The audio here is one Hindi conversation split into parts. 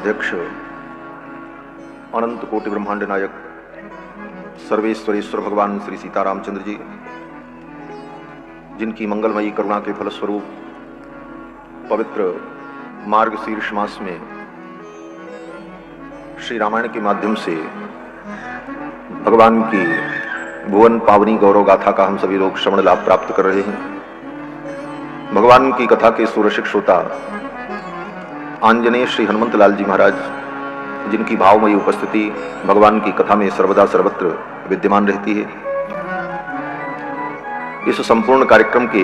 अध्यक्ष अनंत कोटि ब्रह्मांड नायक सर्वेश्वरेश्वर भगवान श्री सीतारामचंद्र जी, जिनकी मंगलमयी करुणा के फलस्वरूप पवित्र मार्गशीर्ष मास में श्री रामायण के माध्यम से भगवान की भुवन पावनी गौरव गाथा का हम सभी लोग श्रवण लाभ प्राप्त कर रहे हैं। भगवान की कथा के सुरसिक श्रोता आंजनेय श्री हनुमंत लाल जी महाराज, जिनकी भावमयी उपस्थिति भगवान की कथा में सर्वदा सर्वत्र विद्यमान रहती है, इस संपूर्ण कार्यक्रम के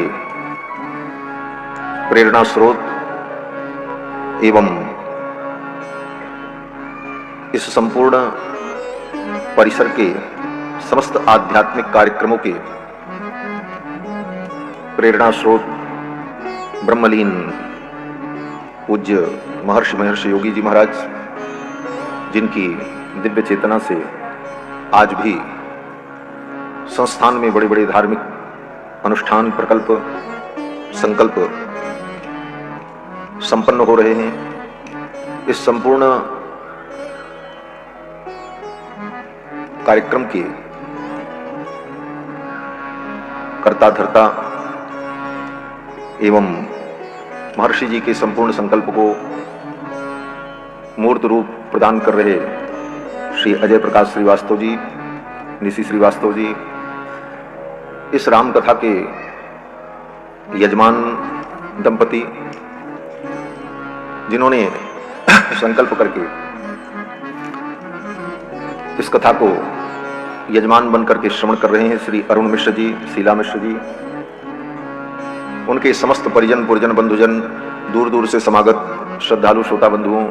प्रेरणा स्रोत एवं इस संपूर्ण परिसर के समस्त आध्यात्मिक कार्यक्रमों के प्रेरणा स्रोत ब्रह्मलीन पूज्य महर्षि योगी जी महाराज, जिनकी दिव्य चेतना से आज भी संस्थान में बड़े बड़े धार्मिक अनुष्ठान, प्रकल्प, संकल्प संपन्न हो रहे हैं। इस संपूर्ण कार्यक्रम के कर्ता धर्ता एवं महर्षि जी के संपूर्ण संकल्प को मूर्त रूप प्रदान कर रहे श्री अजय प्रकाश श्रीवास्तव जी, निशी श्रीवास्तव जी, इस राम कथा के यजमान दंपति, जिन्होंने संकल्प करके इस कथा को यजमान बनकर के श्रवण कर रहे हैं, श्री अरुण मिश्र जी, शीला मिश्र जी, उनके समस्त परिजन पुरजन बंधुजन, दूर दूर से समागत श्रद्धालु श्रोता बंधुओं,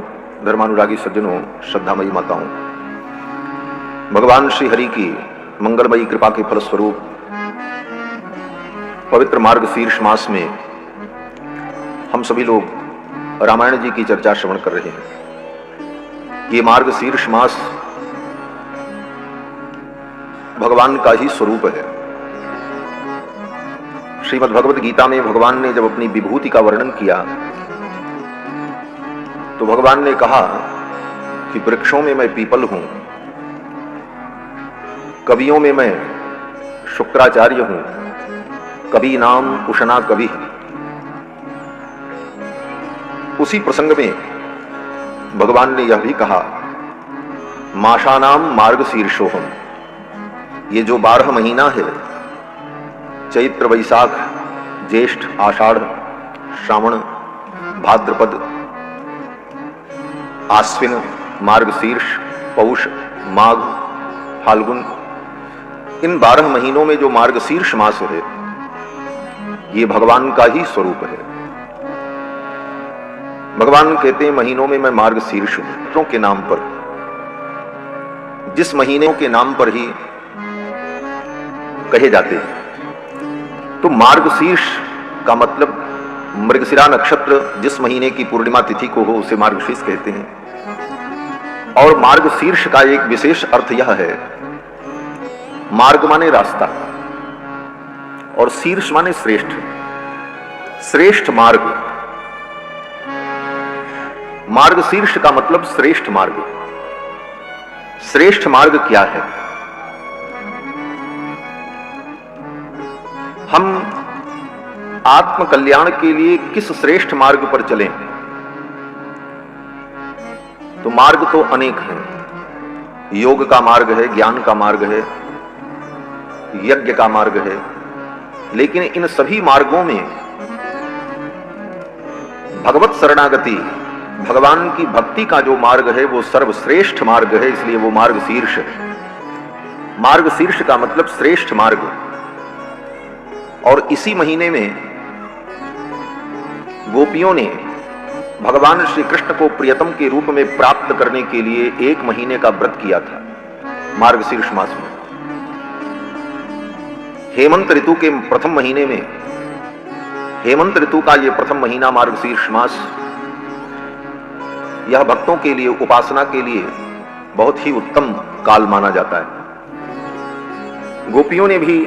धर्मानुरागी सज्जनों, श्रद्धामयी माताओं, भगवान श्री हरि की मंगलमयी कृपा के फलस्वरूप पवित्र मार्गशीर्ष मास में हम सभी लोग रामायण जी की चर्चा श्रवण कर रहे हैं। ये मार्गशीर्ष मास भगवान का ही स्वरूप है। श्रीमद् भगवत गीता में भगवान ने जब अपनी विभूति का वर्णन किया तो भगवान ने कहा कि वृक्षों में मैं पीपल हूं, कवियों में मैं शुक्राचार्य हूं, कवि नाम उषना कवि। उसी प्रसंग में भगवान ने यह भी कहा, माशानाम मार्गशीर्षोहम, ये जो 12 महीना है, चैत्र वैशाख ज्येष्ठ आषाढ़ श्रावण भाद्रपद आश्विन मार्गशीर्ष पौष माघ फाल्गुन, इन 12 महीनों में जो मार्गशीर्ष मास है, ये भगवान का ही स्वरूप है। भगवान कहते हैं महीनों में मैं मार्गशीर्ष हूं के नाम पर, जिस महीनों के नाम पर ही कहे जाते हैं। तो मार्गशीर्ष का मतलब मृगशिरा नक्षत्र जिस महीने की पूर्णिमा तिथि को हो उसे मार्गशीर्ष कहते हैं। और मार्गशीर्ष का एक विशेष अर्थ यह है, मार्ग माने रास्ता और शीर्ष माने श्रेष्ठ, श्रेष्ठ मार्ग। मार्गशीर्ष का मतलब श्रेष्ठ मार्ग। श्रेष्ठ मार्ग क्या है? हम आत्म कल्याण के लिए किस श्रेष्ठ मार्ग पर चलें? तो मार्ग तो अनेक हैं। योग का मार्ग है, ज्ञान का मार्ग है, यज्ञ का मार्ग है, लेकिन इन सभी मार्गों में भगवत शरणागति, भगवान की भक्ति का जो मार्ग है वो सर्वश्रेष्ठ मार्ग है, इसलिए वो मार्ग शीर्ष है। मार्ग शीर्ष का मतलब श्रेष्ठ मार्ग। और इसी महीने में गोपियों ने भगवान श्री कृष्ण को प्रियतम के रूप में प्राप्त करने के लिए 1 महीने का व्रत किया था मार्गशीर्ष मास में। हेमंत ऋतु के प्रथम महीने में, हेमंत ऋतु का यह प्रथम महीना मार्गशीर्ष मास, यह भक्तों के लिए, उपासना के लिए बहुत ही उत्तम काल माना जाता है। गोपियों ने भी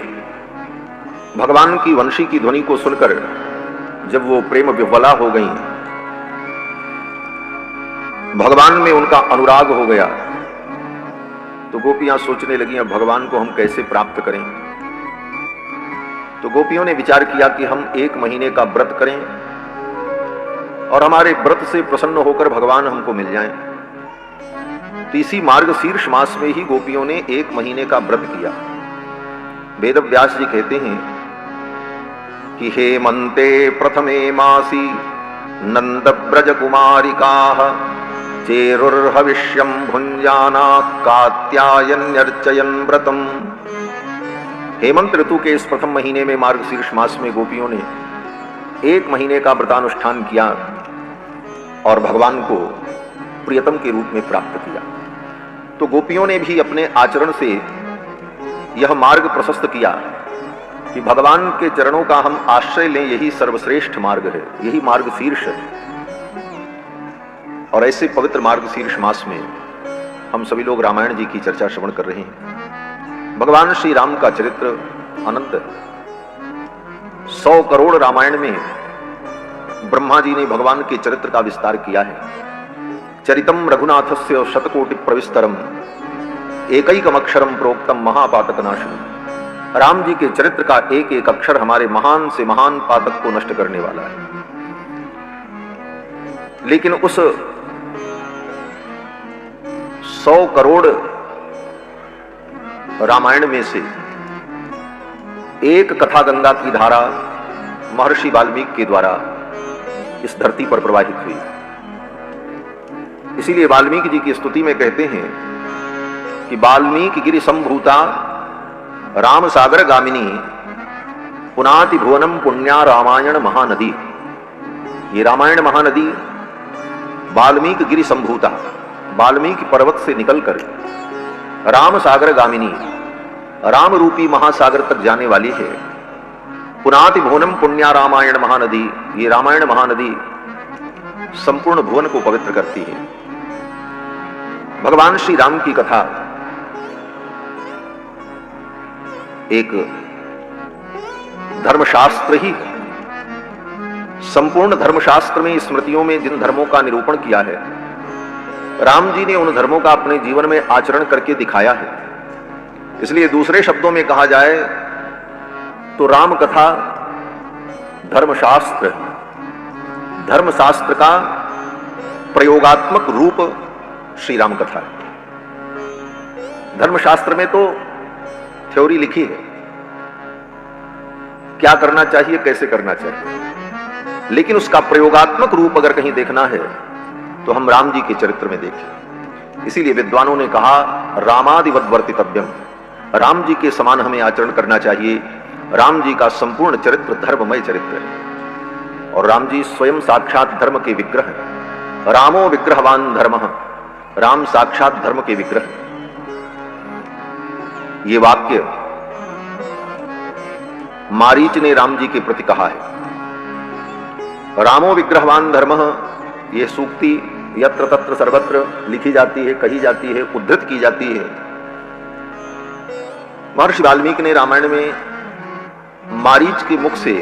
भगवान की वंशी की ध्वनि को सुनकर जब वो प्रेम विह्वला हो गई भगवान में उनका अनुराग हो गया। तो गोपियां सोचने लगी अब भगवान को हम कैसे प्राप्त करें। तो गोपियों ने विचार किया कि हम 1 महीने का व्रत करें और हमारे व्रत से प्रसन्न होकर भगवान हमको मिल जाएं। तो इसी मार्गशीर्ष मास में ही गोपियों ने 1 महीने का व्रत किया। वेदव्यास जी कहते हैं कि हेमंते प्रथमे मासी नंद ब्रज कुमारिकाः चेरुर्हविष्यं भुंजाना कात्यायन्यर्चयन् व्रतम्। हेमंत ऋतु के इस प्रथम महीने में मार्गशीर्ष मास में गोपियों ने 1 महीने का व्रतानुष्ठान किया और भगवान को प्रियतम के रूप में प्राप्त किया। तो गोपियों ने भी अपने आचरण से यह मार्ग प्रशस्त किया कि भगवान के चरणों का हम आश्रय लें, यही सर्वश्रेष्ठ मार्ग है, यही मार्गशीर्ष है। और ऐसे पवित्र मार्गशीर्ष मास में हम सभी लोग रामायण जी की चर्चा श्रवण कर रहे हैं। भगवान श्री राम का चरित्र अनंत है। 100 करोड़ रामायण में ब्रह्मा जी ने भगवान के चरित्र का विस्तार किया है। चरितम रघुनाथस्य शतकोटि प्रविस्तरम एकैकम अक्षरम प्रोक्तम महापातक नाशनम। राम जी के चरित्र का एक एक अक्षर हमारे महान से महान पातक को नष्ट करने वाला है। लेकिन उस 100 करोड़ रामायण में से एक कथा गंगा की धारा महर्षि वाल्मीकि के द्वारा इस धरती पर प्रवाहित हुई। इसीलिए वाल्मीकि जी की स्तुति में कहते हैं कि वाल्मीकि गिरि संभूता राम सागर गामिनी पुनाति भुवनम पुण्या रामायण महानदी। ये रामायण महानदी वाल्मीकि गिरि संभूता, वाल्मीकि पर्वत से निकलकर राम सागर गामिनी, राम रूपी महासागर तक जाने वाली है। पुनाति भुवनम पुण्या रामायण महानदी, ये रामायण महानदी संपूर्ण भुवन को पवित्र करती है। भगवान श्री राम की कथा एक धर्मशास्त्र ही है। संपूर्ण धर्मशास्त्र में, स्मृतियों में जिन धर्मों का निरूपण किया है, राम जी ने उन धर्मों का अपने जीवन में आचरण करके दिखाया है। इसलिए दूसरे शब्दों में कहा जाए तो राम कथा धर्मशास्त्र है। धर्मशास्त्र का प्रयोगात्मक रूप श्री राम कथा है। धर्मशास्त्र में तो थ्योरी लिखी है, क्या करना चाहिए, कैसे करना चाहिए, लेकिन उसका प्रयोगात्मक रूप अगर कहीं देखना है तो हम राम जी के चरित्र में देखें। इसीलिए विद्वानों ने कहा रामादिवत वर्तितव्यम, राम जी के समान हमें आचरण करना चाहिए। राम जी का संपूर्ण चरित्र धर्ममय चरित्र है और राम जी स्वयं साक्षात धर्म के विग्रह है। रामो विग्रहवान धर्मः, राम साक्षात धर्म के विग्रह। ये वाक्य मारीच ने राम जी के प्रति कहा है। रामो विग्रहवान धर्मः, ये सूक्ति यत्र तत्र सर्वत्र लिखी जाती है, कही जाती है, उद्धृत की जाती है। महर्षि वाल्मीकि ने रामायण में मारीच के मुख से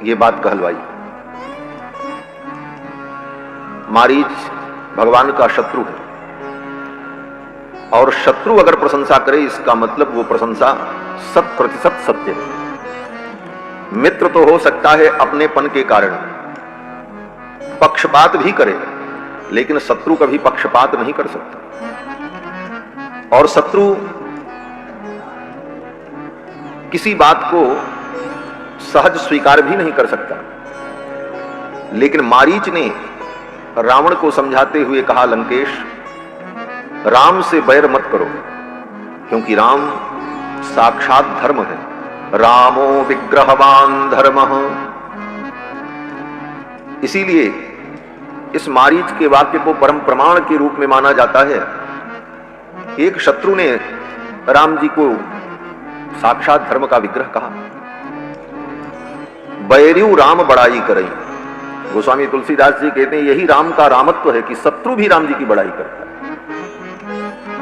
ये बात कहलवाई। मारीच भगवान का शत्रु है और शत्रु अगर प्रशंसा करे इसका मतलब वो प्रशंसा 100% सत्य है। मित्र तो हो सकता है अपनेपन के कारण पक्षपात भी करे, लेकिन शत्रु कभी पक्षपात नहीं कर सकता। और शत्रु किसी बात को सहज स्वीकार भी नहीं कर सकता। लेकिन मारीच ने रावण को समझाते हुए कहा, लंकेश राम से बैर मत करो, क्योंकि राम साक्षात धर्म है। रामो विग्रहवान धर्मः। इसीलिए इस मारीच के वाक्य को परम प्रमाण के रूप में माना जाता है। एक शत्रु ने राम जी को साक्षात धर्म का विग्रह कहा। बैरियू राम बड़ाई करई, गोस्वामी तुलसीदास जी कहते हैं यही राम का रामत्व है कि शत्रु भी राम जी की बड़ाई करता है।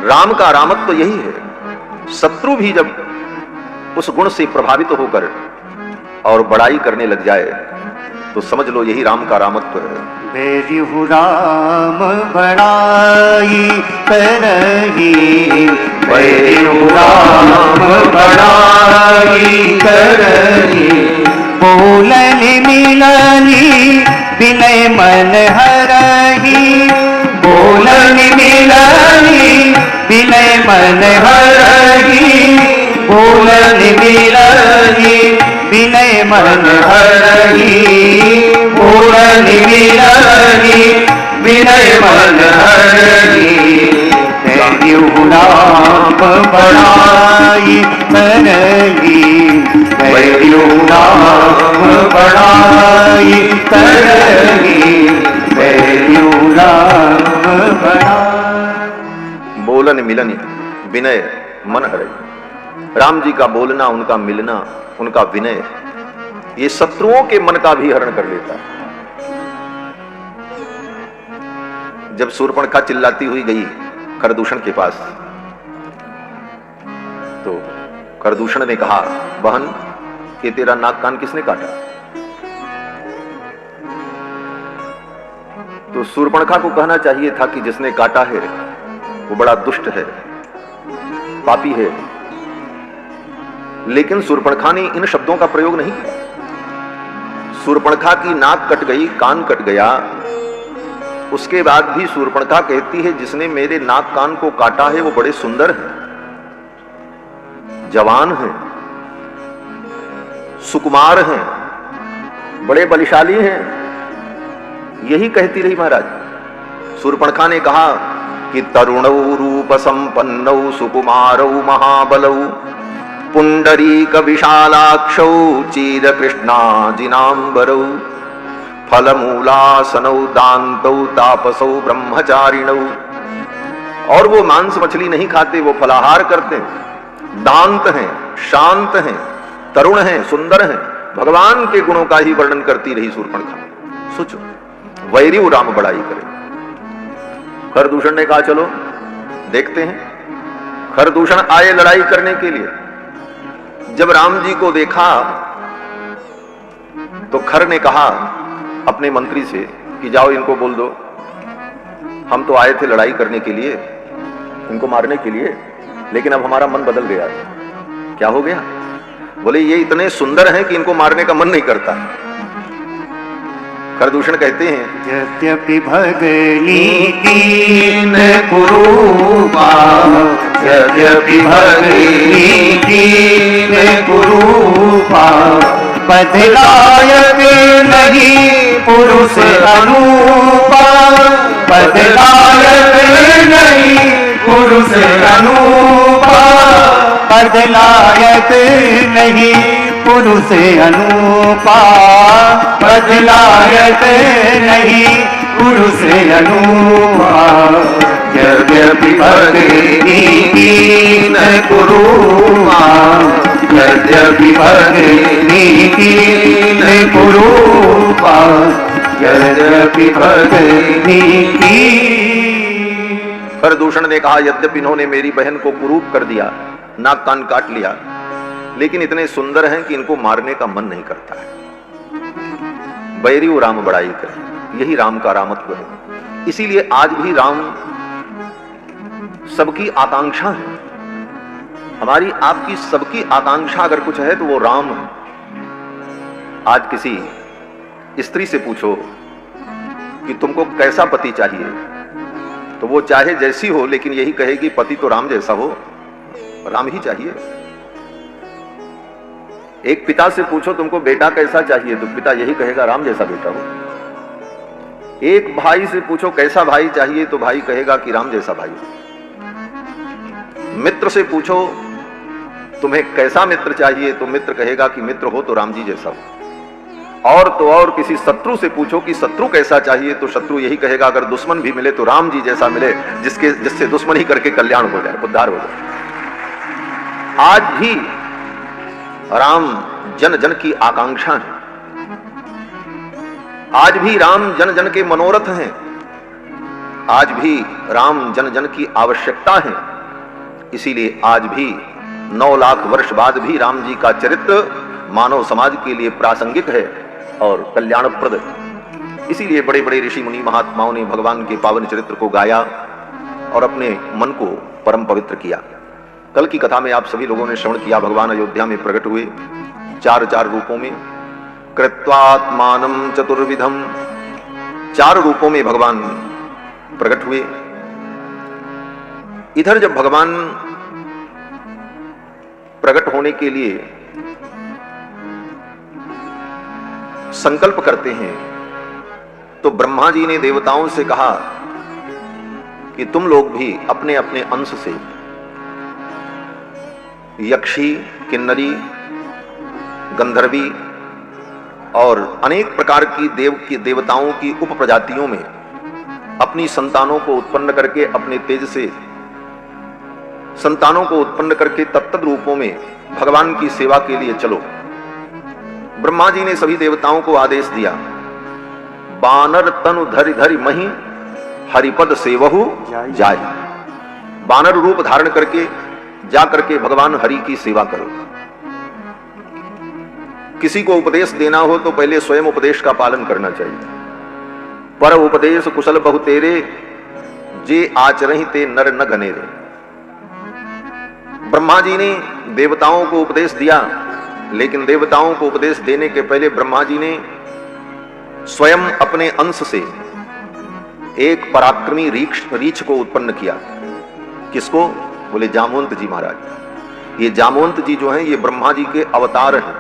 राम का रामत्व यही है। शत्रु भी जब उस गुण से प्रभावित होकर और बड़ाई करने लग जाए तो समझ लो यही राम का रामत्व है। बैरिहु राम बड़ाई करही, बैरिहु राम बड़ाई करही। बोलनि मिलनी विनय मन हरही, बोलनि मिलनी विनय मन हरही, बोलनि मिलनी विनय मन हरही, बोलनि मिलनी विनय मन हरही। बैरिहु राम बड़ाई करही, बैरिहु राम बड़ाई करही, बैरिहु राम बड़ाई। बोलन मिलनी विनय मन हरई। राम जी का बोलना, उनका मिलना, उनका विनय, ये शत्रुओं के मन का भी हरण कर लेता है। जब शूर्पणखा चिल्लाती हुई गई खरदूषण के पास, तो खरदूषण ने कहा, बहन कि तेरा नाक कान किसने काटा? तो शूर्पणखा को कहना चाहिए था कि जिसने काटा है वो बड़ा दुष्ट है, पापी है, लेकिन शूर्पणखा ने इन शब्दों का प्रयोग नहीं किया। शूर्पणखा की नाक कट गई, कान कट गया, उसके बाद भी शूर्पणखा कहती है जिसने मेरे नाक कान को काटा है वो बड़े सुंदर हैं, जवान हैं, सुकुमार हैं, बड़े बलशाली हैं, यही कहती रही महाराज। शूर्पणखा ने कहा कि तरुणौ रूप संपन्नौ सुकुमारौ महाबलौ पुंडरीक विशालाक्षौ चीर कृष्णाजिनांबरौ फलमूलासनौ दान्तौ तापसौ ब्रह्मचारिणौ। और वो मांस मछली नहीं खाते, वो फलाहार करते हैं, दांत हैं, शांत हैं, तरुण हैं, सुंदर हैं। भगवान के गुणों का ही वर्णन करती रही शूर्पणखा। सोचो, वैरिहु राम बड़ाई करे। खरदूषण ने कहा चलो देखते हैं। खरदूषण आए लड़ाई करने के लिए। जब राम जी को देखा तो खर ने कहा अपने मंत्री से कि जाओ इनको बोल दो, हम तो आए थे लड़ाई करने के लिए, इनको मारने के लिए, लेकिन अब हमारा मन बदल गया। क्या हो गया? बोले ये इतने सुंदर हैं कि इनको मारने का मन नहीं करता। खरदूषण कहते हैं, यद्यपि भगनी कीन कुरूपा, यद्यपि भगनी कीन कुरूपा, बदलायक नहीं पुरुष अनूपा, बदलायक नहीं पुरुष अनूपा, बदलायक नहीं पुरुष अनूपा, बदलायक नहीं पुरुष अनूपा। यद्यपि भगनी कीन कुरूपा, यद्यपि भगनी कीन कुरूपा, यद्यपि भगनी कीन। खरदूषण ने कहा यद्यपि इन्होंने मेरी बहन को कुरूप कर दिया, नाक कान काट लिया, लेकिन इतने सुंदर हैं कि इनको मारने का मन नहीं करता है। बैरिहु राम बड़ाई करे, यही राम का रामत्व है। इसीलिए आज भी राम सबकी आकांक्षा है। हमारी आपकी सबकी आकांक्षा अगर कुछ है तो वो राम है। आज किसी स्त्री से पूछो कि तुमको कैसा पति चाहिए, तो वो चाहे जैसी हो लेकिन यही कहेगी पति तो राम जैसा हो, राम ही चाहिए। एक पिता से पूछो तुमको बेटा कैसा चाहिए, तो पिता यही कहेगा राम जैसा बेटा हो। एक भाई से पूछो कैसा भाई चाहिए, तो भाई कहेगा कि राम जैसा भाई हो। मित्र से पूछो तुम्हें कैसा मित्र चाहिए, तो मित्र कहेगा कि मित्र हो तो राम जी जैसा हो। और तो और किसी शत्रु से पूछो कि शत्रु कैसा चाहिए, तो शत्रु यही कहेगा अगर दुश्मन भी मिले तो राम जी जैसा मिले, जिससे दुश्मनी करके कल्याण हो जाए, उद्धार हो जाए। आज भी राम जन जन की आकांक्षा है। आज भी राम जन जन के मनोरथ हैं। आज भी राम जन जन की आवश्यकता है। इसीलिए आज भी 9 लाख वर्ष बाद भी राम जी का चरित्र मानव समाज के लिए प्रासंगिक है और कल्याणप्रद। इसीलिए बड़े बड़े ऋषि मुनि महात्माओं ने भगवान के पावन चरित्र को गाया और अपने मन को परम पवित्र किया। कल की कथा में आप सभी लोगों ने श्रवण किया, भगवान अयोध्या में प्रकट हुए चार रूपों में, कृत्वात्मानं चतुर्विधम, 4 रूपों में भगवान प्रकट हुए। इधर जब भगवान प्रकट होने के लिए संकल्प करते हैं तो ब्रह्मा जी ने देवताओं से कहा कि तुम लोग भी अपने अपने अंश से यक्षी, किन्नरी, गंधर्वी और अनेक प्रकार की देवताओं की उप प्रजातियों में अपनी संतानों को उत्पन्न करके, अपने तेज से संतानों को उत्पन्न करके तत्त रूपों में भगवान की सेवा के लिए चलो। ब्रह्मा जी ने सभी देवताओं को आदेश दिया, बानर तनु धरि धरि मही हरिपद सेवहु जाय। बानर रूप धारण करके जा करके भगवान हरि की सेवा करो। किसी को उपदेश देना हो तो पहले स्वयं उपदेश का पालन करना चाहिए। पर उपदेश कुशल बहु तेरे, जे आचरहि ते नर न घनेरे। ब्रह्मा जी ने देवताओं को उपदेश दिया, लेकिन देवताओं को उपदेश देने के पहले ब्रह्मा जी ने स्वयं अपने अंश से एक पराक्रमी रीछ को उत्पन्न किया। किसको? बोले जामवंत जी महाराज। ये जामवंत जी जो हैं ये ब्रह्मा जी के अवतार हैं।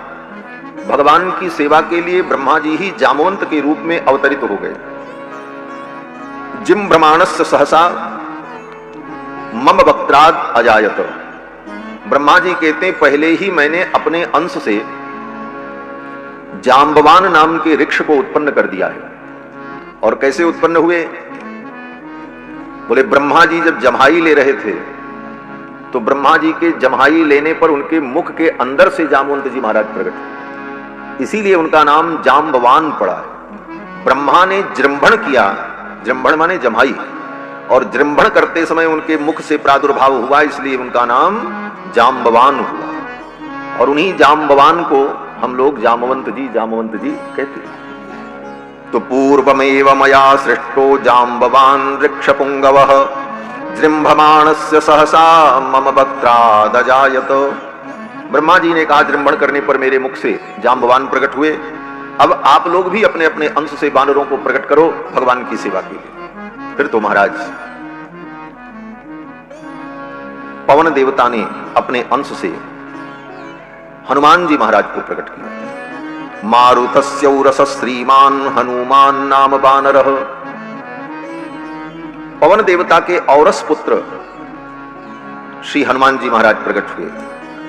भगवान की सेवा के लिए ब्रह्मा जी ही जामवंत के रूप में अवतरित हो गए। जिम ब्रह्माणस्य सहसा मम वक्त्राद अजायत। ब्रह्मा जी कहते हैं पहले ही मैंने अपने अंश से जाम्बवान नाम के वृक्ष को उत्पन्न कर दिया है। और कैसे उत्पन्न हुए? बोले ब्रह्मा जी जब जम्हाई ले रहे थे तो ब्रह्मा जी के जम्हाई लेने पर उनके मुख के अंदर से जामवंत जी महाराज प्रकट हुए, इसीलिए उनका नाम जाम्बवान पड़ा है। ब्रह्मा ने जृंभण किया, जृंभण माने जम्हाई, और जृंभण करते समय उनके मुख से प्रादुर्भाव हुआ, इसलिए उनका नाम जाम्बवान हुआ। और उन्हीं जाम्बवान को हम लोग जामवंत जी कहते हैं। तो पूर्वमेव मया सृष्टो जाम्बवान वृक्षपुंगवः जृंभमाणस्य सहसा मम वक्त्रादजायत। ब्रह्मा जी ने कहा जृंभण करने पर मेरे मुख से जाम्बवान प्रकट हुए। अब आप लोग भी अपने अपने अंश से बानरों को प्रकट करो भगवान की सेवा के लिए। फिर तो महाराज पवन देवता ने अपने अंश से हनुमान जी महाराज को प्रकट किया। मारुतस्य उरस श्रीमान हनुमान नाम बानरः। पवन देवता के औरस पुत्र श्री हनुमान जी महाराज प्रकट हुए।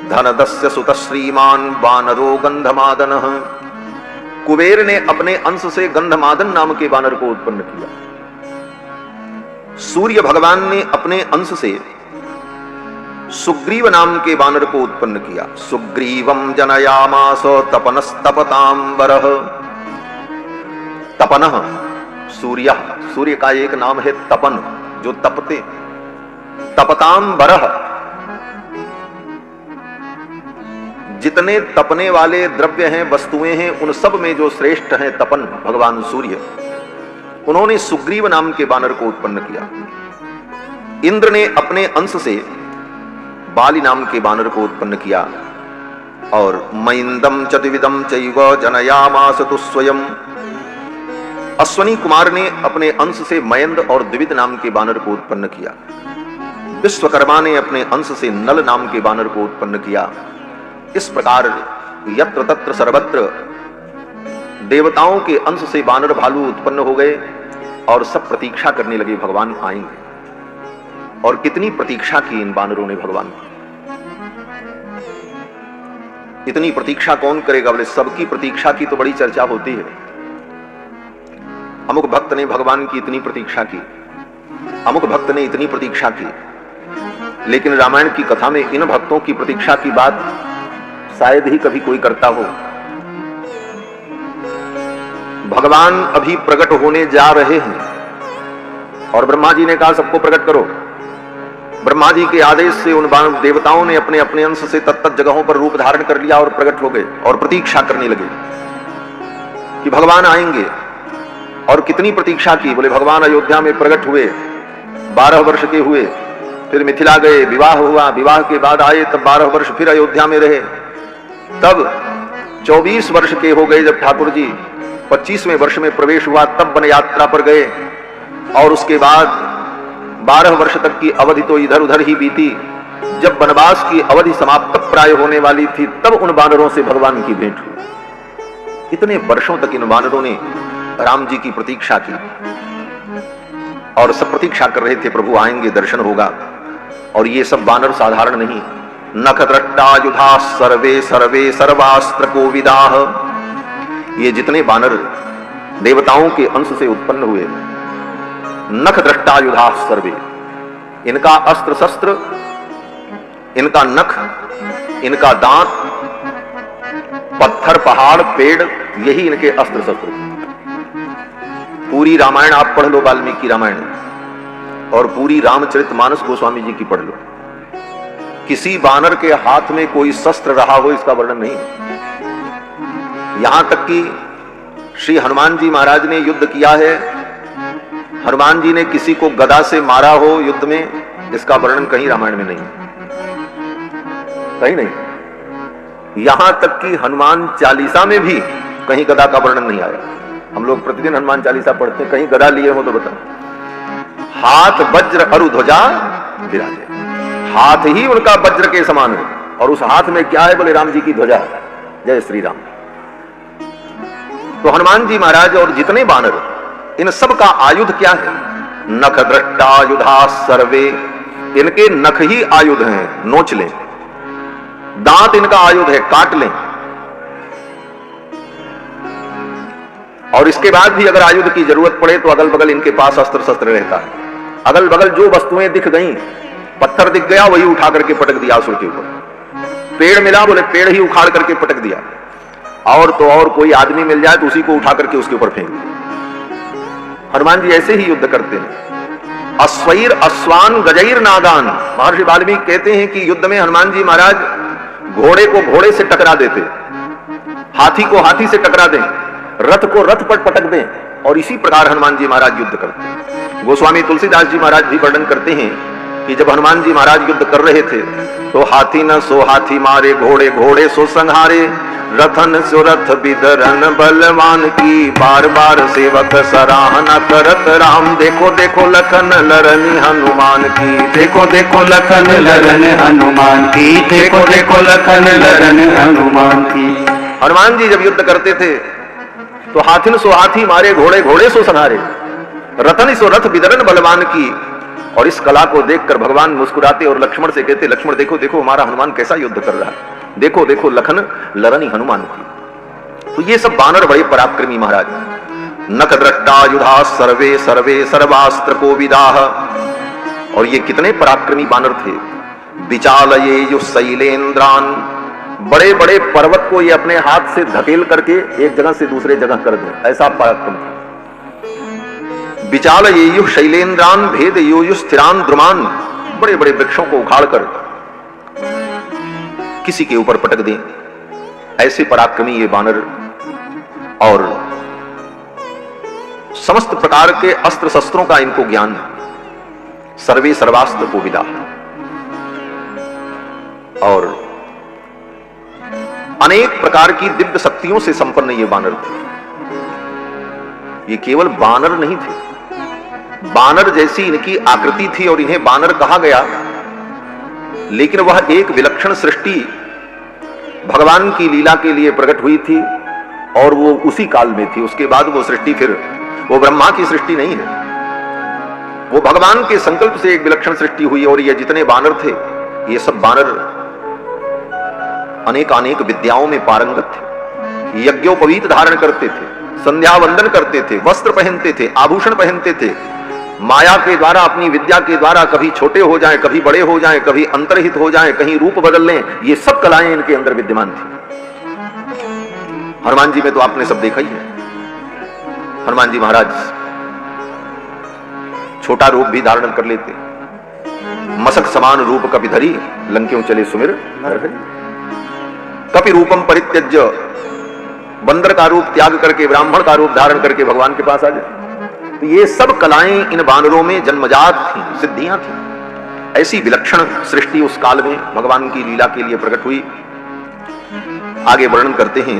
धनदस्य सुत श्रीमान बानरो गंधमादनः। कुबेर ने अपने अंश से गंधमादन नाम के बानर को उत्पन्न किया। सूर्य भगवान ने अपने अंश से सुग्रीव नाम के बानर को उत्पन्न किया। सुग्रीवम जनयामास तपनस्तपतांबरः। तपनः सूर्य, सूर्य का एक नाम है तपन, जो तपते। तपतांबरः, जितने तपने वाले द्रव्य हैं, वस्तुएं हैं, उन सब में जो श्रेष्ठ हैं तपन भगवान सूर्य। उन्होंने सुग्रीव नाम के बानर को उत्पन्न किया। इंद्र ने अपने अंश से बाली नाम के बानर को उत्पन्न किया। और मैंदम चतुविदम चैव जनयामास तु स्वयं। अश्वनी कुमार ने अपने अंश से मयंद और द्विविद नाम के बानर को उत्पन्न किया। विश्वकर्मा ने अपने अंश से नल नाम के बानर को उत्पन्न किया। इस प्रकार यत्र तत्र सर्वत्र देवताओं के अंश से बानर भालू उत्पन्न हो गए और सब प्रतीक्षा करने लगे भगवान आएंगे। और कितनी प्रतीक्षा की इन बानरों ने भगवान की। इतनी प्रतीक्षा कौन करेगा? बोले सबकी प्रतीक्षा की तो बड़ी चर्चा होती है। अमुक भक्त ने भगवान की इतनी प्रतीक्षा की, अमुक भक्त ने इतनी प्रतीक्षा की, लेकिन रामायण की कथा में इन भक्तों की प्रतीक्षा की बात शायद ही कभी कोई करता हो। भगवान अभी प्रकट होने जा रहे हैं और ब्रह्मा जी ने कहा सबको प्रकट करो। ब्रह्मा जी के आदेश से उन देवताओं ने अपने अपने अंश से तत्त जगहों पर रूप धारण कर लिया और प्रकट हो गए और प्रतीक्षा करने लगे कि भगवान आएंगे। और कितनी प्रतीक्षा की। बोले भगवान अयोध्या में प्रकट हुए, 12 वर्ष के हुए, फिर मिथिला गए, विवाह हुआ, विवाह के बाद आए, तब 12 वर्ष फिर अयोध्या में रहे, तब 24 वर्ष के हो गए जब ठाकुर जी 25वें वर्ष में प्रवेश हुआ, तब वन यात्रा पर गए। और उसके बाद 12 वर्ष तक की अवधि तो इधर उधर ही बीती। जब वनवास की अवधि समाप्त प्राय होने वाली थी, तब उन वानरों से भगवान की भेंट हुई। इतने वर्षों तक इन वानरों ने राम जी की प्रतीक्षा की और सब प्रतीक्षा कर रहे थे, प्रभु आएंगे, दर्शन होगा। और ये सब वानर साधारण नहीं, नखद्रष्टा युधा सर्वे सर्वे सर्वास्त्र कोविदाह। ये जितने वानर देवताओं के अंश से उत्पन्न हुए, नखद्रष्टा युधा सर्वे, इनका अस्त्र शस्त्र, इनका नख, इनका दांत, पत्थर, पहाड़, पेड़, यही इनके अस्त्र शस्त्र। पूरी रामायण आप पढ़ लो, वाल्मीकि रामायण, और पूरी रामचरितमानस गोस्वामी जी की पढ़ लो, किसी वानर के हाथ में कोई शस्त्र रहा हो इसका वर्णन नहीं है। यहां तक कि श्री हनुमान जी महाराज ने युद्ध किया है, हनुमान जी ने किसी को गदा से मारा हो युद्ध में, इसका वर्णन कहीं रामायण में नहीं है, कहीं नहीं। यहां तक कि हनुमान चालीसा में भी कहीं गदा का वर्णन नहीं आया। हम लोग प्रतिदिन हनुमान चालीसा पढ़ते हैं, कहीं गदा लिए हो तो बताओ। हाथ वज्र अरु ध्वजा विराजे, हाथ ही उनका वज्र के समान है, और उस हाथ में क्या है? बोले राम जी की ध्वजा। जय श्री राम। तो हनुमान जी महाराज और जितने वानर, इन सब का आयुध क्या है? नख दृष्टा युधा सर्वे, इनके नख ही आयुध हैं, नोच लें। दांत इनका आयुध है, काट लें। और इसके बाद भी अगर आयुध की जरूरत पड़े तो अगल बगल इनके पास अस्त्र शस्त्र रहता है। अगल बगल जो वस्तुएं दिख गई, पत्थर दिख गया वही उठा करके पटक दिया असुर के ऊपर। पेड़ मिला, बोले पेड़ ही उखाड़ करके पटक दिया। और तो और कोई आदमी मिल जाए तो उसी को उठा करके उसके ऊपर फेंक दिया। हनुमान जी ऐसे ही युद्ध करते हैं। अश्वैर अश्वान गजैर नागान, महर्षि वाल्मीकि कहते हैं कि युद्ध में हनुमान जी महाराज घोड़े को घोड़े से टकरा देते, हाथी को हाथी से टकरा दें, रथ को रथ पर पटक दें, और इसी प्रकार हनुमान जी महाराज युद्ध करते हैं। गोस्वामी तुलसीदास जी महाराज भी वर्णन करते हैं कि जब हनुमान जी महाराज युद्ध कर रहे थे तो हाथी न सो हाथी मारे, घोड़े घोड़े सो संहारे, रथन सो रथ बिदरन बलवान की, बार बार सेवक सराहना करत राम। देखो देखो लखन लरनी हनुमान की, देखो देखो लखन लरन हनुमान की, देखो देखो लखन लरन हनुमान की। हनुमान जी जब युद्ध करते थे तो हाथिन सो हाथी मारे, घोड़े घोड़े सो संहारे, रथन सो रथ बिदरन बलवान की। और इस कला को देखकर भगवान मुस्कुराते और लक्ष्मण से कहते, लक्ष्मण देखो देखो हमारा हनुमान कैसा युद्ध कर रहा है, देखो देखो लखन लरनी हनुमान की। तो ये सब वानर बड़े पराक्रमी महाराज। नख दृष्टा युधा सर्वे सर्वे सर्वास्त्र कोविदाह, और ये कितने पराक्रमी वानर थे। विचालये यु शैलेन्द्रान, बड़े बड़े पर्वत को ये अपने हाथ से धकेल करके एक जगह से दूसरे जगह कर दे, ऐसा पराक्रम था। विचाल येयु शैलेन्द्रान भेद योयु स्थिरान द्रुमान, बड़े बड़े वृक्षों को उखाड़कर किसी के ऊपर पटक दें, ऐसे पराक्रमी ये वानर। और समस्त प्रकार के अस्त्र शस्त्रों का इनको ज्ञान, सर्वे सर्वास्त्र को विदा, और अनेक प्रकार की दिव्य शक्तियों से संपन्न ये वानर थे। ये केवल वानर नहीं थे, वानर जैसी इनकी आकृति थी और इन्हें वानर कहा गया, लेकिन वह एक विलक्षण सृष्टि भगवान की लीला के लिए प्रकट हुई थी और वो उसी काल में थी। उसके बाद वो सृष्टि फिर वो ब्रह्मा की सृष्टि नहीं है, वो भगवान के संकल्प से एक विलक्षण सृष्टि हुई। और ये जितने वानर थे, ये सब वानर अनेक अनेक विद्याओं में पारंगत थे, यज्ञोपवीत धारण करते थे, संध्या वंदन करते थे, वस्त्र पहनते थे, आभूषण पहनते थे, माया के द्वारा, अपनी विद्या के द्वारा कभी छोटे हो जाएं, कभी बड़े हो जाएं, कभी अंतर्हित हो जाएं, कहीं रूप बदल लें, ये सब कलाएं इनके अंदर विद्यमान थी। हनुमान जी में तो आपने सब देखा ही है। हनुमान जी महाराज छोटा रूप भी धारण कर लेते, मसक समान रूप कपि धरी, लंक्यों चले सुमिर नरहरि। कपि रूपम परित्यज्य, बंदर का रूप त्याग करके ब्राह्मण का रूप धारण करके भगवान के पास आ जाए। तो ये सब कलाएं इन वानरों में जन्मजात थीं, सिद्धियां थीं। ऐसी विलक्षण सृष्टि उस काल में भगवान की लीला के लिए प्रकट हुई। आगे वर्णन करते हैं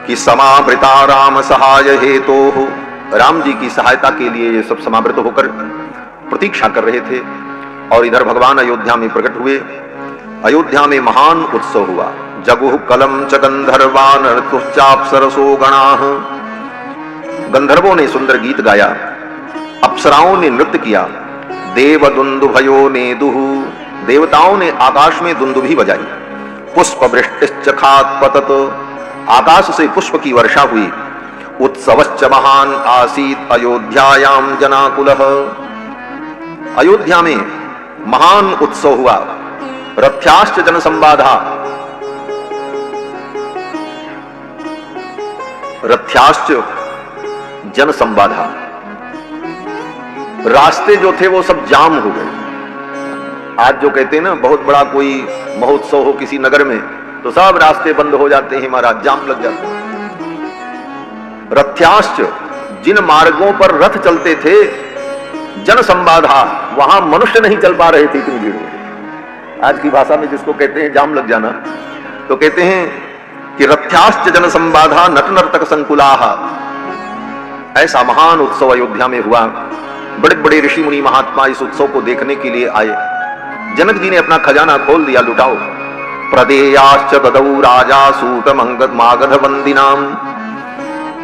कि समावृता राम सहाय हेतो, राम जी की सहायता के लिए ये सब समावृत होकर प्रतीक्षा कर रहे थे। और इधर भगवान अयोध्या में प्रकट हुए। अयोध्या में महान उत्सव हुआ। जगुः कलम च गंधर्वान ऋतुश्चाप्सरसो गणाः, गंधर्वों ने सुंदर गीत गाया, अप्सराओं ने नृत्य किया। देव दुंदुभयो नेदुः, देवताओं ने आकाश में दुंदुभी बजाई। पुष्प वृष्टिश्च खात्पतत, आकाश से पुष्प की वर्षा हुई। उत्सवश्च महान आसीत अयोध्यायाम जनाकुलः, अयोध्या में महान उत्सव हुआ। रथ्याश्च जनसंवादा, रथ्याश्च जनसंवादा, रास्ते जो थे वो सब जाम हो गए। आज जो कहते हैं ना बहुत बड़ा कोई महोत्सव हो किसी नगर में तो सब रास्ते बंद हो जाते हैं महाराज, जाम लग जाते हैं। रथ्याश्च, जिन मार्गों पर रथ चलते थे, जनसंवादा, वहां मनुष्य नहीं चल पा रहे थे इतनी भीड़ में। आज की भाषा में जिसको कहते हैं जाम लग जाना, तो कहते हैं कि रथ्याश्च जनसंवादा नट नर्तक संकुलाः, ऐसा महान उत्सव अयोध्या में हुआ। बड़े बड़े ऋषि मुनि महात्मा इस उत्सव को देखने के लिए आए। जनक जी ने अपना खजाना खोल दिया, लुटाओ। प्रदेयाश्च ददौ राजा सूत मागध वंदिनाम,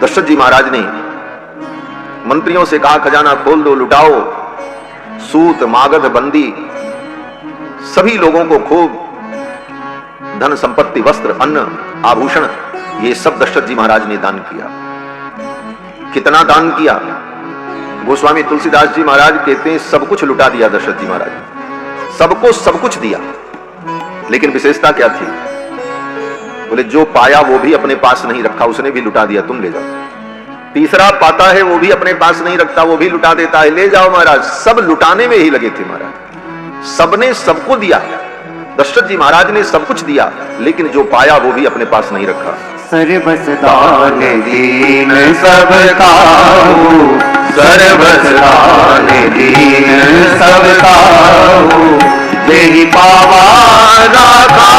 दशरथ जी महाराज ने मंत्रियों से कहा खजाना खोल दो, लुटाओ। सूत मागध बंदी सभी लोगों को खूब धन संपत्ति वस्त्र अन्न आभूषण ये सब दशरथ जी महाराज ने दान किया। कितना दान किया? गोस्वामी तुलसीदास जी महाराज कहते हैं सब कुछ लुटा दिया दशरथ जी महाराज ने, सबको सब कुछ दिया। लेकिन विशेषता क्या थी? बोले जो पाया वो भी अपने पास नहीं रखा, उसने भी लुटा दिया, तुम ले जाओ। तीसरा पाता है वो भी अपने पास नहीं रखता, वो भी लुटा देता है, ले जाओ महाराज। सब लुटाने में ही लगे थे महाराज, सबने सबको दिया। दशरथ जी महाराज ने सब कुछ दिया, लेकिन जो पाया वो भी अपने पास नहीं रखा। सर्वस दान दीन सब काहू, सर्वस दान दीन सब काहू, जेहि पावा राखा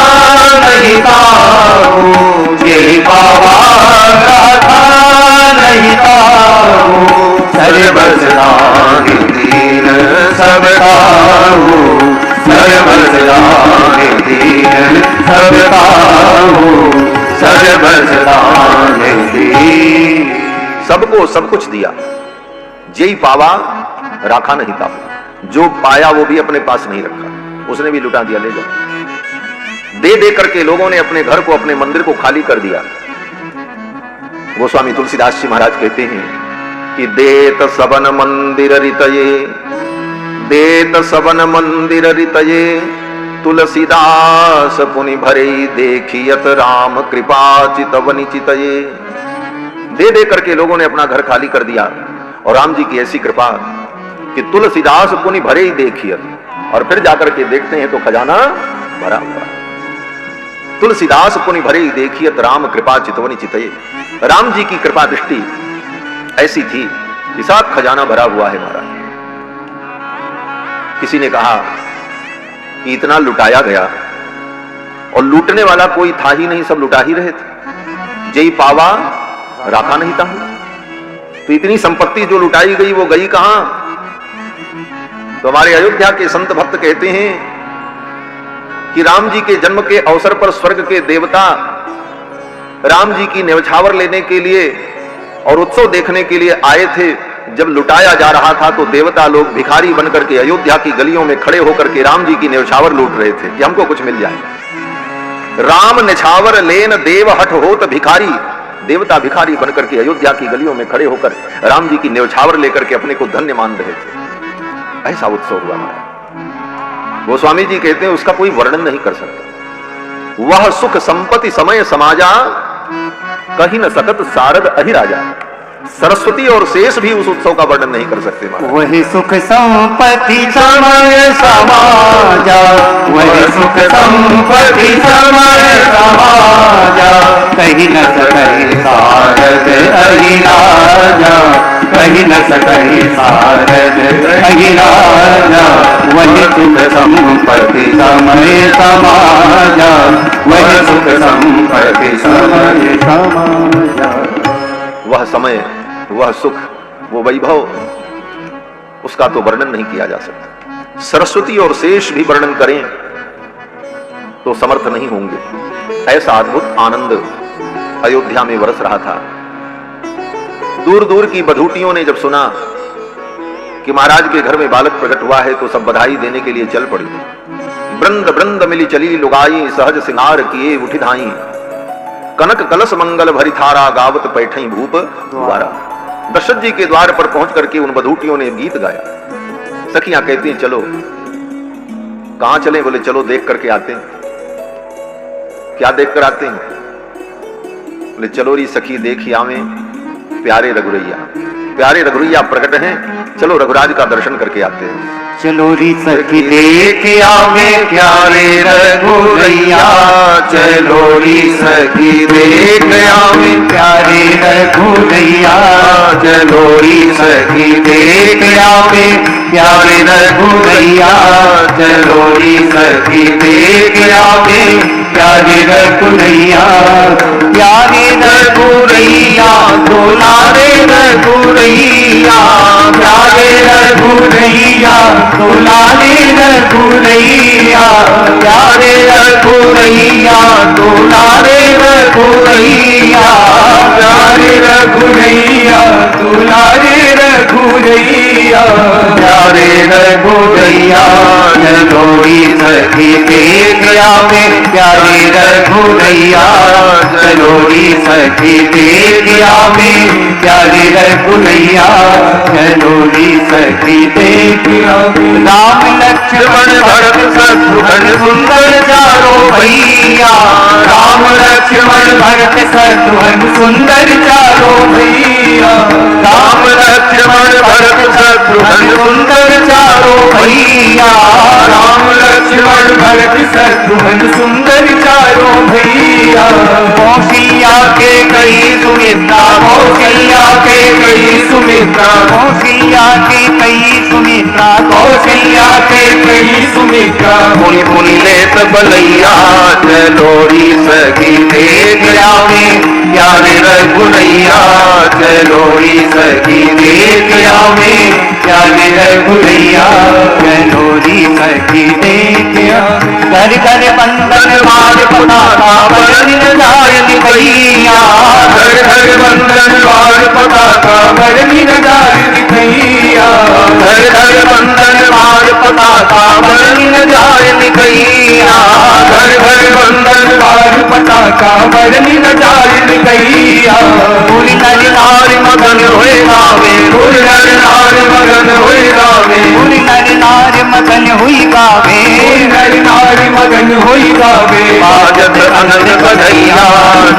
नहीं काहू, जेहि पावा राखा नहीं काहू। सर्वस दान दीन सब काहू, सर्वस दान दीन सब काहू, सर्वस दान दीन। सबको सब कुछ दिया। जेहि पावा राखा नहीं काहू, जो पाया वो भी अपने पास नहीं रखा, उसने भी लुटा दिया, ले जाओ। दे दे करके लोगों ने अपने घर को अपने मंदिर को खाली कर दिया। गोस्वामी तुलसीदास जी महाराज कहते हैं कि देत सबन मंदिर रितये, देत सबन मंदिर रितये, तुलसीदास पुनि भरे देखियत राम कृपा चितवनि चितये। दे दे करके लोगों ने अपना घर खाली कर दिया और राम जी की ऐसी कृपा कि तुलसीदास पुनि भरे ही देखियत, और फिर जाकर के देखते हैं तो खजाना भरा हुआ। तुलसीदास पुनि भरे ही देखियत राम कृपा चितवनि चितये। राम जी की कृपा दृष्टि ऐसी थी कि साथ खजाना भरा हुआ है महाराज। किसी ने कहा कि इतना लुटाया गया और लूटने वाला कोई था ही नहीं, सब लुटा ही रहे थे। जेहि पावा राखा नहीं था, तो इतनी संपत्ति जो लुटाई गई वो गई कहां? तो हमारे अयोध्या के संत भक्त कहते हैं कि राम जी के जन्म के अवसर पर स्वर्ग के देवता राम जी की न्यौछावर लेने के लिए और उत्सव देखने के लिए आए थे। जब लुटाया जा रहा था तो देवता लोग भिखारी बनकर के अयोध्या की गलियों में खड़े होकर के राम जी की न्यौछावर लूट रहे थे कि हमको कुछ मिल जाए। राम न्यौछावर लेन देव हठ होत भिखारी, देवता भिखारी बनकर के अयोध्या की गलियों में खड़े होकर राम जी की न्यौछावर लेकर के अपने को धन्य मान रहे थे। ऐसा उत्सव हुआ हमारा। गोस्वामी जी कहते हैं उसका कोई वर्णन नहीं कर सकता। वह सुख संपत्ति समय समाजा, कहीं न सकत सारद अहि राजा। सरस्वती और शेष भी उस उत्सव का वर्णन नहीं कर सकते महाराज। वही सुख संपत्ति समय समाजा, वही सुख संपत्ति समय समाजा, कहीं न सकहि सारद अहिराजा, कहीं न सकहि सारद अहिराजा, वही सुख संपत्ति समय समाजा, वही सुख संपत्ति समय समाजा। वह समय, वह सुख, वो वैभव, उसका तो वर्णन नहीं किया जा सकता। सरस्वती और शेष भी वर्णन करें तो समर्थ नहीं होंगे। ऐसा अद्भुत आनंद अयोध्या में बरस रहा था। दूर दूर की बधूटियों ने जब सुना कि महाराज के घर में बालक प्रकट हुआ है तो सब बधाई देने के लिए चल पड़ी। वृंद वृंद मिली चली लुगाई, सहज सिंगार किए उठी धाई, कनक कलश मंगल भरी थारा, गावत पैठई भूप द्वारा। दशरथ जी के द्वार पर पहुंच करके उन बधूटियों ने गीत गाया। सखियां कहती हैं चलो। कहां चले? बोले चलो देख करके आते हैं। क्या देख कर आते हैं? बोले चलो री सखी देखी आवे प्यारे रघुरैया। प्यारे रघुरैया प्रकट हैं, चलो रघुराज का दर्शन करके आते हैं। चलो री सखी देख आवे प्यारे रघुरैया, चलो री सखी देख आवे प्यारे रघुरैया, चलो री सखी देख आवे प्यारे रघुरैया, चलो री सखी देख आवे प्यारे रघुरैया, प्यारे रघुरैया दुलारे रघुरैया, प्यारे रघुरैया दुलारे रघुरैया, प्यारे रघुरैया दुलारे रघुरैया, प्यारे रघुरैया दुलारे रघुरैया, प्यारे रघुरैया चलो री सखी देख आवे प्यारे रघुरैया, चलो री सखी देख आवे प्यारे रघुरैया, चलो री सखी देख आवे। राम लक्ष्मण भरत शत्रुघ्न सुंदर चारों भैया, राम लक्ष्मण भरत शत्रुघ्न सुंदर चारों भैया, राम लक्ष्मण भरत शत्रुघ्न सुंदर चारों भैया, राम लक्ष्मण भरत शत्रुघ्न सुंदर चारों भैया। कौशल्या के कई सुमित्रा, कौशल्या के कई सुमित्रा, कौशल्या के कई सुमित्रा, कौशल्या के कई सुमित्रा, मुनि मुनि लेत बलैया, चलो री सखी देख आवे प्यारे रघुरैया, चलो री सखी देख आवे प्यारे रघुरैया, चलो री सखी देख आवे। घर घर बंधन वार पताका बरन जायन भैया, घर घर बंधन वार पताका बरन जायन भैया, घर घर बंधन वार पताका बरन जायन भैया, घर घर बंधन वार पताका बरन जायन भैया। पूरी नर नार मगन होए गावे, पूरी नर नार मगन होए गावे, पूरी नर नार मगन हुई गावे, पूरी नर नार मगन हुई गावे। बाजत अनंत बधैया,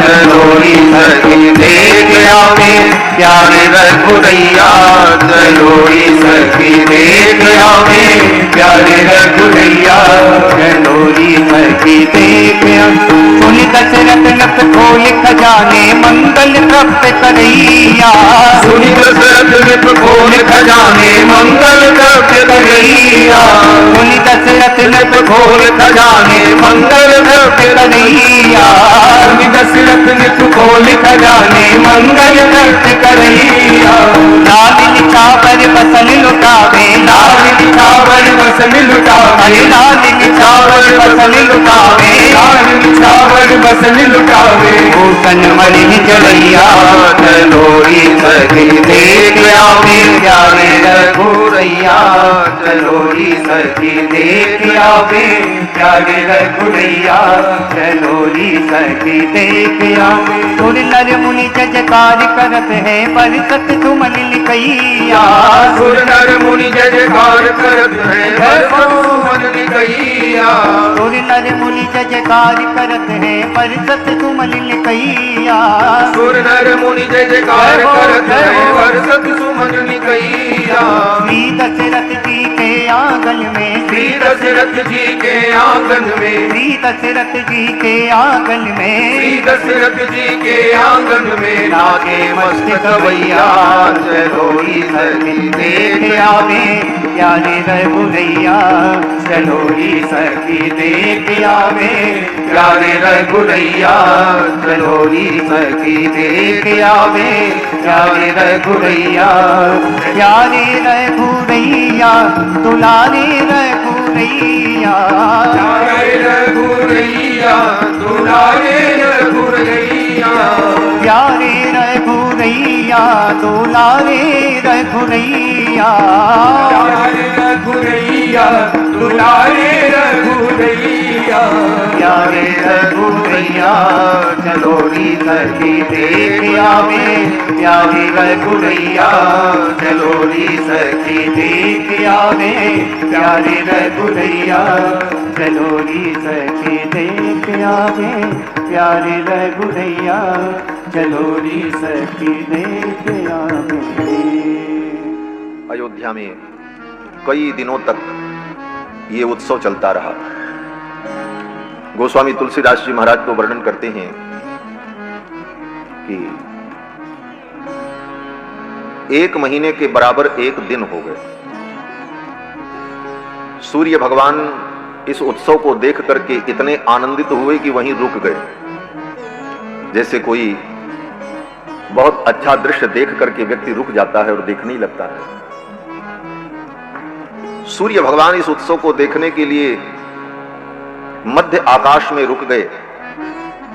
चलो री सखी देख आवे प्यारे रघुरैया, चलो री सखी देख आवे प्यारे रघुरैया, चलो री सखी देख आवे। सुनि दशरथ नथ खोल खजाने मंगल तृप्त करैया, सुनि दशरथ नथ खोल खजाने मंगल तृप्त करैया, सुनि दशरथ नथ खोल खजाने मंगल तृप्त करैया, सुनि दशरथ नथ खोल खजाने मंगल तृप्त करैया। लाल निछावर बसन लुटावे, लाल निछावर बसन लुटावे, लाल निछावर बसन लुटावे, लाल निछावर बसन लुटावे। भूषण मणि चलैया, चलो री सखी देख आवे प्यारे रघुरैया, चलो री सखी देख आवे प्यारे रघुरैया, चलो री सखी देख आवे। सुर नर मुनि जयकार करत है बरसत सुमन लिखैया, सुर नर मुनि जयकार करत है बरसत सुमन लिखैया, सुर नर मुनि जयकार जयकार करत है बरसत सुमन कैया। सुर नर मुनि जय जयकार करत है बरसत सुमन कैया। श्री दशरथ जी के आंगन में, श्री दशरथ जी के आंगन में, श्री दशरथ जी के आंगन में, श्री दशरथ जी के आंगन में लागे मस्त गवैया। चलो ईश्वर की देख आवे प्यारे रघुरैया। चलो ईश्वर की देख आवे प्यारे रघुरैया। चलो ईश्वर की देख आवे प्यारे रघुरैया। प्यारे रघुरैया दुलारे रघुरैया। प्यारे रघुरैया दुलारे रघुरैया। प्यारे रघुरैया दुलारे रघुरैया। प्यारे रघुरैया दुलारे रघुरैया। प्यारे रघुरैया चलो ईश्वर की देख आवे प्यारे रघुरैया। चलो ईश्वर की देख आवे प्यारे रघुरैया। चलो ईश्वर की देख आवे प्यारे रघुरैया। चलो ईश्वर की देख आवे। अयोध्या में कई दिनों तक ये उत्सव चलता रहा। गोस्वामी तुलसीदास जी महाराज तो वर्णन करते हैं कि 1 महीने के बराबर 1 दिन हो गए। सूर्य भगवान इस उत्सव को देख करके इतने आनंदित हुए कि वहीं रुक गए। जैसे कोई बहुत अच्छा दृश्य देख करके व्यक्ति रुक जाता है और देखने ही लगता है। सूर्य भगवान इस उत्सव को देखने के लिए मध्य आकाश में रुक गए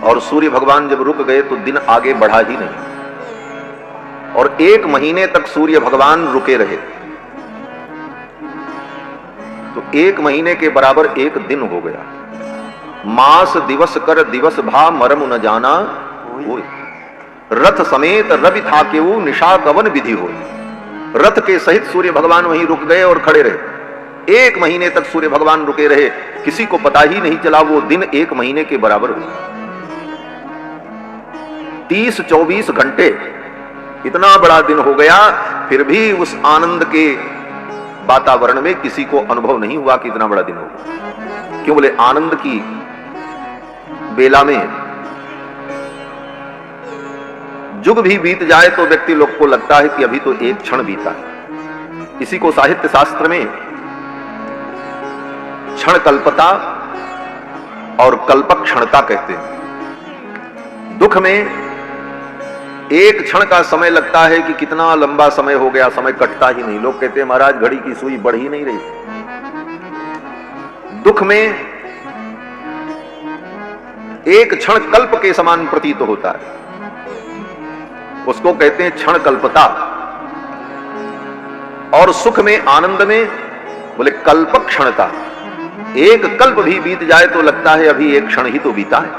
और सूर्य भगवान जब रुक गए तो दिन आगे बढ़ा ही नहीं और 1 महीने तक सूर्य भगवान रुके रहे। तो 1 महीने के बराबर 1 दिन हो गया। मास दिवस कर दिवस भा मरम न जाना होय। रथ समेत रवि था के वो निशा कवन विधि हो। रथ के सहित सूर्य भगवान वहीं रुक गए और खड़े रहे। 1 महीने तक सूर्य भगवान रुके रहे। किसी को पता ही नहीं चला वो दिन 1 महीने के बराबर हुआ। 30-24 घंटे इतना बड़ा दिन हो गया, फिर भी उस आनंद के वातावरण में किसी को अनुभव नहीं हुआ कि इतना बड़ा दिन होगा। क्यों बोले? आनंद की बेला में युग भी बीत जाए तो व्यक्ति लोग को लगता है कि अभी तो एक क्षण बीता है। इसी को साहित्य शास्त्र में क्षण कल्पता और कल्पक क्षणता कहते हैं। दुख में एक क्षण का समय लगता है कि कितना लंबा समय हो गया, समय कटता ही नहीं। लोग कहते हैं महाराज घड़ी की सुई बढ़ ही नहीं रही। दुख में एक क्षण कल्प के समान प्रतीत होता है, उसको कहते हैं क्षण कल्पता। और सुख में, आनंद में बोले कल्पक क्षणता। एक कल्प भी बीत जाए तो लगता है अभी एक क्षण ही तो बीता है,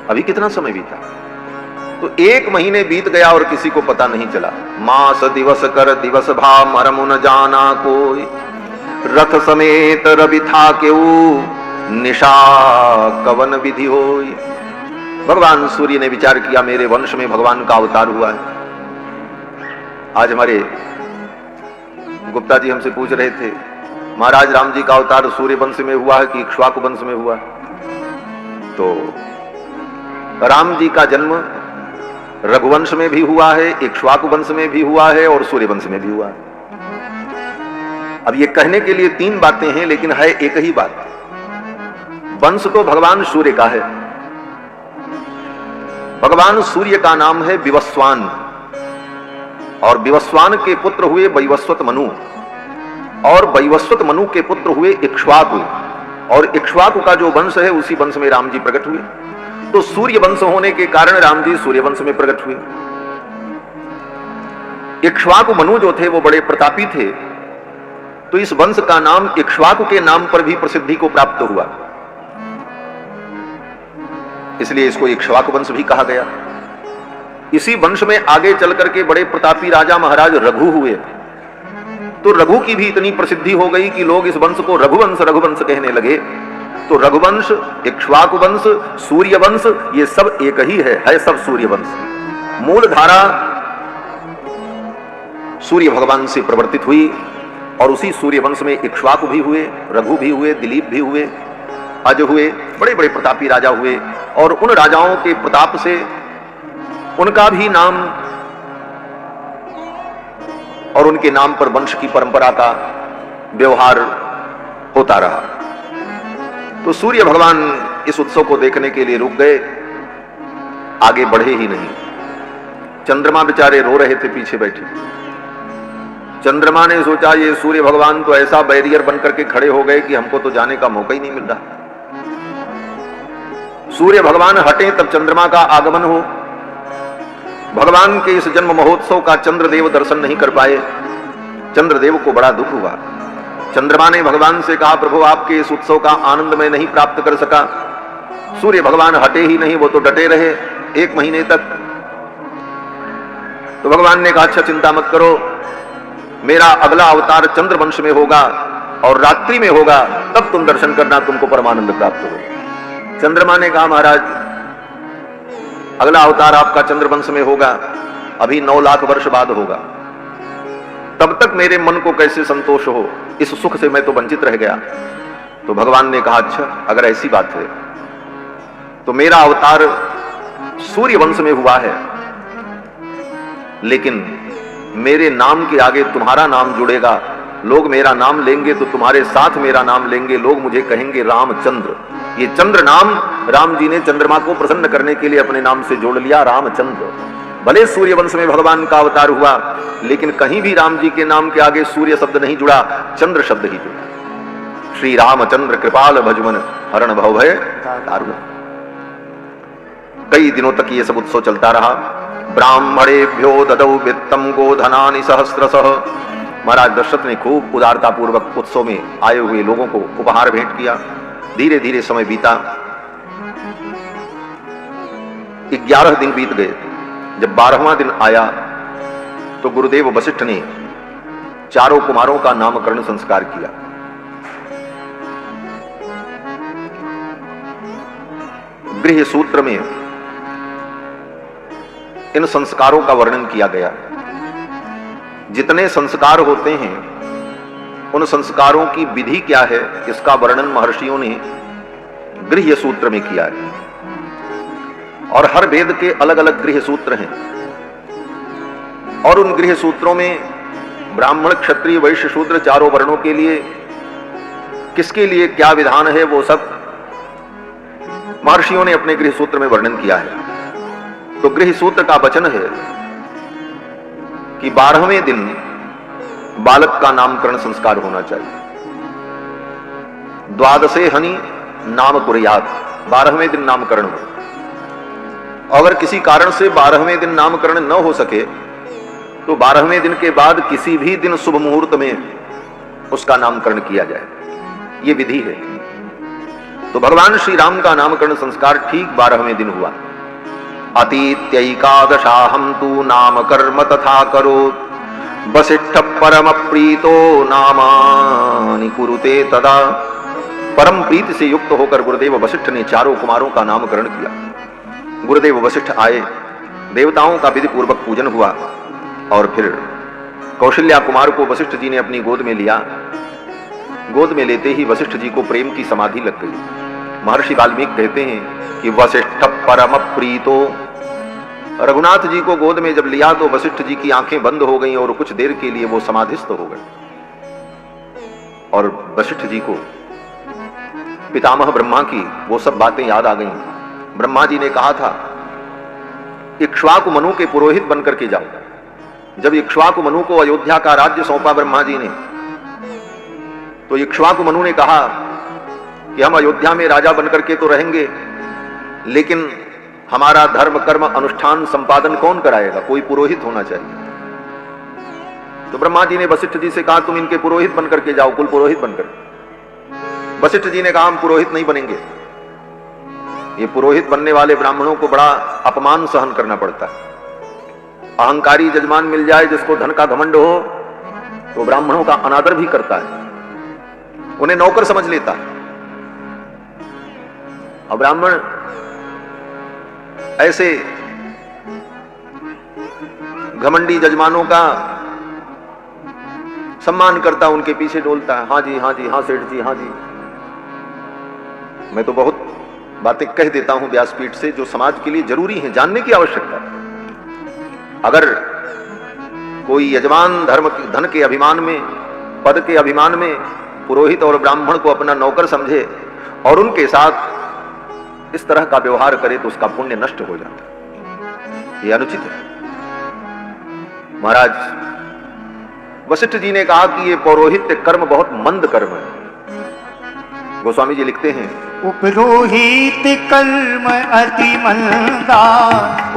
अभी कितना समय बीता। तो 1 महीने बीत गया और किसी को पता नहीं चला। मास दिवस कर दिवस भा मरम न जाना कोई। रथ समेत रवि था केऊ निशा कवन विधि होई। भगवान सूर्य ने विचार किया मेरे वंश में भगवान का अवतार हुआ है। आज हमारे गुप्ता जी हमसे पूछ रहे थे महाराज राम जी का अवतार सूर्य वंश में हुआ है कि इक्ष्वाकु वंश में हुआ है? तो राम जी का जन्म रघुवंश में भी हुआ है, इक्ष्वाकु वंश में भी हुआ है और सूर्य वंश में भी हुआ है। अब ये कहने के लिए 3 बातें हैं लेकिन है एक ही बात। वंश तो भगवान सूर्य का है। भगवान सूर्य का नाम है विवस्वान और विवस्वान के पुत्र हुए वैवस्वत मनु और वैवस्वत मनु के पुत्र हुए इक्ष्वाकु और इक्ष्वाकु का जो वंश है उसी वंश में राम जी प्रकट हुए। तो सूर्य वंश होने के कारण राम जी सूर्य वंश में प्रकट हुए। इक्ष्वाकु मनु जो थे वो बड़े प्रतापी थे, तो इस वंश का नाम इक्ष्वाकु के नाम पर भी प्रसिद्धि को प्राप्त हुआ, इसलिए इसको इक्ष्वाकु वंश भी कहा गया। इसी वंश में आगे चल करके बड़े प्रतापी राजा महाराज रघु हुए, तो रघु की भी इतनी प्रसिद्धि हो गई कि लोग इस वंश को रघुवंश रघुवंश कहने लगे। तो रघुवंश, इक्ष्वाकु वंश, सूर्य वंश, ये सब एक ही है सब सूर्य वंश। मूल धारा सूर्य भगवान से प्रवर्तित हुई और उसी सूर्य वंश में इक्ष्वाकु भी हुए, रघु भी हुए, दिलीप भी हुए, अज हुए, बड़े बड़े प्रतापी राजा हुए। और उन राजाओं के प्रताप से उनका भी नाम और उनके नाम पर वंश की परंपरा का व्यवहार होता रहा। तो सूर्य भगवान इस उत्सव को देखने के लिए रुक गए, आगे बढ़े ही नहीं। चंद्रमा बेचारे रो रहे थे पीछे बैठे। चंद्रमा ने सोचा ये सूर्य भगवान तो ऐसा बैरियर बनकर के खड़े हो गए कि हमको तो जाने का मौका ही नहीं मिल रहा। सूर्य भगवान हटे तब चंद्रमा का आगमन हो। भगवान के इस जन्म महोत्सव का चंद्रदेव दर्शन नहीं कर पाए। चंद्रदेव को बड़ा दुख हुआ। चंद्रमा ने भगवान से कहा, प्रभु आपके इस उत्सव का आनंद मैं नहीं प्राप्त कर सका। सूर्य भगवान हटे ही नहीं, वो तो डटे रहे 1 महीने तक। तो भगवान ने कहा, अच्छा चिंता मत करो, मेरा अगला अवतार चंद्रवंश में होगा और रात्रि में होगा, तब तुम दर्शन करना, तुमको परमानंद प्राप्त होगा। चंद्रमा ने कहा, महाराज अगला अवतार आपका चंद्रवंश में होगा, अभी 9 लाख वर्ष बाद होगा, तब तक मेरे मन को कैसे संतोष हो, इस सुख से मैं तो वंचित रह गया। तो भगवान ने कहा, अच्छा अगर ऐसी बात है तो मेरा अवतार सूर्य वंश में हुआ है, लेकिन मेरे नाम के आगे तुम्हारा नाम जुड़ेगा। लोग मेरा नाम लेंगे तो तुम्हारे साथ मेरा नाम लेंगे, लोग मुझे कहेंगे रामचंद्र। ये चंद्र नाम राम जी ने चंद्रमा को प्रसन्न करने के लिए अपने नाम से जोड़ लिया, रामचंद्र। भले सूर्य वंश में भगवान का अवतार हुआ, लेकिन कहीं भी राम जी के नाम के आगे सूर्य शब्द नहीं जुड़ा, चंद्र शब्द ही जुड़ा। श्री रामचंद्र कृपाल भजमन हरण भव भय दारुण। कई दिनों तक ये सब उत्सव चलता रहा। ब्राह्मणेभ्यो ददौ वित्तम गोधनानि सहस्रशः। महाराज दशरथ ने खूब उदारता पूर्वक उत्सव में आए हुए लोगों को उपहार भेंट किया। धीरे धीरे समय बीता, 11 दिन बीत गए। जब 12वां दिन आया तो गुरुदेव वशिष्ठ ने चारों कुमारों का नामकरण संस्कार किया। गृह सूत्र में इन संस्कारों का वर्णन किया गया। जितने संस्कार होते हैं उन संस्कारों की विधि क्या है, इसका वर्णन महर्षियों ने गृह सूत्र में किया है। और हर वेद के अलग अलग गृह सूत्र हैं, और उन गृह सूत्रों में ब्राह्मण क्षत्रिय वैश्य शूद्र चारों वर्णों के लिए किसके लिए क्या विधान है, वो सब महर्षियों ने अपने गृह सूत्र में वर्णन किया है। तो गृह सूत्र का वचन है कि 12वें दिन बालक का नामकरण संस्कार होना चाहिए। द्वादशे हनि नाम कुर्यात्, 12वें दिन नामकरण हो। अगर किसी कारण से 12वें दिन नामकरण न हो सके तो 12वें दिन के बाद किसी भी दिन शुभ मुहूर्त में उसका नामकरण किया जाए, ये विधि है। तो भगवान श्री राम का नामकरण संस्कार ठीक 12वें दिन हुआ। अतीत्यैकादशाहं तु नाम कर्म तथा करोत्, वसिष्ठ परम प्रीतो नामानि कुरुते तदा। परम प्रीति से युक्त होकर गुरुदेव वशिष्ठ ने चारों कुमारों का नामकरण किया। गुरुदेव वशिष्ठ आए, देवताओं का विधि पूर्वक पूजन हुआ, और फिर कौशल्या कुमार को वशिष्ठ जी ने अपनी गोद में लिया। गोद में लेते ही वशिष्ठ जी को प्रेम की समाधि लग गई। महर्षि वाल्मीकि कहते हैं कि वशिष्ठ परम प्रीतो। रघुनाथ जी को गोद में जब लिया तो वशिष्ठ जी की आंखें बंद हो गईं और कुछ देर के लिए वो समाधिस्थ हो गए। और वशिष्ठ जी को पितामह ब्रह्मा की वो सब बातें याद आ गईं। ब्रह्मा जी ने कहा था इक्ष्वाकु मनु के पुरोहित बनकर के जाओ। जब इक्ष्वाकु मनु को अयोध्या का राज्य सौंपा ब्रह्मा जी ने, तो इक्ष्वाकु मनु ने कहा कि हम अयोध्या में राजा बनकर के तो रहेंगे, लेकिन हमारा धर्म कर्म अनुष्ठान संपादन कौन कराएगा, कोई पुरोहित होना चाहिए। तो ब्रह्मा जी ने वशिष्ठ जी से कहा तुम इनके पुरोहित बनकर के जाओ, कुल पुरोहित बनकर। वशिष्ठ जी ने कहा हम पुरोहित नहीं बनेंगे। ये पुरोहित बनने वाले ब्राह्मणों को बड़ा अपमान सहन करना पड़ता है। अहंकारी जजमान मिल जाए जिसको धन का घमंड हो, तो ब्राह्मणों का अनादर भी करता है, उन्हें नौकर समझ लेता है। और ब्राह्मण ऐसे घमंडी जजमानों का सम्मान करता, उनके पीछे डोलता है, हाँ जी हाँ जी हाँ सेठ जी हाँ जी। मैं तो बहुत बातें कह देता हूं व्यासपीठ से जो समाज के लिए जरूरी है, जानने की आवश्यकता है। अगर कोई यजमान धन के अभिमान में, पद के अभिमान में पुरोहित और ब्राह्मण को अपना नौकर समझे और उनके साथ इस तरह का व्यवहार करे तो उसका पुण्य नष्ट हो जाता है, यह अनुचित है। महाराज वशिष्ठ जी ने कहा कि ये पौरोहित्य कर्म बहुत मंद कर्म है। गोस्वामी जी लिखते हैं, उपरोहित कर्म अति मंदा,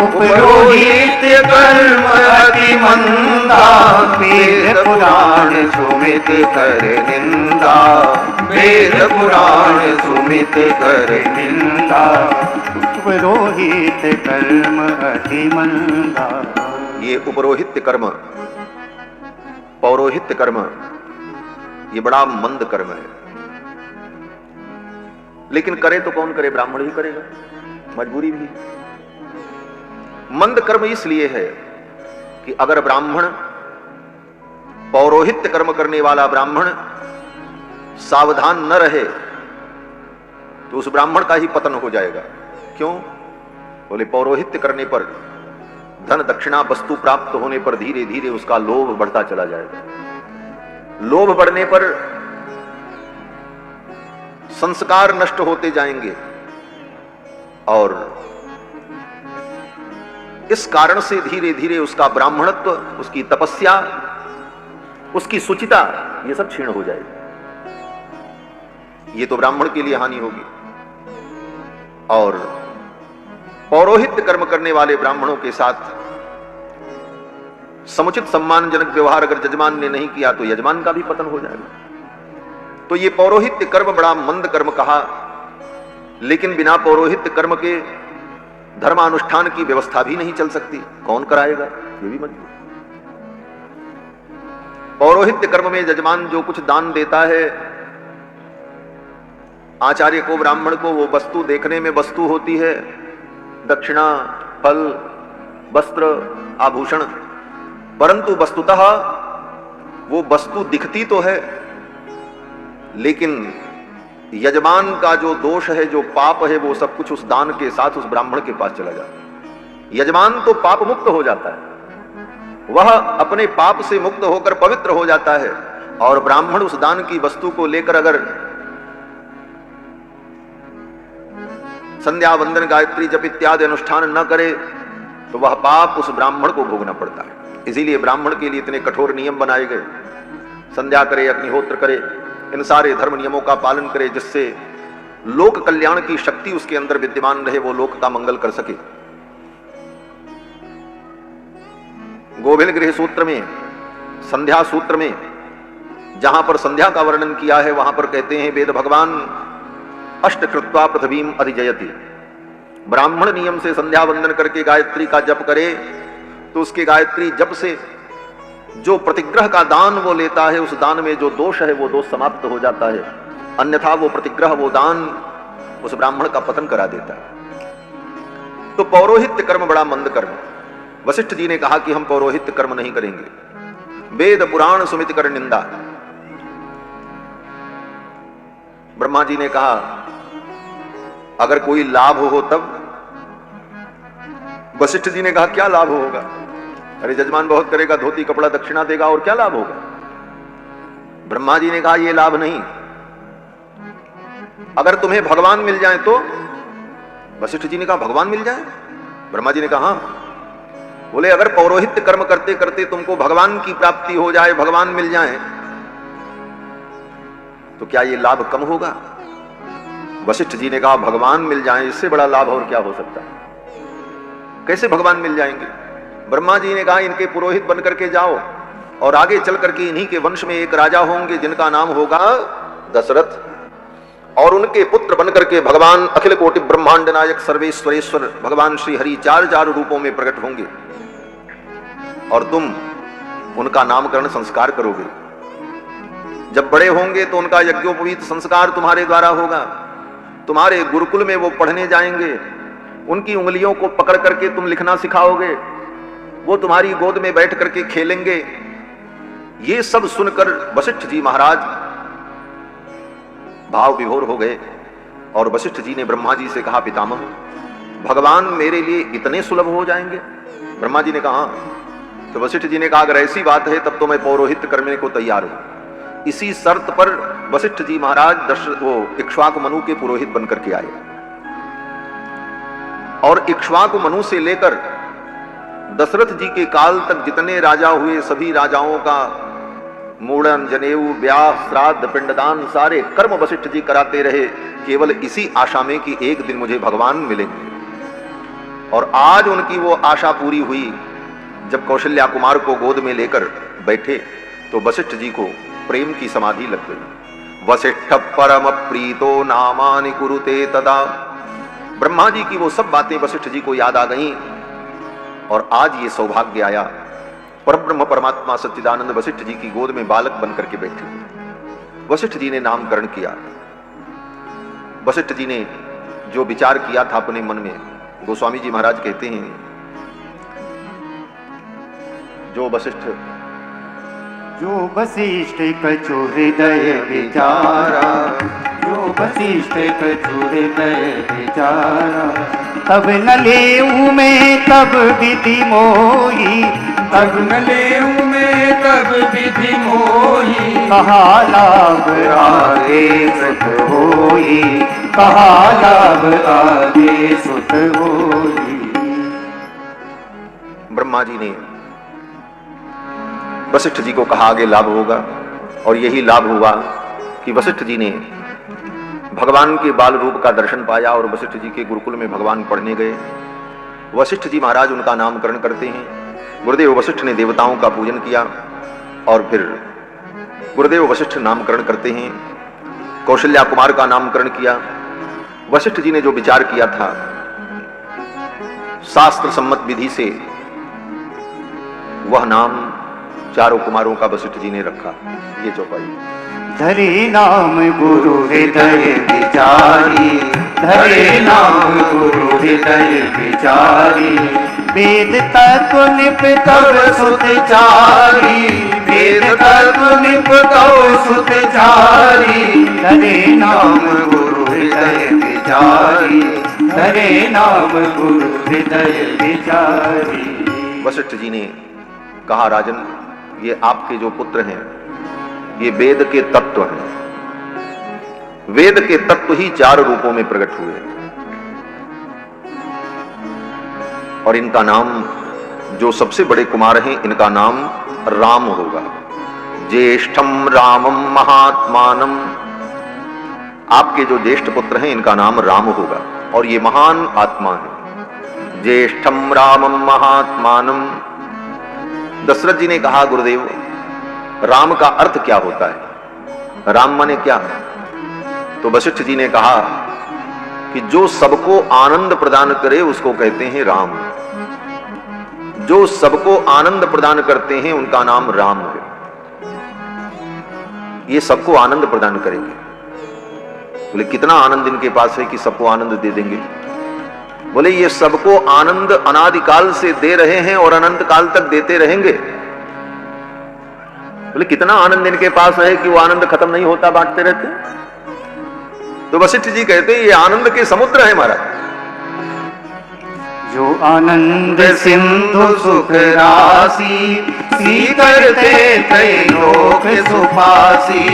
उपरोहित कर्म अति मंदा, वेद पुराण सुमित कर निंदा, वेद पुराण सुमित कर निंदा। उपरोहित कर्म अति मंदा। ये उपरोहित्य कर्म, पौरोहित्य कर्म, ये बड़ा मंद कर्म है। लेकिन करे तो कौन करे? ब्राह्मण ही करेगा, मजबूरी भी। मंद कर्म इसलिए है कि अगर ब्राह्मण, पौरोहित्य कर्म करने वाला ब्राह्मण सावधान न रहे तो उस ब्राह्मण का ही पतन हो जाएगा। क्यों? बोले पौरोहित्य करने पर, धन दक्षिणा वस्तु प्राप्त होने पर धीरे धीरे उसका लोभ बढ़ता चला जाएगा। लोभ बढ़ने पर संस्कार नष्ट होते जाएंगे और इस कारण से धीरे धीरे उसका ब्राह्मणत्व, उसकी तपस्या, उसकी सुचिता, ये सब क्षीण हो जाएगी। ये तो ब्राह्मण के लिए हानि होगी। और पौरोहित्य कर्म करने वाले ब्राह्मणों के साथ समुचित सम्मानजनक व्यवहार अगर जजमान ने नहीं किया तो यजमान का भी पतन हो जाएगा। तो ये पौरोहित्य कर्म बड़ा मंद कर्म कहा। लेकिन बिना पौरोहित्य कर्म के धर्मानुष्ठान की व्यवस्था भी नहीं चल सकती। कौन कराएगा? ये भी मजबूर। पौरोहित्य कर्म में जजमान जो कुछ दान देता है आचार्य को, ब्राह्मण को, वो वस्तु देखने में वस्तु होती है, दक्षिणा, फल, वस्त्र, आभूषण, परंतु वस्तुतः वो वस्तु दिखती तो है, लेकिन यजमान का जो दोष है, जो पाप है, वो सब कुछ उस दान के साथ उस ब्राह्मण के पास चला जाता है। यजमान तो पाप मुक्त हो जाता है, वह अपने पाप से मुक्त होकर पवित्र हो जाता है, और ब्राह्मण उस दान की वस्तु को लेकर अगर संध्या, वंदन, गायत्री जप इत्यादि अनुष्ठान न करे तो वह पाप उस ब्राह्मण को भोगना पड़ता है। इसीलिए ब्राह्मण के लिए इतने कठोर नियम बनाए गए। संध्या करे, अग्निहोत्र करे, इन सारे धर्म नियमों का पालन करे, जिससे लोक कल्याण की शक्ति उसके अंदर विद्यमान रहे, वो लोक का मंगल कर सके। गोभिल गृह सूत्र में, संध्या सूत्र में जहां पर संध्या का वर्णन किया है, वहां पर कहते हैं वेद भगवान अष्ट कृत्वा पृथ्वीम अधिजयति। ब्राह्मण नियम से संध्या वंदन करके गायत्री का जप करे तो उसके गायत्री जप से जो प्रतिग्रह का दान वो लेता है, उस दान में जो दोष है वो दोष समाप्त हो जाता है। अन्यथा वो प्रतिग्रह, वो दान उस ब्राह्मण का पतन करा देता है। तो पौरोहित्य कर्म बड़ा मंद कर्म। वशिष्ठ जी ने कहा कि हम पौरोहित्य कर्म नहीं करेंगे। वेद पुराण सुमित कर निंदा। ब्रह्मा जी ने कहा अगर कोई लाभ हो तब। वशिष्ठ जी ने कहा क्या लाभ होगा? अरे जजमान बहुत करेगा, धोती कपड़ा दक्षिणा देगा, और क्या लाभ होगा? ब्रह्मा जी ने कहा यह लाभ नहीं। अगर तुम्हें भगवान मिल जाए तो? वशिष्ठ जी ने कहा भगवान मिल जाए? ब्रह्मा जी ने कहा हाँ। बोले अगर पौरोहित्य कर्म करते करते तुमको भगवान की प्राप्ति हो जाए, भगवान मिल जाए, तो क्या ये लाभ कम होगा? वशिष्ठ जी ने कहा भगवान मिल जाए, इससे बड़ा लाभ और क्या हो सकता है? कैसे भगवान मिल जाएंगे? ब्रह्मा जी ने कहा इनके पुरोहित बन करके जाओ और आगे चल करके इन्हीं के वंश में एक राजा होंगे जिनका नाम होगा दशरथ, और उनके पुत्र बनकर के भगवान अखिल कोटि ब्रह्मांड नायक सर्वेश्वरेश्वर भगवान श्री हरि चार रूपों में प्रकट होंगे और तुम उनका नामकरण संस्कार करोगे। जब बड़े होंगे तो उनका यज्ञोपवीत संस्कार तुम्हारे द्वारा होगा, तुम्हारे गुरुकुल में वो पढ़ने जाएंगे, उनकी उंगलियों को पकड़ करके तुम लिखना सिखाओगे, वो तुम्हारी गोद में बैठ करके खेलेंगे। ये सब सुनकर वशिष्ठ जी महाराज भाव विभोर हो गए और वशिष्ठ जी ने ब्रह्मा जी से कहा, पितामह भगवान मेरे लिए इतने सुलभ हो जाएंगे? ब्रह्मा जी ने कहा। तो वशिष्ठ जी ने कहा, अगर ऐसी बात है तब तो मैं पौरोहित्य करने को तैयार हूं। इसी शर्त पर वशिष्ठ जी महाराज वो इक्ष्वाकु मनु के पुरोहित बनकर के आए और इक्ष्वाकु मनु से लेकर दशरथ जी के काल तक जितने राजा हुए सभी राजाओं का मूड़न, जनेऊ, ब्याह, श्राद्ध, पिंडदान सारे कर्म वशिष्ठ जी कराते रहे, केवल इसी आशा में कि एक दिन मुझे भगवान मिलेंगे। और आज उनकी वो आशा पूरी हुई। जब कौशल्या कुमार को गोद में लेकर बैठे तो वशिष्ठ जी को प्रेम की समाधि लग गई। वशिष्ठ परम प्रीतो नामानि कुरुते तदा। ब्रह्मा जी की वो सब बातें वशिष्ठ जी को याद आ गईं और आज ये सौभाग्य आया। परब्रह्म परमात्मा सच्चिदानंद वशिष्ठ जी की गोद में बालक बनकर के बैठे। वशिष्ठ जी ने नामकरण किया। वशिष्ठ जी ने जो विचार किया था अपने मन में, गोस्वामी जी महाराज कहते हैं, जो वशिष्ठ कछु हृदय विचारा, जो वशिष्ठ कछु हृदय विचारा, तब न लेऊ में तब विधि मोही, तब न लेऊ में तब विधि मोही, कहा लाभ आगे सुत होई, कहा लाभ आगे सुत होई। ब्रह्मा जी ने वशिष्ठ जी को कहा आगे लाभ होगा और यही लाभ हुआ कि वशिष्ठ जी ने भगवान के बाल रूप का दर्शन पाया और वशिष्ठ जी के गुरुकुल में भगवान पढ़ने गए। वशिष्ठ जी महाराज उनका नामकरण करते हैं। गुरुदेव वशिष्ठ ने देवताओं का पूजन किया और फिर गुरुदेव वशिष्ठ नामकरण करते हैं। कौशल्या कुमार का नामकरण किया। वशिष्ठ जी ने जो विचार किया था शास्त्र सम्मत विधि से, वह नाम चारों कुमारों का वशिष्ठ जी ने रखा। ये चौपाई। धरे नाम गुरु हृदय विचारी, धरे नाम गुरु हृदय विचारी, वेद तत्व निप तब सुत चारी, वेद तत्व निप तब सुत चारी, धरे नाम गुरु हृदय विचारी, धरे नाम गुरु हृदय विचारी। वशिष्ठ जी ने कहा, राजन ये आपके जो पुत्र हैं ये वेद के तत्व हैं। वेद के तत्व ही 4 रूपों में प्रकट हुए और इनका नाम, जो सबसे बड़े कुमार हैं इनका नाम राम होगा। ज्येष्ठम रामम महात्मानम। आपके जो ज्येष्ठ पुत्र हैं इनका नाम राम होगा और ये महान आत्मा है। ज्येष्ठम रामम महात्मानम। दशरथ जी ने कहा, गुरुदेव राम का अर्थ क्या होता है? राम माने क्या? तो वशिष्ठ जी ने कहा कि जो सबको आनंद प्रदान करे उसको कहते हैं राम। जो सबको आनंद प्रदान करते हैं उनका नाम राम है। ये सबको आनंद प्रदान करेंगे। बोले कितना आनंद इनके पास है कि सबको आनंद दे देंगे? बोले ये सबको आनंद अनादिकाल से दे रहे हैं और अनंत काल तक देते रहेंगे। बोले कितना आनंद इनके पास है कि वो आनंद खत्म नहीं होता, बांटते रहते। तो वशिष्ठ जी कहते हैं ये आनंद के समुद्र है महाराज। जो आनंद सिंधु सुख राशि, करते त्रैलोक सुपासी।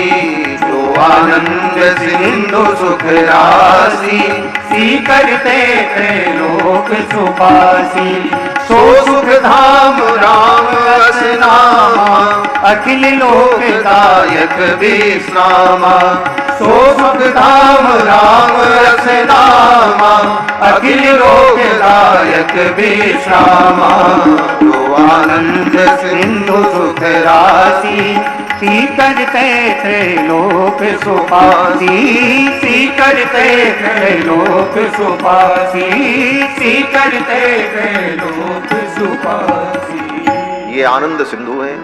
जो आनंद सिंधु सुख राशि, करते त्रैलोक सुपासी। सो सुख धाम राम रसनामा, अखिल लोक दायक विश्रामा। सो सुख धाम राम रसनामा, अखिल लोक दायक विश्रामा। जो आनंद सिंधु सुख राशि, करते त्रैलोक सुपासी। करते त्रैलोक सुपासी, करते त्रैलोक सुपासी। ये आनंद सिंधु है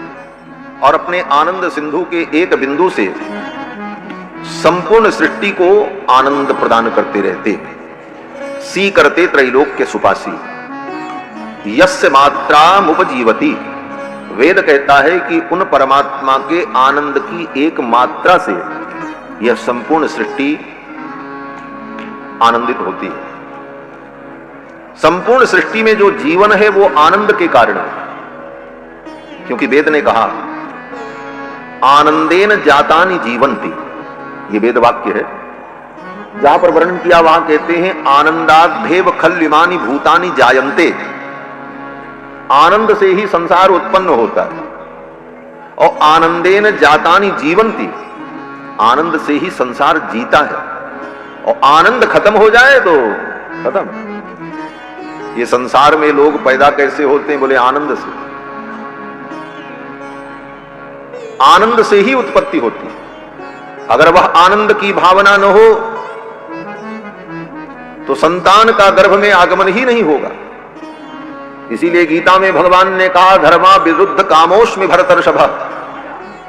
और अपने आनंद सिंधु के एक बिंदु से संपूर्ण सृष्टि को आनंद प्रदान करते रहते। सी करते त्रैलोक्य सुपासी यस्य मात्रा उपजीवती। वेद कहता है कि उन परमात्मा के आनंद की एक मात्रा से यह संपूर्ण सृष्टि आनंदित होती है। संपूर्ण सृष्टि में जो जीवन है वो आनंद के कारण है, क्योंकि वेद ने कहा आनंदेन जातानि जीवंति। ये वेद वाक्य है। जहां पर वर्णन किया वहां कहते हैं आनंदाद्धेव खल इमानि भूतानि जायन्ते। आनंद से ही संसार उत्पन्न होता है और आनंदेन जातानि जीवंति। आनंद से ही संसार जीता है और आनंद खत्म हो जाए तो खत्म। ये संसार में लोग पैदा कैसे होते हैं? बोले आनंद से। आनंद से ही उत्पत्ति होती है। अगर वह आनंद की भावना न हो तो संतान का गर्भ में आगमन ही नहीं होगा। इसीलिए गीता में भगवान ने कहा धर्मा विरुद्ध कामोष्मि भरतर्षभ।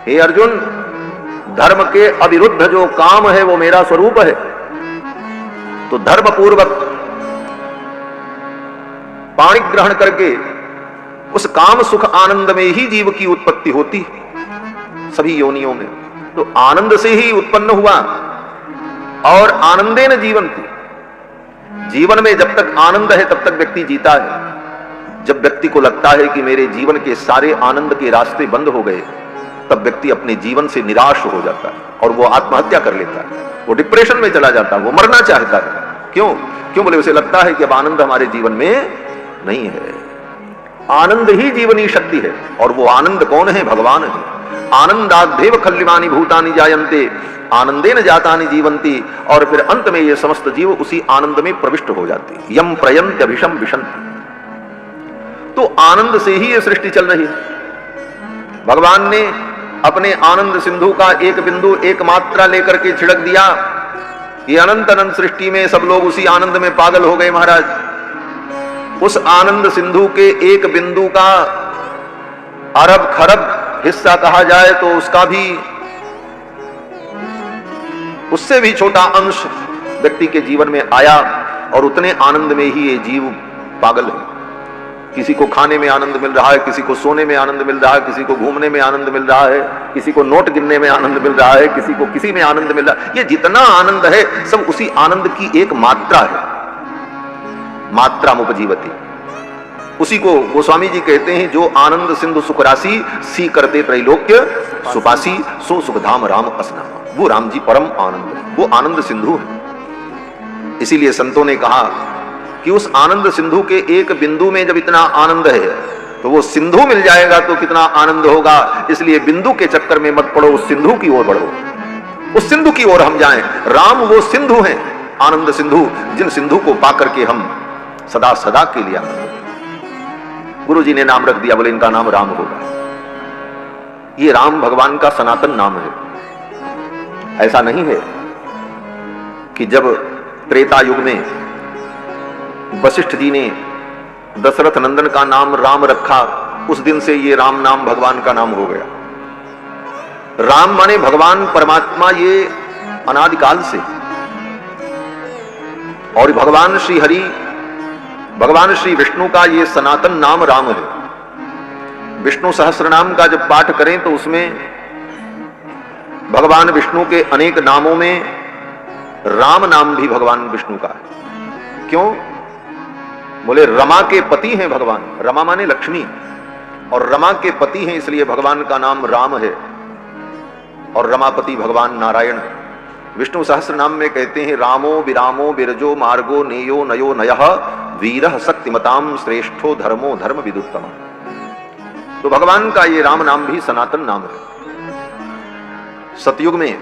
हे अर्जुन, धर्म के अविरुद्ध जो काम है वो मेरा स्वरूप है। तो धर्म पूर्वक पाणी ग्रहण करके उस काम सुख आनंद में ही जीव की उत्पत्ति होती है सभी योनियों में। तो आनंद से ही उत्पन्न हुआ और आनंदेन जीवंति। जीवन में जब तक आनंद है तब तक व्यक्ति जीता है। जब व्यक्ति को लगता है कि मेरे जीवन के सारे आनंद के रास्ते बंद हो गए, तब व्यक्ति अपने जीवन से निराश हो जाता है और वो आत्महत्या कर लेता है। वो डिप्रेशन में चला जाता है, वो मरना चाहता है। क्यों? क्यों बोले उसे लगता है कि अब आनंद हमारे जीवन में नहीं है। आनंद ही जीवनी शक्ति है और वो आनंद कौन है? भगवान है। आनंदाद्धेव खल्लिमानि भूतानि जायन्ते आनंदेन जातानि जीवंति। और फिर अंत में ये समस्त जीव उसी आनंद में प्रविष्ट हो जाते। यम प्रयन्त्य विषम विशन्ति। तो आनंद से ही ये सृष्टि चल रही है। भगवान ने अपने आनंद सिंधु का एक बिंदु एक मात्रा लेकर के छिड़क दिया। ये अनंत अनंत सृष्टि में सब लोग उसी आनंद में पागल हो गए महाराज। उस आनंद सिंधु के एक बिंदु का अरब खरब हिस्सा कहा जाए तो उसका भी, उससे भी छोटा अंश व्यक्ति के जीवन में आया और उतने आनंद में ही ये जीव पागल है। किसी को खाने में आनंद मिल रहा है, किसी को सोने में आनंद मिल रहा है, किसी को घूमने में आनंद मिल रहा है, किसी को नोट गिनने में आनंद मिल रहा है, किसी को किसी में आनंद मिल रहा है। ये जितना आनंद है सब उसी आनंद की एक मात्रा है। मात्रा उपजीवती। उसी को गोस्वामी जी कहते हैं जो आनंद सिंधु सुखरासी सी करते त्रैलोक्य सुपासी सो सुखधाम राम असना। वो राम जी परम आनंद है, वो आनंद सिंधु है। इसीलिए संतों ने कहा कि उस आनंद सिंधु के एक बिंदु में जब इतना आनंद है तो वो सिंधु मिल जाएगा तो कितना आनंद होगा। इसलिए बिंदु के चक्कर में मत पड़ो, उस सिंधु की ओर बढ़ो, उस सिंधु की ओर हम जाएं। राम वो सिंधु हैं, आनंद सिंधु, जिन सिंधु को पाकर के हम सदा सदा के लिए आनंद। गुरु जी ने नाम रख दिया, बोले इनका नाम राम होगा। ये राम भगवान का सनातन नाम है। ऐसा नहीं है कि जब त्रेता युग में वशिष्ठ जी ने दशरथ नंदन का नाम राम रखा, उस दिन से ये राम नाम भगवान का नाम हो गया। राम माने भगवान परमात्मा, ये अनादिकाल से। और भगवान श्री हरि, भगवान श्री विष्णु का ये सनातन नाम राम है। विष्णु सहस्त्र नाम का जब पाठ करें तो उसमें भगवान विष्णु के अनेक नामों में राम नाम भी भगवान विष्णु का है। क्यों? बोले रमा के पति हैं भगवान। रमा माने लक्ष्मी, और रमा के पति हैं, इसलिए भगवान का नाम राम है। और रमापति भगवान नारायण है। विष्णु सहस्त्र नाम में कहते हैं रामो विरामो विरजो मार्गो नेयो नयो नयः वीरः शक्तिमताम श्रेष्ठो धर्मो धर्म विदुत्तम। तो भगवान का ये राम नाम भी सनातन नाम है। सतयुग में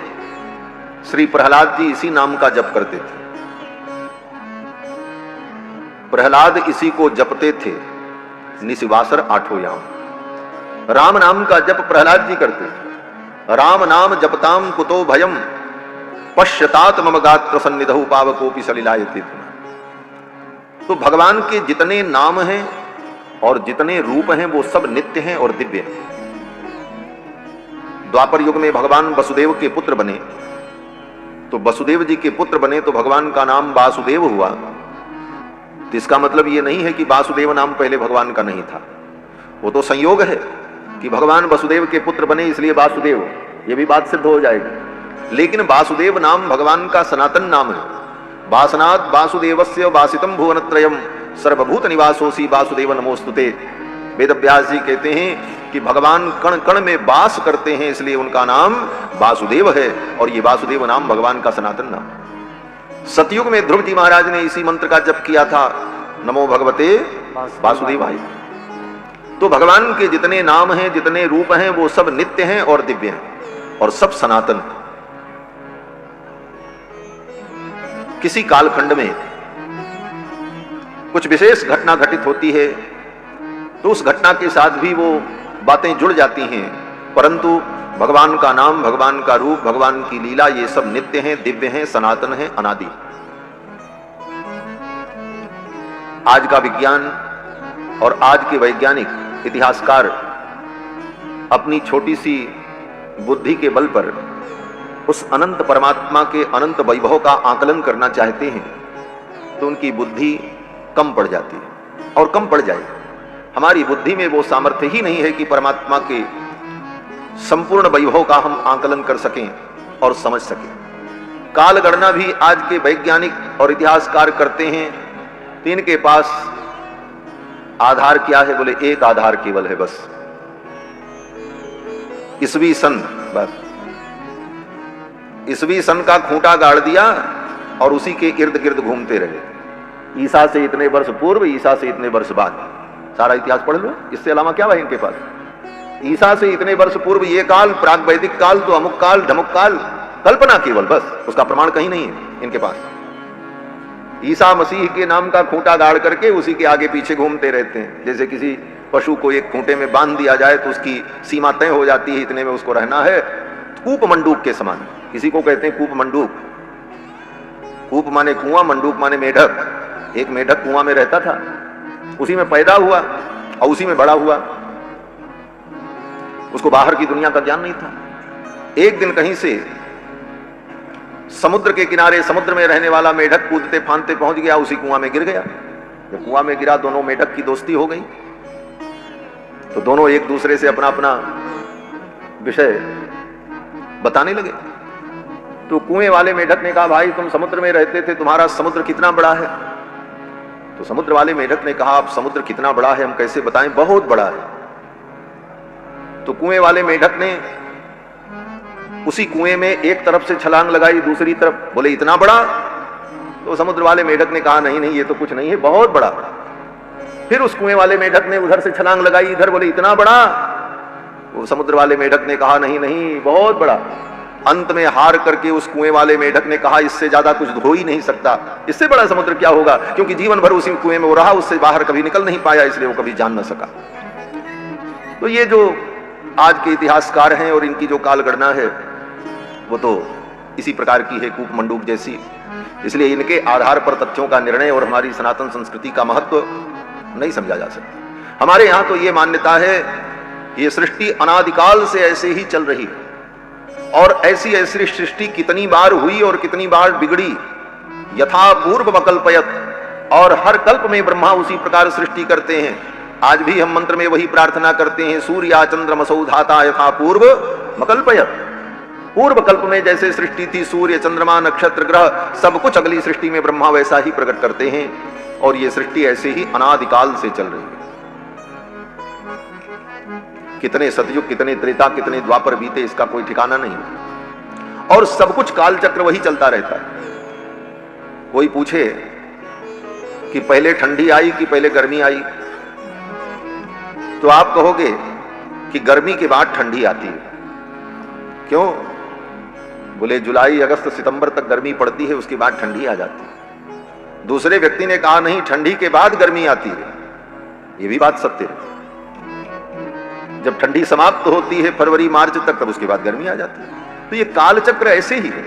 श्री प्रहलाद जी इसी नाम का जप करते थे। प्रहलाद इसी को जपते थे निशिवासर 8 याम। राम नाम का जप प्रहलाद जी करते थे। राम नाम जपताम कुतो भयम पश्यतात मम गात्र सन्निधौ पावकोपि सलिलायते। तो भगवान के जितने नाम हैं और जितने रूप हैं वो सब नित्य हैं और दिव्य हैं। द्वापर युग में भगवान वसुदेव के पुत्र बने, तो वसुदेव जी के पुत्र बने तो भगवान का नाम वासुदेव हुआ। तो इसका मतलब ये नहीं है कि वासुदेव नाम पहले भगवान का नहीं था, वो तो संयोग है कि भगवान वसुदेव के पुत्र बने इसलिए वासुदेव, ये भी बात सिद्ध हो जाएगी। लेकिन वासुदेव नाम भगवान का सनातन नाम है। वासनात् वासुदेवस्य वासितम भुवनत्रयम सर्वभूत निवासोसी वासुदेव नमोस्तुते। वेद व्यास जी कहते हैं कि भगवान कण कण में वास करते हैं, इसलिए उनका नाम वासुदेव है, और ये वासुदेव नाम भगवान का सनातन नाम। सतयुग में ध्रुव जी महाराज ने इसी मंत्र का जप किया था, नमो भगवते वासुदेवाय। तो भगवान के जितने नाम हैं, जितने रूप हैं, वो सब नित्य हैं और दिव्य हैं और सब सनातन हैं। किसी कालखंड में कुछ विशेष घटना घटित होती है तो उस घटना के साथ भी वो बातें जुड़ जाती हैं, परंतु भगवान का नाम, भगवान का रूप, भगवान की लीला, ये सब नित्य हैं, दिव्य हैं, सनातन हैं, अनादि। आज का विज्ञान और आज के वैज्ञानिक इतिहासकार अपनी छोटी सी बुद्धि के बल पर उस अनंत परमात्मा के अनंत वैभव का आकलन करना चाहते हैं तो उनकी बुद्धि कम पड़ जाती है और कम पड़ जाए। हमारी बुद्धि में वो सामर्थ्य ही नहीं है कि परमात्मा के संपूर्ण वैभव का हम आकलन कर सकें और समझ सकें। काल गणना भी आज के वैज्ञानिक और इतिहासकार करते हैं तो इनके पास आधार क्या है? बोले एक आधार केवल है, बस ईसवी सन। बस ईसवी सन का खूंटा गाड़ दिया और उसी के इर्द गिर्द घूमते रहे। ईसा से इतने वर्ष पूर्व, ईसा से इतने वर्ष बाद, सारा इतिहास पढ़ लो, इससे अलावा क्या है इनके पास? ईसा से इतने वर्ष पूर्व ये काल, प्राग वैदिक काल, तो अमुक काल, ढमुक काल, कल्पना केवल, बस उसका प्रमाण कहीं नहीं है इनके पास। ईसा मसीह के नाम का खूंटा गाड़ करके उसी के आगे पीछे घूमते रहते हैं। जैसे किसी पशु को एक खूंटे में बांध दिया जाए तो उसकी सीमा तय हो जाती है, इतने में उसको रहना है, कूप मंडूक के समान। किसी को कहते हैं कूप मंडूक। कूप माने कुआं, मंडूक माने मेढक। एक मेढक कुआं में रहता था, उसी में पैदा हुआ और उसी में बड़ा हुआ, उसको बाहर की दुनिया का ज्ञान नहीं था। एक दिन कहीं से समुद्र के किनारे समुद्र में रहने वाला मेढक कूदते फांदते पहुंच गया, उसी कुआं में गिर गया। जब कुआं में गिरा, दोनों मेढक की दोस्ती हो गई, तो दोनों एक दूसरे से अपना अपना विषय बताने लगे। तो कुएं वाले मेढक ने कहा, भाई तुम समुद्र में रहते थे, तुम्हारा समुद्र कितना बड़ा है? तो समुद्र वाले मेढक ने कहा, आप समुद्र कितना बड़ा है हम कैसे बताएं, बहुत बड़ा है। तो कुएं वाले मेढक ने उसी कुएं में एक तरफ से छलांग लगाई, दूसरी तरफ, बोले इतना बड़ा? तो समुद्र वाले मेढक ने कहा, नहीं नहीं ये तो कुछ नहीं है, बहुत बड़ा। फिर उस कुएं वाले मेढक ने उधर से छलांग लगाई, इधर, बोले इतना बड़ा? वो समुद्र वाले मेढक ने कहा, नहीं नहीं बहुत बड़ा। अंत में हार करके उस कुएं वाले मेढक ने कहा, इससे ज्यादा कुछ हो ही नहीं सकता, इससे बड़ा समुद्र क्या होगा? क्योंकि जीवन भर उसी कुएं में वो रहा, उससे बाहर कभी निकल नहीं पाया, इसलिए वो कभी जान न सका। तो ये जो आज के इतिहासकार हैं और इनकी जो कालगणना है वो तो इसी प्रकार की है, कूप मंडूक जैसी। इसलिए इनके आधार पर तथ्यों का निर्णय और हमारी सनातन संस्कृति का महत्व नहीं समझा जा सकता। हमारे यहां तो ये मान्यता है कि ये सृष्टि अनादिकाल से ऐसे ही चल रही है, और ऐसी ऐसी सृष्टि कितनी बार हुई और कितनी बार बिगड़ी, यथा पूर्व वकल्पयत, और हर कल्प में ब्रह्मा उसी प्रकार सृष्टि करते हैं। आज भी हम मंत्र में वही प्रार्थना करते हैं, सूर्या चंद्रमसौ धाता यथा पूर्व वकल्पयत। पूर्व कल्प में जैसे सृष्टि थी, सूर्य चंद्रमा नक्षत्र ग्रह सब कुछ, अगली सृष्टि में ब्रह्मा वैसा ही प्रकट करते हैं, और ये सृष्टि ऐसे ही अनादिकाल से चल रही है। कितने सतयुग, कितने त्रेता, कितने द्वापर बीते, इसका कोई ठिकाना नहीं, और सब कुछ कालचक्र वही चलता रहता है। कोई पूछे कि पहले ठंडी आई कि पहले गर्मी आई, तो आप कहोगे कि गर्मी के बाद ठंडी आती है। क्यों? बोले जुलाई अगस्त सितंबर तक गर्मी पड़ती है, उसके बाद ठंडी आ जाती है। दूसरे व्यक्ति ने कहा, नहीं, ठंडी के बाद गर्मी आती है। ये भी बात सत्य है। जब ठंडी समाप्त होती है फरवरी मार्च तक, तब उसके बाद गर्मी आ जाती है। तो ये कालचक्र ऐसे ही है।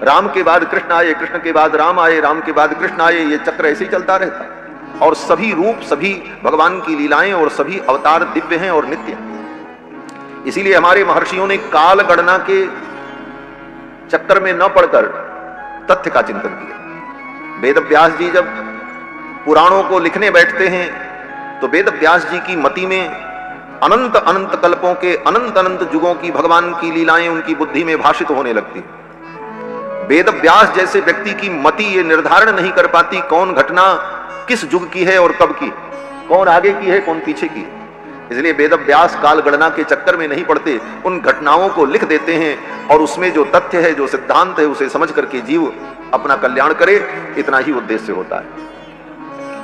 राम के बाद कृष्ण आए, कृष्ण के बाद राम आए, राम के बाद कृष्ण आए, ये चक्र ऐसे ही चलता रहता है। और सभी रूप, सभी भगवान की लीलाएं और सभी अवतार दिव्य हैं और नित्य हैं। इसीलिए हमारे महर्षियों ने काल गणना के चक्कर में न पड़कर तथ्य का चिंतन किया। वेद व्यास जी जब पुराणों को लिखने बैठते हैं तो वेद व्यास जी की मति में अनंत अनंत कल्पों के अनंत अनंत युगों की भगवान की लीलाएं उनकी बुद्धि में भाषित होने लगती। वेद व्यास जैसे व्यक्ति की मति ये निर्धारण नहीं कर पाती कौन घटना किस युग की है और कब की, कौन आगे की है कौन पीछे की। इसलिए वेद व्यास काल गणना के चक्कर में नहीं पड़ते, उन घटनाओं को लिख देते हैं और उसमें जो तथ्य है जो सिद्धांत है उसे समझ करके जीव अपना कल्याण करे, इतना ही उद्देश्य होता है।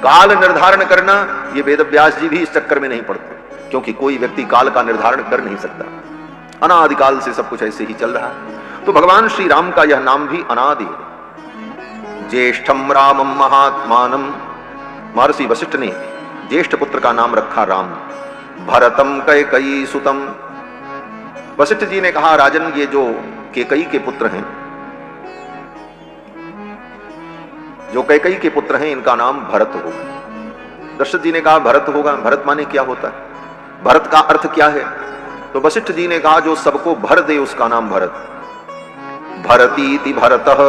काल निर्धारण करना ये वेद व्यास जी भी इस चक्कर में नहीं पड़ते, क्योंकि कोई व्यक्ति काल का निर्धारण कर नहीं सकता। अनादिकाल से सब कुछ ऐसे ही चल रहा है। तो भगवान श्री राम का यह नाम भी अनादि है। ज्येष्ठम रामम महात्मानम, महर्षि वशिष्ठ ने ज्येष्ठ पुत्र का नाम रखा राम। भरतम कैकई सुतम, वशिष्ठ जी ने कहा राजन ये जो कैकई के पुत्र हैं, जो कैकई के पुत्र हैं इनका नाम भरत होगा। दशरथ जी ने कहा भरत होगा, भरत माने क्या होता है, भरत का अर्थ क्या है? तो वशिष्ठ जी ने कहा जो सबको भर दे उसका नाम भरत। भरतीति भरतः,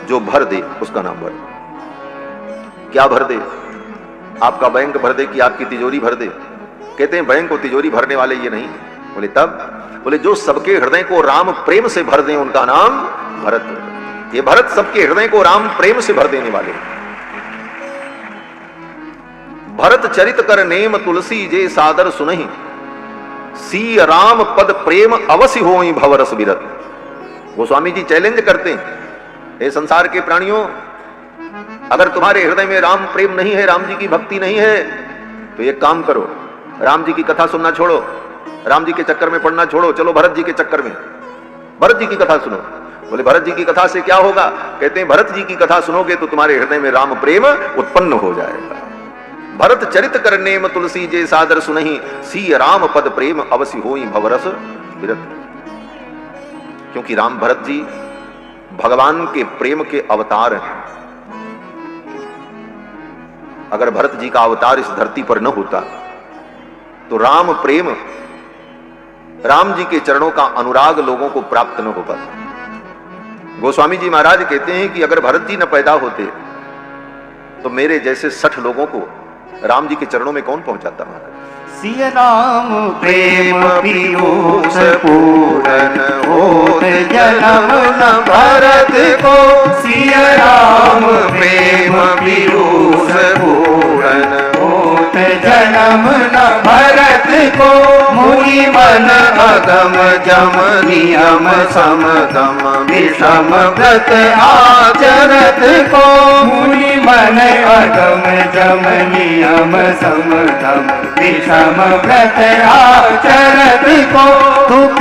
जो भर दे उसका नाम भरत। क्या भर दे? आपका बैंक भर दे कि आपकी तिजोरी भर दे? कहते हैं बैंक को तिजोरी भरने वाले ये नहीं। बोले तब? बोले जो सबके हृदय को राम प्रेम से भर दे उनका नाम भरत। ये भरत सबके हृदय को राम प्रेम से भर देने वाले। भरत चरित कर नेम तुलसी जे सादर सुनहि, सी राम पद प्रेम अवश्य होई भवरस विरत। गोस्वामी जी चैलेंज करते हैं, हे संसार के प्राणियों, अगर तुम्हारे हृदय में राम प्रेम नहीं है, राम जी की भक्ति नहीं है, तो एक काम करो, राम जी की कथा सुनना छोड़ो, राम जी के चक्कर में पड़ना छोड़ो, चलो भरत जी के चक्कर में, भरत जी की कथा सुनो। बोले भरत जी की कथा से क्या होगा? कहते हैं भरत जी की कथा सुनोगे तो तुम्हारे हृदय में राम प्रेम उत्पन्न हो जाएगा। भरत चरित कर नेम तुलसी जे सादर सुनहि, सी राम पद प्रेम अवश्य होई भवरस विरत। क्योंकि राम भरत जी भगवान के प्रेम के अवतार हैं। अगर भरत जी का अवतार इस धरती पर न होता तो राम प्रेम, राम जी के चरणों का अनुराग लोगों को प्राप्त न हो पाता। गोस्वामी जी महाराज कहते हैं कि अगर भरत जी न पैदा होते तो मेरे जैसे 60 लोगों को राम जी के चरणों में कौन पहुंचाता? महाराज सिय राम प्रेम पीयूष पूरन होत जन्म न भरत को। सिय राम प्रेम पीयूष पूरन होत जन्म न भरत को। मुनि मन अगम जम नियम समगम विषम व्रत आचरत को। मुनि मन अगम जम नियम समगम विषम व्रत आचरत को। दुख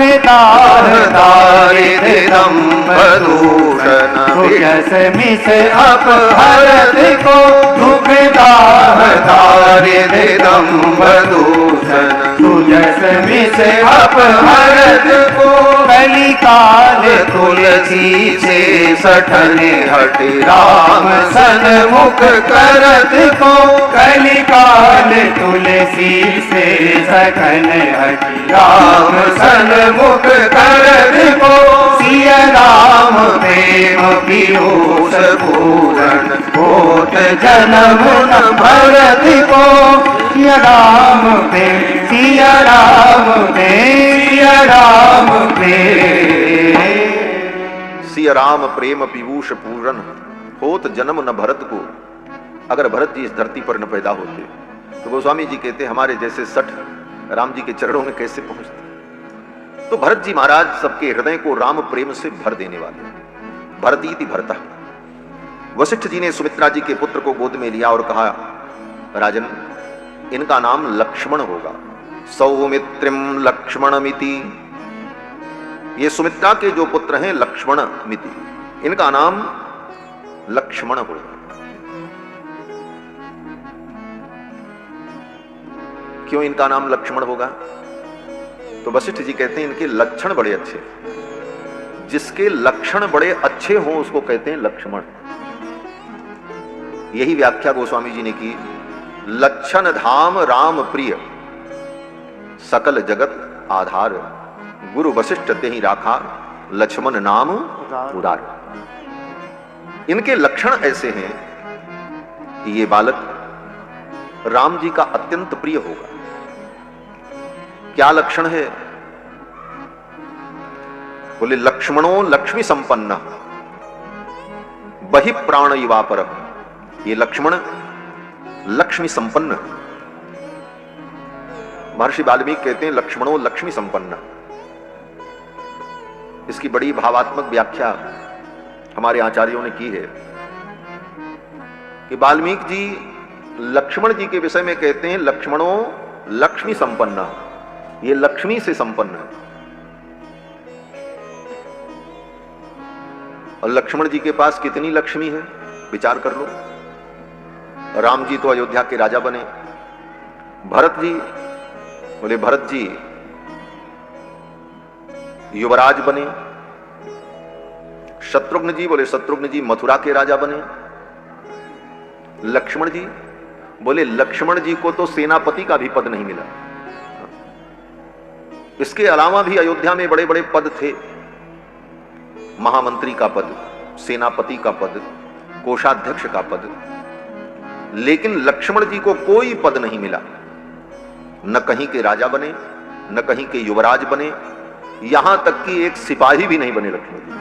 दारिद्र्य दंभ दूषण सुयस मिस अपहरत को। दुख दारिद्र्य दंभ दूषण सुयस मिस अपहरत को। कलिकाल तुलसी से सठने हटि राम सन्मुख करत को। कलिकाल तुलसी से सठन हटि राम सन्मुख करत को। सिय राम प्रेम पीयूष पूरन होत जन्म न भरत को। सिय राम प्रेम, सिय राम प्रेम, सिय राम प्रेम। सिय राम प्रेम पीयूष पूरन होत जन्म न भरत को। अगर भरत जी इस धरती पर न पैदा होते तो गोस्वामी जी कहते हमारे जैसे 60 राम जी के चरणों में कैसे पहुंचते। तो भरत जी महाराज सबके हृदय को राम प्रेम से भर देने वाले। भरतीति भरता। वशिष्ठ जी ने सुमित्रा जी के पुत्र को गोद में लिया और कहा राजन इनका नाम लक्ष्मण होगा। सौमित्रिम लक्ष्मणमिति, ये सुमित्रा के जो पुत्र हैं लक्ष्मण मिति, इनका नाम लक्ष्मण होगा। क्यों इनका नाम लक्ष्मण होगा? तो वशिष्ठ जी कहते हैं इनके लक्षण बड़े अच्छे, जिसके लक्षण बड़े अच्छे हों उसको कहते हैं लक्ष्मण। यही व्याख्या गोस्वामी जी ने की। लक्षण धाम राम प्रिय सकल जगत आधार, गुरु वशिष्ठ तेहि राखा, लक्ष्मण नाम उदार। इनके लक्षण ऐसे हैं कि ये बालक राम जी का अत्यंत प्रिय होगा। क्या लक्षण है? बोले लक्ष्मणो लक्ष्मी संपन्न बहि प्राण युवापर। ये लक्ष्मण लक्ष्मी संपन्न। महर्षि वाल्मीकि कहते हैं लक्ष्मणो लक्ष्मी संपन्न। इसकी बड़ी भावात्मक व्याख्या हमारे आचार्यों ने की है कि वाल्मीकि जी लक्ष्मण जी के विषय में कहते हैं लक्ष्मणो लक्ष्मी संपन्न। ये लक्ष्मी से संपन्न है। और लक्ष्मण जी के पास कितनी लक्ष्मी है विचार कर लो। राम जी तो अयोध्या के राजा बने। भरत जी, बोले भरत जी युवराज बने। शत्रुघ्न जी, बोले शत्रुघ्न जी मथुरा के राजा बने। लक्ष्मण जी, बोले लक्ष्मण जी को तो सेनापति का भी पद नहीं मिला। इसके अलावा भी अयोध्या में बड़े बड़े पद थे। महामंत्री का पद, सेनापति का पद, कोषाध्यक्ष का पद, लेकिन लक्ष्मण जी को कोई पद नहीं मिला। न कहीं के राजा बने, न कहीं के युवराज बने, यहां तक कि एक सिपाही भी नहीं बने लक्ष्मण जी।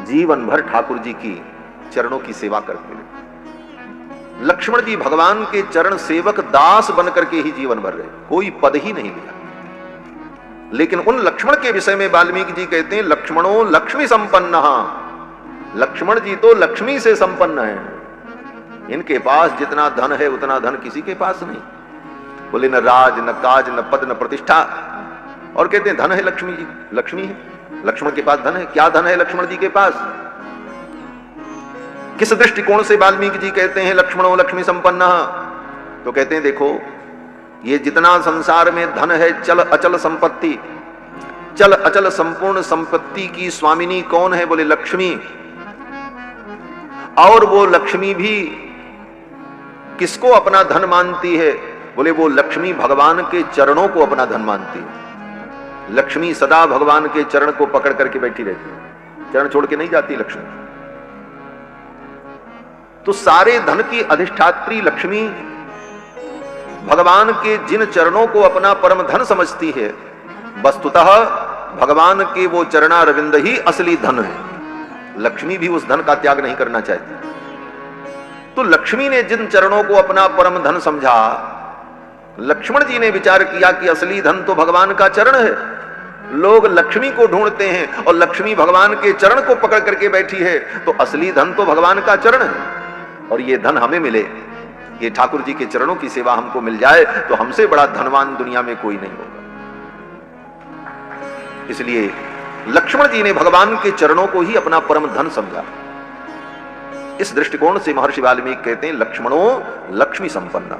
जीवन भर ठाकुर जी की चरणों की सेवा करते रहे। लक्ष्मण जी भगवान के चरण सेवक दास बनकर के ही जीवन भर रहे, कोई पद ही नहीं मिला। लेकिन उन लक्ष्मण के विषय में वाल्मीकि जी कहते हैं लक्ष्मणो लक्ष्मी संपन्न। लक्ष्मण जी तो लक्ष्मी से संपन्न है। इनके पास जितना धन है उतना धन किसी के पास नहीं। बोले न राज, न काज, न पद, न प्रतिष्ठा, और कहते हैं धन है लक्ष्मी जी, लक्ष्मी है। लक्ष्मण के पास धन है। क्या धन है लक्ष्मण जी के पास? किस दृष्टिकोण से वाल्मीकि जी कहते हैं लक्ष्मणो लक्ष्मी संपन्न? तो कहते हैं देखो, ये जितना संसार में धन है, चल अचल संपत्ति, चल अचल संपूर्ण संपत्ति की स्वामिनी कौन है? बोले लक्ष्मी। और वो लक्ष्मी भी किसको अपना धन मानती है? बोले वो लक्ष्मी भगवान के चरणों को अपना धन मानती है। लक्ष्मी सदा भगवान के चरण को पकड़ करके बैठी रहती है, चरण छोड़ के नहीं जाती लक्ष्मी। तो सारे धन की अधिष्ठात्री लक्ष्मी भगवान के जिन चरणों को अपना परम धन समझती है, वस्तुतः भगवान के वो चरणारविंद ही असली धन है। लक्ष्मी भी उस धन का त्याग नहीं करना चाहती। तो लक्ष्मी ने जिन चरणों को अपना परम धन समझा, लक्ष्मण जी ने विचार किया कि असली धन तो भगवान का चरण है। लोग लक्ष्मी को ढूंढते हैं और लक्ष्मी भगवान के चरण को पकड़ करके बैठी है, तो असली धन तो भगवान का चरण है। और ये धन हमें मिले, ये ठाकुर जी के चरणों की सेवा हमको मिल जाए, तो हमसे बड़ा धनवान दुनिया में कोई नहीं होगा। इसलिए लक्ष्मण जी ने भगवान के चरणों को ही अपना परम धन समझा। इस दृष्टिकोण से महर्षि वाल्मीकि कहते हैं लक्ष्मणो लक्ष्मी संपन्न।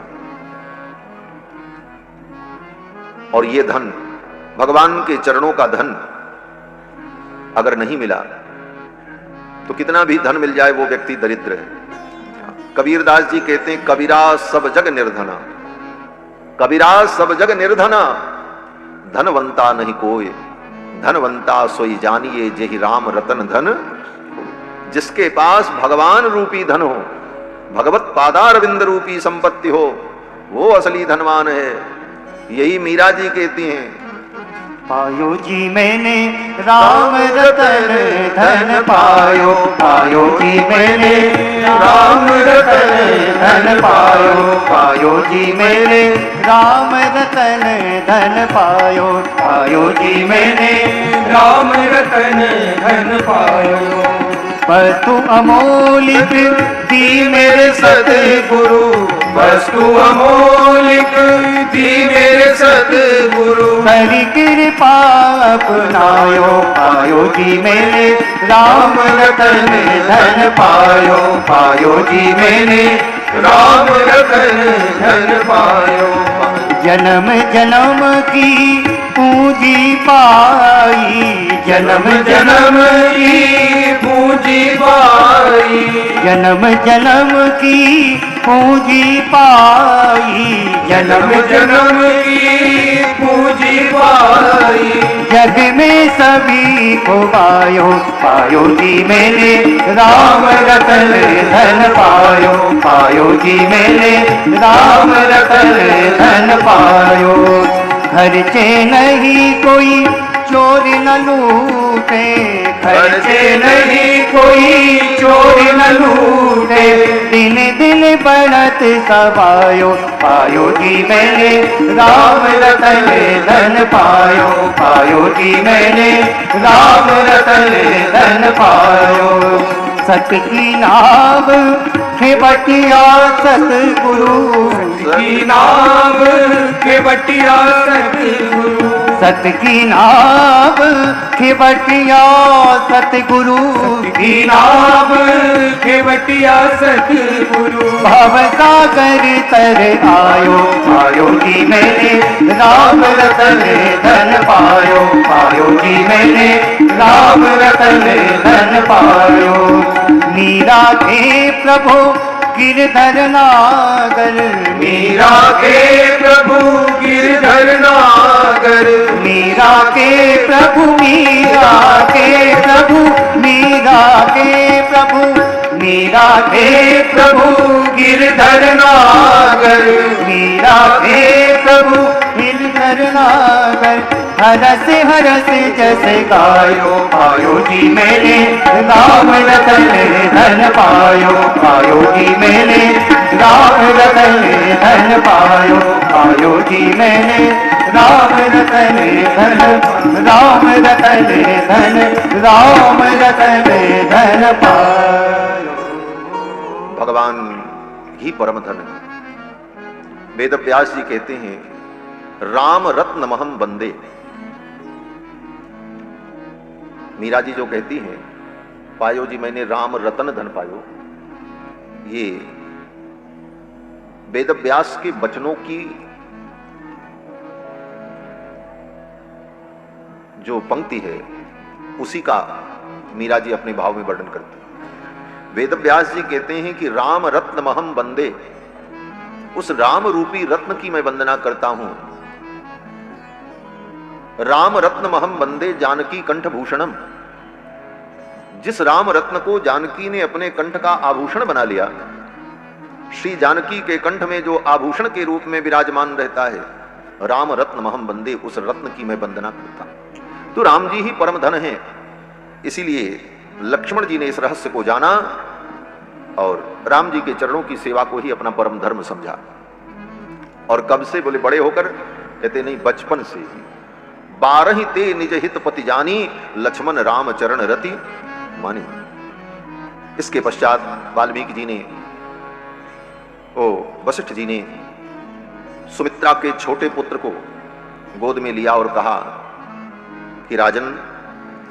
और ये धन, भगवान के चरणों का धन अगर नहीं मिला तो कितना भी धन मिल जाए वो व्यक्ति दरिद्र है। कबीरदास जी कहते हैं कबीरा सब जग निर्धना, कबीरा सब जग निर्धना, धनवंता नहीं कोई, धनवंता सोई जानिए जेहि राम रतन धन। जिसके पास भगवान रूपी धन हो, भगवत पादारविंद रूपी संपत्ति हो, वो असली धनवान है। यही मीरा जी कहती हैं, पायो जी मैंने राम रतन धन पायो, पायो जी मैंने राम रतन धन पायो, पायो जी मैंने राम रतन धन पायो, पायो जी मैंने राम रतन धन पायो। वस्तु अमोलिक दी मेरे सतगुरु, वस्तु अमोलिक दी मेरे सतगुरु। हरि कृपा अपनायो, पायो जी मैंने राम रतन धन पायो, पायो जी मैंने राम रतन धन पायो। जन्म जन्म की पूंजी पाई, जन्म जन्म की पूंजी पाई, जन्म जन्म की पूंजी पाई, जन्म जन्म की पूंजी जी पाई। जग में सभी को पायो, पायो जी मैंने राम रतन धन पायो, पायो जी मैंने राम रतन धन पायो। खर्चे नहीं कोई चोर न लूटे, खर्चे नहीं कोई चोर न लूटे। दिन दिन बढ़त सवायो, पायो जी मैंने राम रतन धन पायो, पायो जी मैंने राम रतन धन पायो। सत की नाम खेवटिया सतगुरु, की नाम केवटिया सतगुरु। सत की नाम खेवटिया सतगुरु, की नाम केवटिया सतगुरु। भव सागर तर आयो, पायो जी मैंने राम रतन धन पायो, पायो जी मैंने राम रतन धन पायो। मीरा के प्रभु गिरधर नागर, मीरा के प्रभु गिरधर नागर। मीरा के प्रभु, मीरा के प्रभु, मीरा के प्रभु, मीरा के प्रभु गिरधर नागर। मीरा के प्रभु गिरधर नागर। हरस हरस जस गायो, पायो जी मैंने राम रतन धन पायो, पायो जी मैंने राम रतन धन पायो, पायो जी मैंने राम रतन धन, राम रतन धन, राम रतन धन पायो। भगवान ही परम धन है। वेद व्यास जी कहते हैं राम रत्न महम बंदे। मीरा जी जो कहती हैं पायो जी मैंने राम रतन धन पायो, ये वेद व्यास के वचनों की जो पंक्ति है उसी का मीरा जी अपने भाव में वर्णन करती है। वेद व्यास जी कहते हैं कि राम रत्न महम बंदे, उस राम रूपी रत्न की मैं वंदना करता हूं। राम रत्न महम बंदे जानकी कंठ भूषणम। जिस राम रत्न को जानकी ने अपने कंठ का आभूषण बना लिया, श्री जानकी के कंठ में जो आभूषण के रूप में विराजमान रहता है, राम रत्न महम बंदे, उस रत्न की मैं वंदना करता हूं। तो राम जी ही परम धन है। इसीलिए लक्ष्मण जी ने इस रहस्य को जाना और राम जी के चरणों की सेवा को ही अपना परम धर्म समझा। और कब से बोले? बड़े होकर? कहते नहीं, बचपन से ही। 12 ते निज हित पति जानी, लक्ष्मण राम चरण रति मानी। इसके पश्चात वाल्मीकि जी ने, वशिष्ठ जी ने सुमित्रा के छोटे पुत्र को गोद में लिया और कहा कि राजन,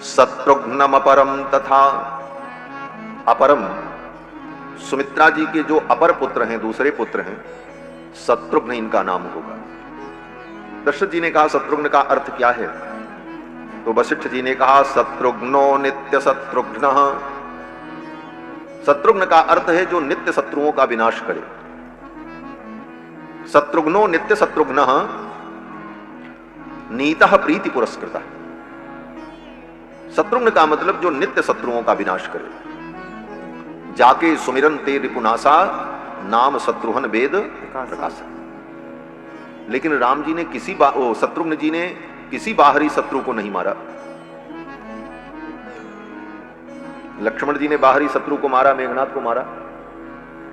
शत्रुघ्नम अपरम तथा अपरम, सुमित्रा जी के जो अपर पुत्र हैं, दूसरे पुत्र हैं, शत्रुघ्न इनका नाम होगा। दशरथ जी ने कहा शत्रुघ्न का अर्थ क्या है? तो वशिष्ठ जी ने कहा शत्रुघ्नो नित्य शत्रुघ्न। शत्रुघ्न का अर्थ है जो नित्य शत्रुओं का विनाश करे। शत्रुघ्नो नित्य शत्रुघ्न नीतः प्रीति पुरस्कृता। शत्रुघ्न का मतलब जो नित्य शत्रुओं का विनाश करे। जाके सुमिरन ते रिपुनासा, नाम शत्रुघ्न वेद प्रकाशा। लेकिन राम जी ने शत्रुघ्न जी ने किसी बाहरी शत्रु को नहीं मारा। लक्ष्मण जी ने बाहरी शत्रु को मारा, मेघनाथ को मारा,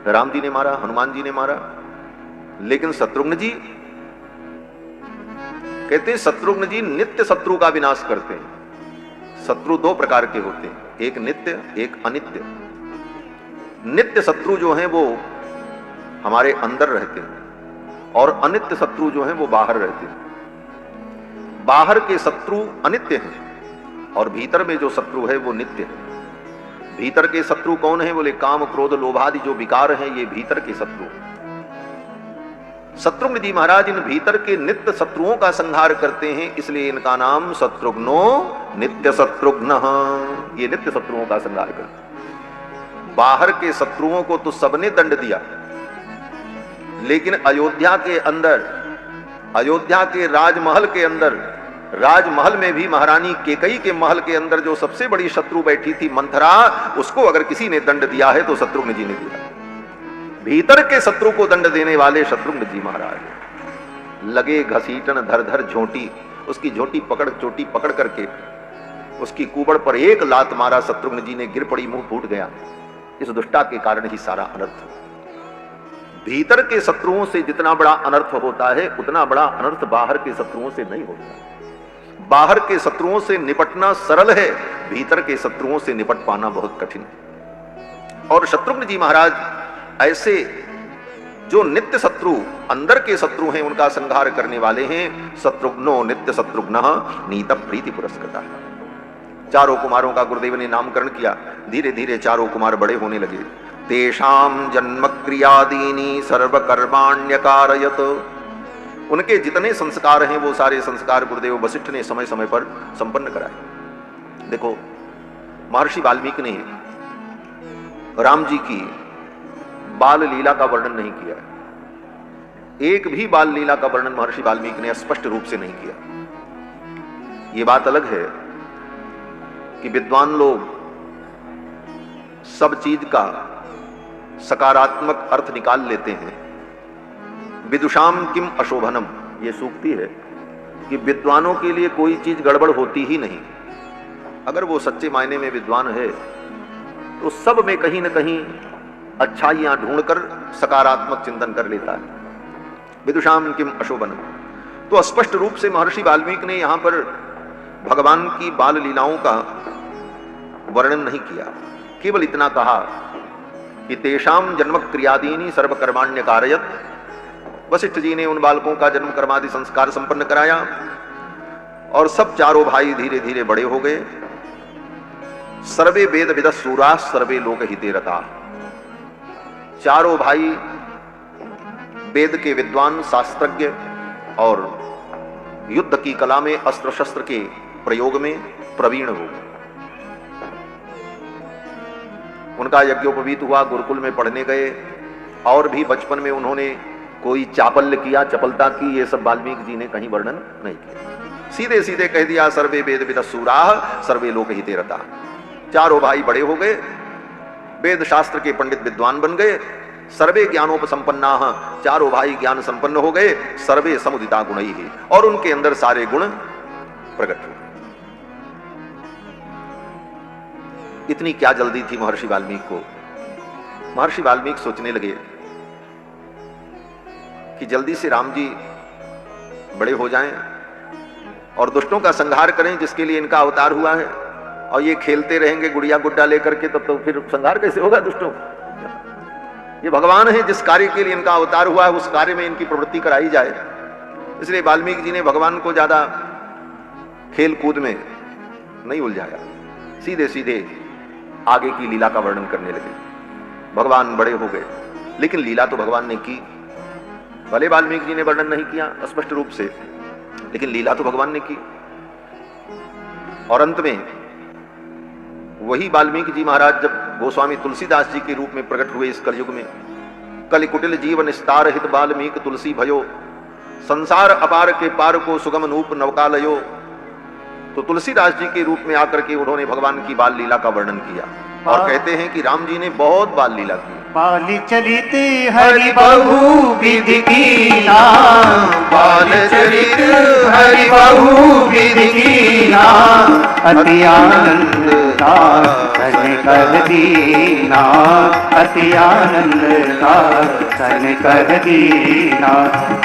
राम जी ने मारा, हनुमान जी ने मारा। लेकिन शत्रुघ्न जी कहते, शत्रुघ्न जी नित्य शत्रु का विनाश करते हैं। शत्रु 2 प्रकार के होते हैं, एक नित्य, एक अनित्य। नित्य शत्रु जो हैं वो हमारे अंदर रहते हैं और अनित्य शत्रु जो हैं वो बाहर रहते हैं। बाहर के शत्रु अनित्य हैं और भीतर में जो शत्रु है वो नित्य है। भीतर के शत्रु कौन है? बोले काम क्रोध लोभादि जो विकार हैं, ये भीतर के शत्रु। शत्रुघ्न जी महाराज इन भीतर के नित्य शत्रुओं का संहार करते हैं, इसलिए इनका नाम शत्रुघ्नो नित्य शत्रुघ्न। ये नित्य शत्रुओं का संहार करते हैं। बाहर के शत्रुओं को तो सबने दंड दिया, लेकिन अयोध्या के अंदर अयोध्या के राजमहल के अंदर, राजमहल में भी महारानी केकई के महल के अंदर जो सबसे बड़ी शत्रु बैठी थी मंथरा, उसको अगर किसी ने दंड दिया है तो शत्रुघ्न जी ने दिया। भीतर के शत्रु को दंड देने वाले शत्रुघ्न जी महाराज। लगे घसीटन धर धर झोंटी, उसकी झोंटी पकड़, चोटी पकड़ करके उसकी कुबड़ पर एक लात मारा, शत्रुघ्न जी ने, गिर पड़ी, मुंह फूट गया। इस दुष्टा के कारण ही सारा अनर्थ। भीतर के शत्रुओं से जितना बड़ा अनर्थ होता है उतना बड़ा अनर्थ बाहर के शत्रुओं से नहीं होता। बाहर के शत्रुओं से निपटना सरल है, भीतर के शत्रुओं से निपट पाना बहुत कठिन है। और शत्रुघ्न जी महाराज ऐसे जो नित्य शत्रु, अंदर के शत्रु हैं, उनका संहार करने वाले हैं। शत्रुघ्नो नित्य शत्रुघ्न नीत प्रीति पुरस्कृता। चारों कुमारों का गुरुदेव ने नामकरण किया। धीरे धीरे चारों कुमार बड़े होने लगे। तेषाम जन्म क्रियादीनी सर्वकर्माण्यकारयत। उनके जितने संस्कार हैं वो सारे संस्कार गुरुदेव वशिष्ठ ने समय समय पर संपन्न कराए। देखो, महर्षि वाल्मीकि ने राम जी की बाल लीला का वर्णन नहीं किया है। एक भी बाल लीला का वर्णन महर्षि वाल्मीकि ने स्पष्ट रूप से नहीं किया। ये बात अलग है कि विद्वान लोग सब चीज का सकारात्मक अर्थ निकाल लेते हैं। विदुषाम किम अशोभनम, ये सूक्ति है कि विद्वानों के लिए कोई चीज गड़बड़ होती ही नहीं। अगर वो सच्चे मायने में विद्वान है तो सब में कहीं ना कहीं अच्छाइयां ढूंढकर सकारात्मक चिंतन कर लेता है। विदुषाम किम अशोभनम। तो स्पष्ट रूप से महर्षि वाल्मीकि ने यहां पर भगवान की बाल लीलाओं का वर्णन नहीं किया। केवल इतना कहा कि तेषाम जन्म क्रियादीनी सर्वकर्माण्य कारयत। वशिष्ठ जी ने उन बालकों का जन्म कर्मादि संस्कार संपन्न कराया और सब चारों भाई धीरे धीरे बड़े हो गए। सर्वे वेद विद सूरा सर्वे लोक हिते रता। चारों भाई वेद के विद्वान, शास्त्रज्ञ और युद्ध की कला में, अस्त्र शस्त्र के प्रयोग में प्रवीण हो गए। उनका यज्ञोपवीत हुआ, गुरुकुल में पढ़ने गए और भी बचपन में उन्होंने कोई चापल्य किया, चपलता की, ये सब वाल्मीकि जी ने कहीं वर्णन नहीं किया। सीधे सीधे कह दिया सर्वे वेद विद सूराः सर्वे लोक हिते रता। चारों भाई बड़े हो गए, वेद शास्त्र के पंडित विद्वान बन गए। सर्वे ज्ञानोपसंपन्नाः, चारों भाई ज्ञान संपन्न हो गए। सर्वे समुदिता गुणैः, और उनके अंदर सारे गुण प्रकट हो गए। इतनी क्या जल्दी थी महर्षि वाल्मीकि को। महर्षि वाल्मीकि सोचने लगे कि जल्दी से राम जी बड़े हो जाएं और दुष्टों का संहार करें जिसके लिए इनका अवतार हुआ है। और ये खेलते रहेंगे गुड़िया गुड्डा लेकर के, तब तो फिर संहार कैसे होगा दुष्टों। ये भगवान है, जिस कार्य के लिए इनका अवतार हुआ है उस कार्य में इनकी प्रवृत्ति कराई जाए। इसलिए वाल्मीकि जी ने भगवान को ज्यादा खेल कूद में नहीं उलझाया, सीधे सीधे आगे की लीला का वर्णन करने लगे। भगवान बड़े हो गए, लेकिन लीला तो भगवान ने की। भले वाल्मीकि जी ने वर्णन नहीं किया स्पष्ट रूप से, लेकिन लीला तो भगवान ने की। और अंत में वही वाल्मीकि जी महाराज जब गोस्वामी तुलसीदास जी के रूप में प्रकट हुए इस कलयुग में, कलि कुटिल जीवन निस्तार हित वाल्मीकि तुलसी भयो, संसार अपार के पार को सुगम नूप नवकालयो। तो तुलसीदास जी के रूप में आकर के उन्होंने भगवान की बाल लीला का वर्णन किया और कहते हैं कि राम जी ने बहुत बाल लीला की। बाल चरित हरि बहु विधि कीना, बाल चरित हरि बहु विधि कीना, अति आनंद दासन कर दीना, अति आनंद दासन कर दीना,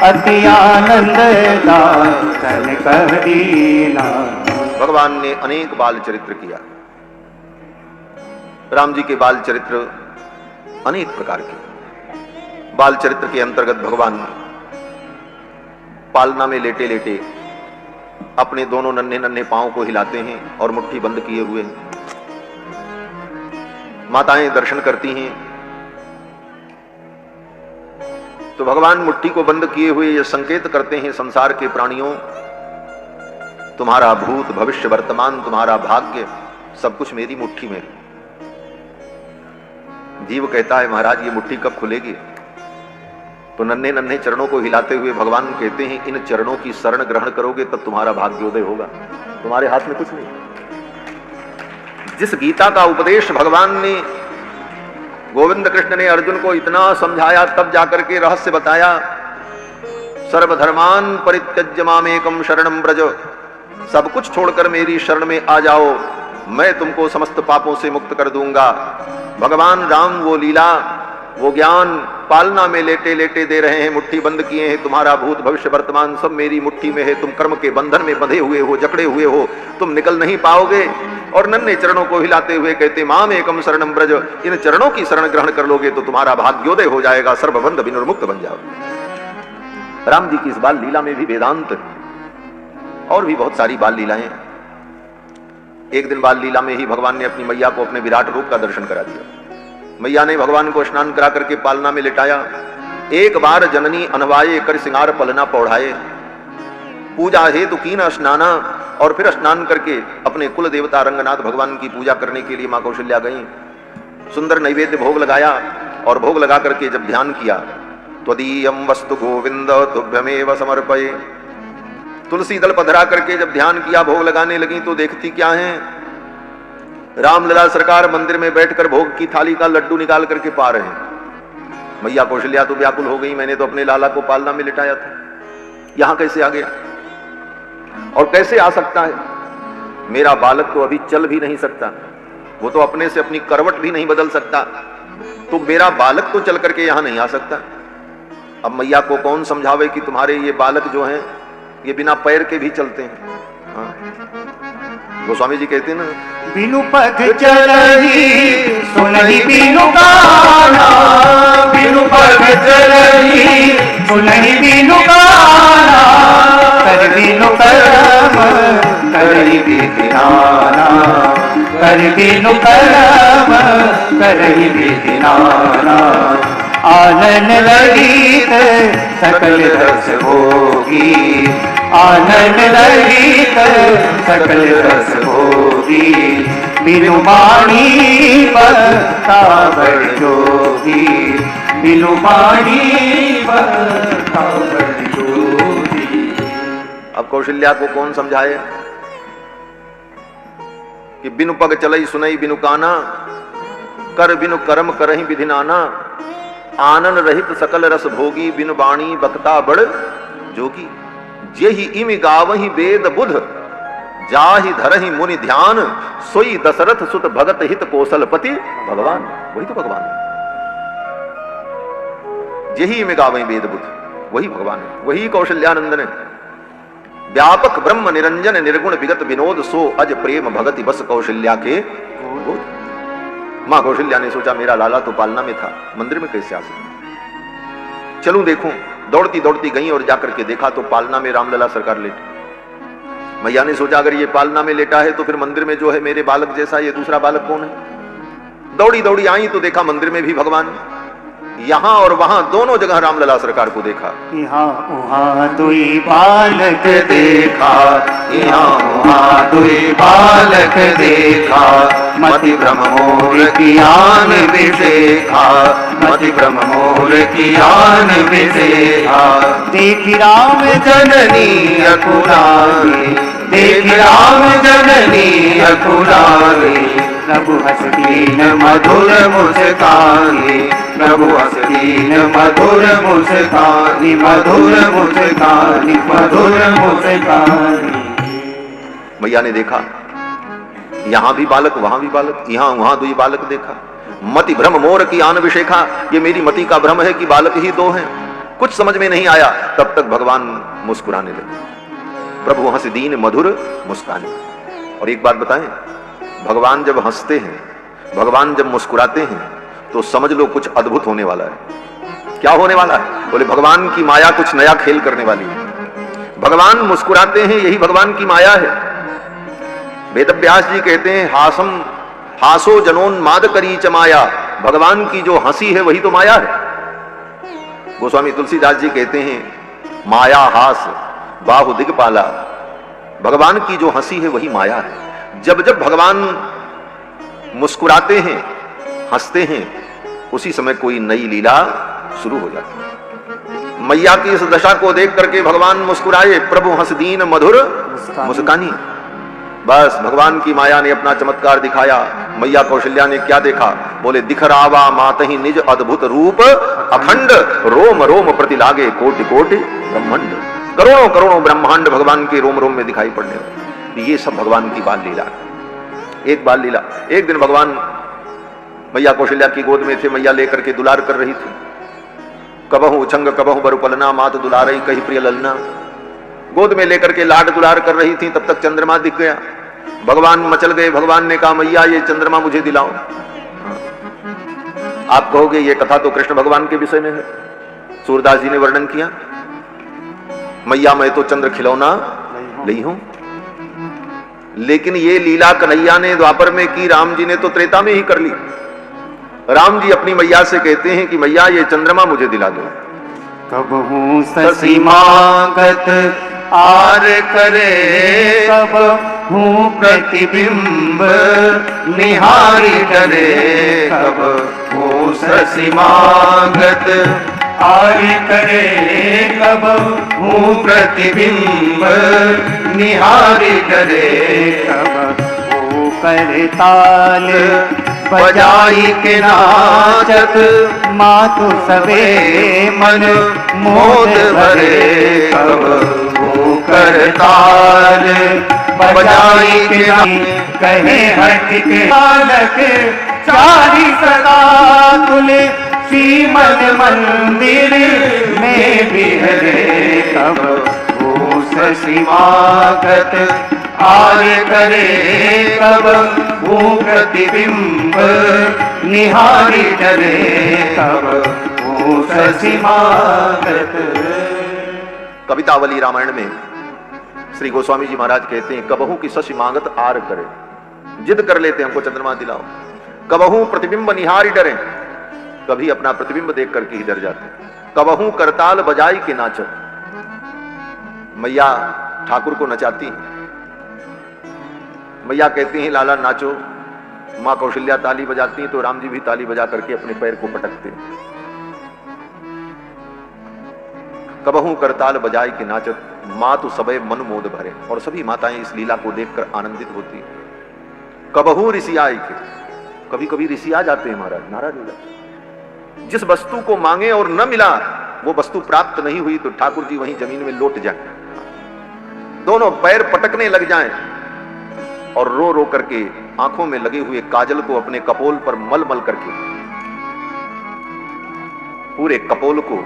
अति आनंद दासन कर दीना। भगवान ने अनेक बाल चरित्र किया। राम जी के बाल चरित्र अनेक प्रकार के। बाल चरित्र के अंतर्गत भगवान पालना में लेटे लेटे अपने दोनों नन्हे नन्हे पांव को हिलाते हैं और मुट्ठी बंद किए हुए माताएं दर्शन करती हैं। तो भगवान मुट्ठी को बंद किए हुए ये संकेत करते हैं संसार के प्राणियों, तुम्हारा भूत भविष्य वर्तमान, तुम्हारा भाग्य सब कुछ मेरी मुट्ठी में है। जीव कहता है महाराज ये मुट्ठी कब खुलेगी। तो नन्हे नन्हे चरणों को हिलाते हुए भगवान कहते हैं, इन चरणों की शरण ग्रहण करोगे तब तुम्हारा भाग्योदय होगा, तुम्हारे हाथ में कुछ नहीं। जिस गीता का उपदेश भगवान ने, गोविंद कृष्ण ने अर्जुन को इतना समझाया, तब जाकर के रहस्य बताया, सर्वधर्मान परित्यज्य मामेकम शरणं व्रज, सब कुछ छोड़कर मेरी शरण में आ जाओ, मैं तुमको समस्त पापों से मुक्त कर दूंगा। भगवान राम वो लीला, वो ज्ञान पालना में लेटे लेटे दे रहे हैं, मुट्ठी बंद किए हैं, तुम्हारा भूत भविष्य वर्तमान सब मेरी मुट्ठी में है, तुम कर्म के बंधन में बंधे हुए हो, जकड़े हुए हो, तुम निकल नहीं पाओगे। और नन्हे चरणों को हिलाते हुए कहते, माम एकम शरणं व्रज, इन चरणों की शरण ग्रहण कर लोगे तो तुम्हारा भाग्योदय हो जाएगा, सर्वबंध विनिर्मुक्त बन जाओगे। राम जी की इस बाल लीला में भी वेदांत और भी बहुत सारी बाल लीलाएं। एक दिन बाल लीला में ही भगवान ने अपनी मैया को अपने विराट रूप का दर्शन करा दिया। मैया ने भगवान को स्नान करा करके पालना में लिटाया। एक बार जननी अनवाये कर सिंगार पलना पौढ़ाए, पूजा हेतु कीन स्नाना, और फिर स्नान करके अपने कुल देवता रंगनाथ भगवान की पूजा करने के लिए मां कौशल्या गई। सुंदर नैवेद्य भोग लगाया और भोग लगा करके जब ध्यान किया, त्वदीयम वस्तु गोविंद तुभ्यमेव समर्पये, तुलसी दल पधरा करके जब ध्यान किया, भोग लगाने लगी तो देखती क्या है, रामलला सरकार मंदिर में बैठकर भोग की थाली का लड्डू निकाल करके पा रहे हैं। मैया कौशल्या तो व्याकुल हो गई, मैंने तो अपने लाला को पालना में लिटाया था, यहां कैसे आ गया और कैसे आ सकता है? मेरा बालक तो अभी चल भी नहीं सकता, वो तो अपने से अपनी करवट भी नहीं बदल सकता, तो मेरा बालक तो चल करके यहां नहीं आ सकता। अब मैया को कौन समझावे कि तुम्हारे ये बालक जो हैं ये बिना पैर के भी चलते हैं। हाँ। गोस्वामी जी कहते हैं ना, बिनु पग चलही सुनहि बिनु गाना, बिनु पग चलही सुनहि बिनु गाना, कर बिनु कर्म करहि विधि नाना, कर बिनु कर्म करहि विधि नाना, आनन रहित सकल रस भोगी, आनन रहित सकल रस भोगी, बिनु वाणी बतावै जोगी, बिनु वाणी बतावै जोगी। अब कौशल्या को कौन समझाए कि बिनु पग चलई सुनई बिनु काना, कर बिनु कर्म करहि विधि नाना, आनन रहित सकल रस भोगी, बिनु वाणी बक्ता बड़ जोगी, जेहि इमि गावहि वेद बुध, जाहि धरहि मुनि ध्यान, सोई दशरथ सुत भगत हित कौशलपति भगवान। वही तो भगवान है, जेहि इमि गावहि वेद बुध, वही भगवान है, वही कौशल्यानंदन है। व्यापक ब्रह्म निरंजन निर्गुण विगत विनोद, सो अज प्रेम भगति बस कौशल्या के गोद। मां कौशल्या ने सोचा मेरा लाला तो पालना में था, मंदिर में कैसे आ सकता, चलूं देखूं। दौड़ती दौड़ती गई और जाकर के देखा तो पालना में रामलला सरकार लेटे। मैया ने सोचा अगर ये पालना में लेटा है तो फिर मंदिर में जो है मेरे बालक जैसा ये दूसरा बालक कौन है। दौड़ी दौड़ी आई तो देखा मंदिर में भी भगवान, यहां और वहां दोनों जगह रामलला सरकार को देखा। यहाँ वहाँ दुई बालक देखा, यहाँ वहाँ दुई बालक देखा, मति भ्रम मोर कियान विशेखा, मति भ्रम मोर कियान विशेखा, देखी राम जननी अकुलारी, देखी राम जननी अकुलारी, प्रभु हसदीन मधुर मुस्कानी, प्रभु हसदीन मधुर मुस्कानी, मधुर मुस्कानी, मधुर मुस्कानी। मैया ने देखा यहां भी बालक वहां भी बालक, यहां वहां दुई बालक देखा। मति भ्रम मोर की आन विशेखा, ये मेरी मति का भ्रम है कि बालक ही दो हैं। कुछ समझ में नहीं आया, तब तक भगवान मुस्कुराने लगे। प्रभु हंस दीन मधुर मुस्कानी। और एक बात बताएं, भगवान जब हंसते हैं, भगवान जब मुस्कुराते हैं तो समझ लो कुछ अद्भुत होने वाला है। क्या होने वाला है? बोले भगवान की माया कुछ नया खेल करने वाली है। भगवान मुस्कुराते हैं, यही भगवान की माया है। वेदव्यास जी कहते हैं हासम हासो जनोन्माद करी च माया, भगवान की जो हंसी है वही तो माया है। गोस्वामी तुलसीदास जी कहते हैं माया हास बाहु दिगपाला, भगवान की जो हंसी है वही माया है। जब जब भगवान मुस्कुराते हैं, हंसते हैं, उसी समय कोई नई लीला शुरू हो जाती है। मैया की इस दशा को देख करके भगवान मुस्कुराए, प्रभु हंस दीन मधुर मुस्कानी। बस भगवान की माया ने अपना चमत्कार दिखाया। मैया कौशल्या ने क्या देखा? बोले दिख रावा मातहि निज अद्भुत रूप अखंड, रोम रोम प्रति लागे कोटि कोटि ब्रह्मांड। करोड़ों करोड़ों ब्रह्मांड भगवान के रोम रोम में दिखाई पड़ने लगे। ये सब भगवान की बाल लीला। एक बाल लीला, एक दिन भगवान मैया कौशल्या की गोद में थे, मैया लेकर के दुलार कर रही थी। कबहू उछंग कबहू बरुपलना, मात दुलारई कही प्रिय ललना। गोद में लेकर के लाड दुलार कर रही थी, तब तक चंद्रमा दिख गया। भगवान मचल गए। भगवान ने कहा मैया ये चंद्रमा मुझे दिलाओ। आप कहोगे ये कथा तो कृष्ण भगवान के विषय में है, सूरदास जी ने वर्णन किया। मैया मैं तो चंद्र खिलौना नहीं हूं, लेकिन ये लीला कन्हैया ने द्वापर में की, राम जी ने तो त्रेता में ही कर ली। राम जी अपनी मैया से कहते हैं कि मैया ये चंद्रमा मुझे दिला दो। कबहू ससीमागत आर करे, कबहू प्रतिबिंब निहारी डरे। कबहू ससीमागत आर करे, कबहू प्रतिबिंब निहारी डरे। कबहू करताल बजाई के नाचत, मातु सबे मन मोद भरे। कबहू करताल बजाई के कहे हट के बालक चारी सदा तुले सीमन मंदिर में बिहरे। कबहू ससीमागत आर करे, कबहू प्रतिबिंब निहारी डरे। कबहू ससीमागत। कवितावली रामायण में श्री गोस्वामी जी महाराज कहते हैं कबहू की ससीमागत आर करे, जिद कर लेते हैं हमको चंद्रमा दिलाओ। कबहू प्रतिबिंब निहारी डरे, कभी अपना प्रतिबिंब देख करके ही डर जाते। कबहू करताल बजाई के नाचत, मैया ठाकुर को नचाती हैं। मैया कहती हैं लाला नाचो। मां कौशल्या ताली बजाती हैं तो राम जी भी ताली बजा करके अपने पैर को पटकते हैं। कबहू करताल बजाई के नाचत, मातु सबे मन मोद भरे। और सभी माताएं इस लीला को देखकर आनंदित होती हैं। कबहू ऋषि आए के, कभी कभी ऋषि आ जाते हैं महाराज, नाराज हो जाते। जिस वस्तु को मांगे और न मिला, वो वस्तु प्राप्त नहीं हुई तो ठाकुर जी वहीं जमीन में लौट जाए, दोनों पैर पटकने लग जाएं और रो रो करके आंखों में लगे हुए काजल को अपने कपोल पर मल मल करके पूरे कपोल को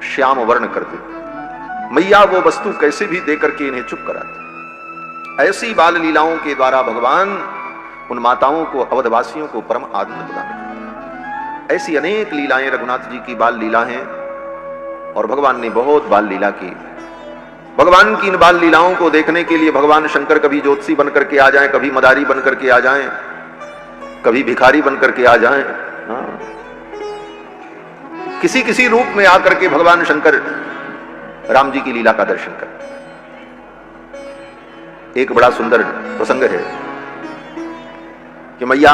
श्याम वर्ण करते। मैया वो वस्तु कैसे भी दे करके इन्हें चुप कराते। ऐसी बाल लीलाओं के द्वारा भगवान उन माताओं को, अवधवासियों को परम आनंद प्रदान करते। ऐसी अनेक लीलाएं रघुनाथ जी की बाल लीला हैं और भगवान ने बहुत बाल लीला की। भगवान की इन बाल लीलाओं को देखने के लिए भगवान शंकर कभी ज्योतिषी बन करके आ जाएं, कभी मदारी बन करके आ जाएं, कभी भिखारी बन करके आ जाएं। किसी किसी रूप में आकर के भगवान शंकर राम जी की लीला का दर्शन कर। एक बड़ा सुंदर प्रसंग है कि मैया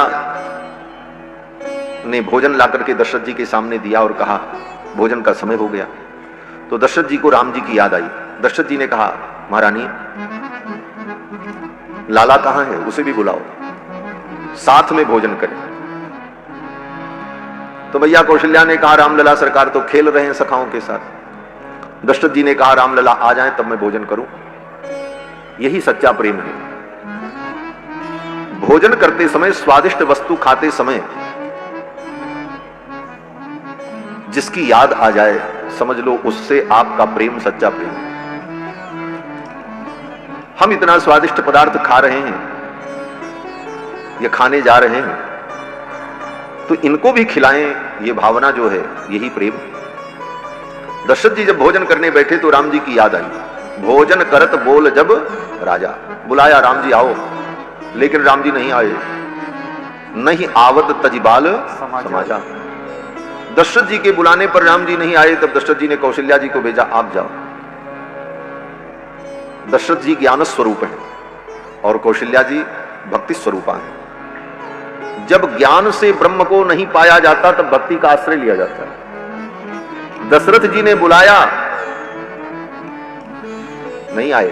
ने भोजन ला करके दशरथ जी के सामने दिया और कहा भोजन का समय हो गया। तो दशरथ जी को राम जी की याद आई। दशरथ जी ने कहा महारानी लाला कहां है, उसे भी बुलाओ, साथ में भोजन करें। तो मैया कौशल्या ने कहा रामलला सरकार तो खेल रहे हैं सखाओं के साथ। दशरथ जी ने कहा रामलला आ जाएं तब मैं भोजन करूं। यही सच्चा प्रेम है। भोजन करते समय, स्वादिष्ट वस्तु खाते समय जिसकी याद आ जाए समझ लो उससे आपका प्रेम सच्चा प्रेम है। हम इतना स्वादिष्ट पदार्थ खा रहे हैं या खाने जा रहे हैं तो इनको भी खिलाएं, ये भावना जो है यही प्रेम। दशरथ जी जब भोजन करने बैठे तो राम जी की याद आई। भोजन करत बोल जब राजा, बुलाया राम जी आओ, लेकिन राम जी नहीं आए। नहीं आवत तजिबाल समाजा। दशरथ जी के बुलाने पर राम जी नहीं आए, तब दशरथ जी ने कौशल्या जी को भेजा आप जाओ। दशरथ जी ज्ञान स्वरूप हैं और कौशल्या जी भक्ति स्वरूपा हैं। जब ज्ञान से ब्रह्म को नहीं पाया जाता तब भक्ति का आश्रय लिया जाता है। दशरथ जी ने बुलाया नहीं आए।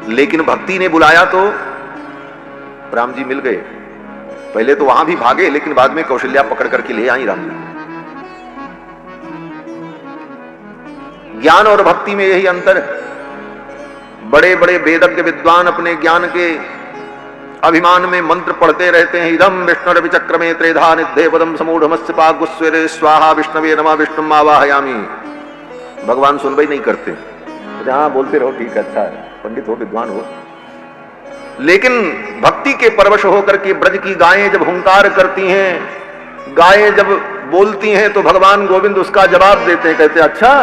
लेकिन भक्ति ने बुलाया तो राम जी मिल गए। पहले तो वहां भी भागे, लेकिन बाद में कौशल्या पकड़ करके ले आई राम जी। ज्ञान और भक्ति में यही अंतर है। बड़े बड़े वेदज्ञ विद्वान अपने ज्ञान के अभिमान में मंत्र पढ़ते रहते हैं। इदम विष्णु चक्र में त्रेधा निधे पदम समूढ़मस्य पागुस्वेरे स्वाहा विष्णवे नमः विष्णुम आवाहयामि। भगवान सुनवाई नहीं करते। हाँ बोलते रहो, ठीक है, अच्छा है, पंडित हो, विद्वान हो। लेकिन भक्ति के परवश होकर के ब्रज की गायें जब हुंकार करती हैं, गायें जब बोलती हैं, तो भगवान गोविंद उसका जवाब देते हैं, कहते अच्छा।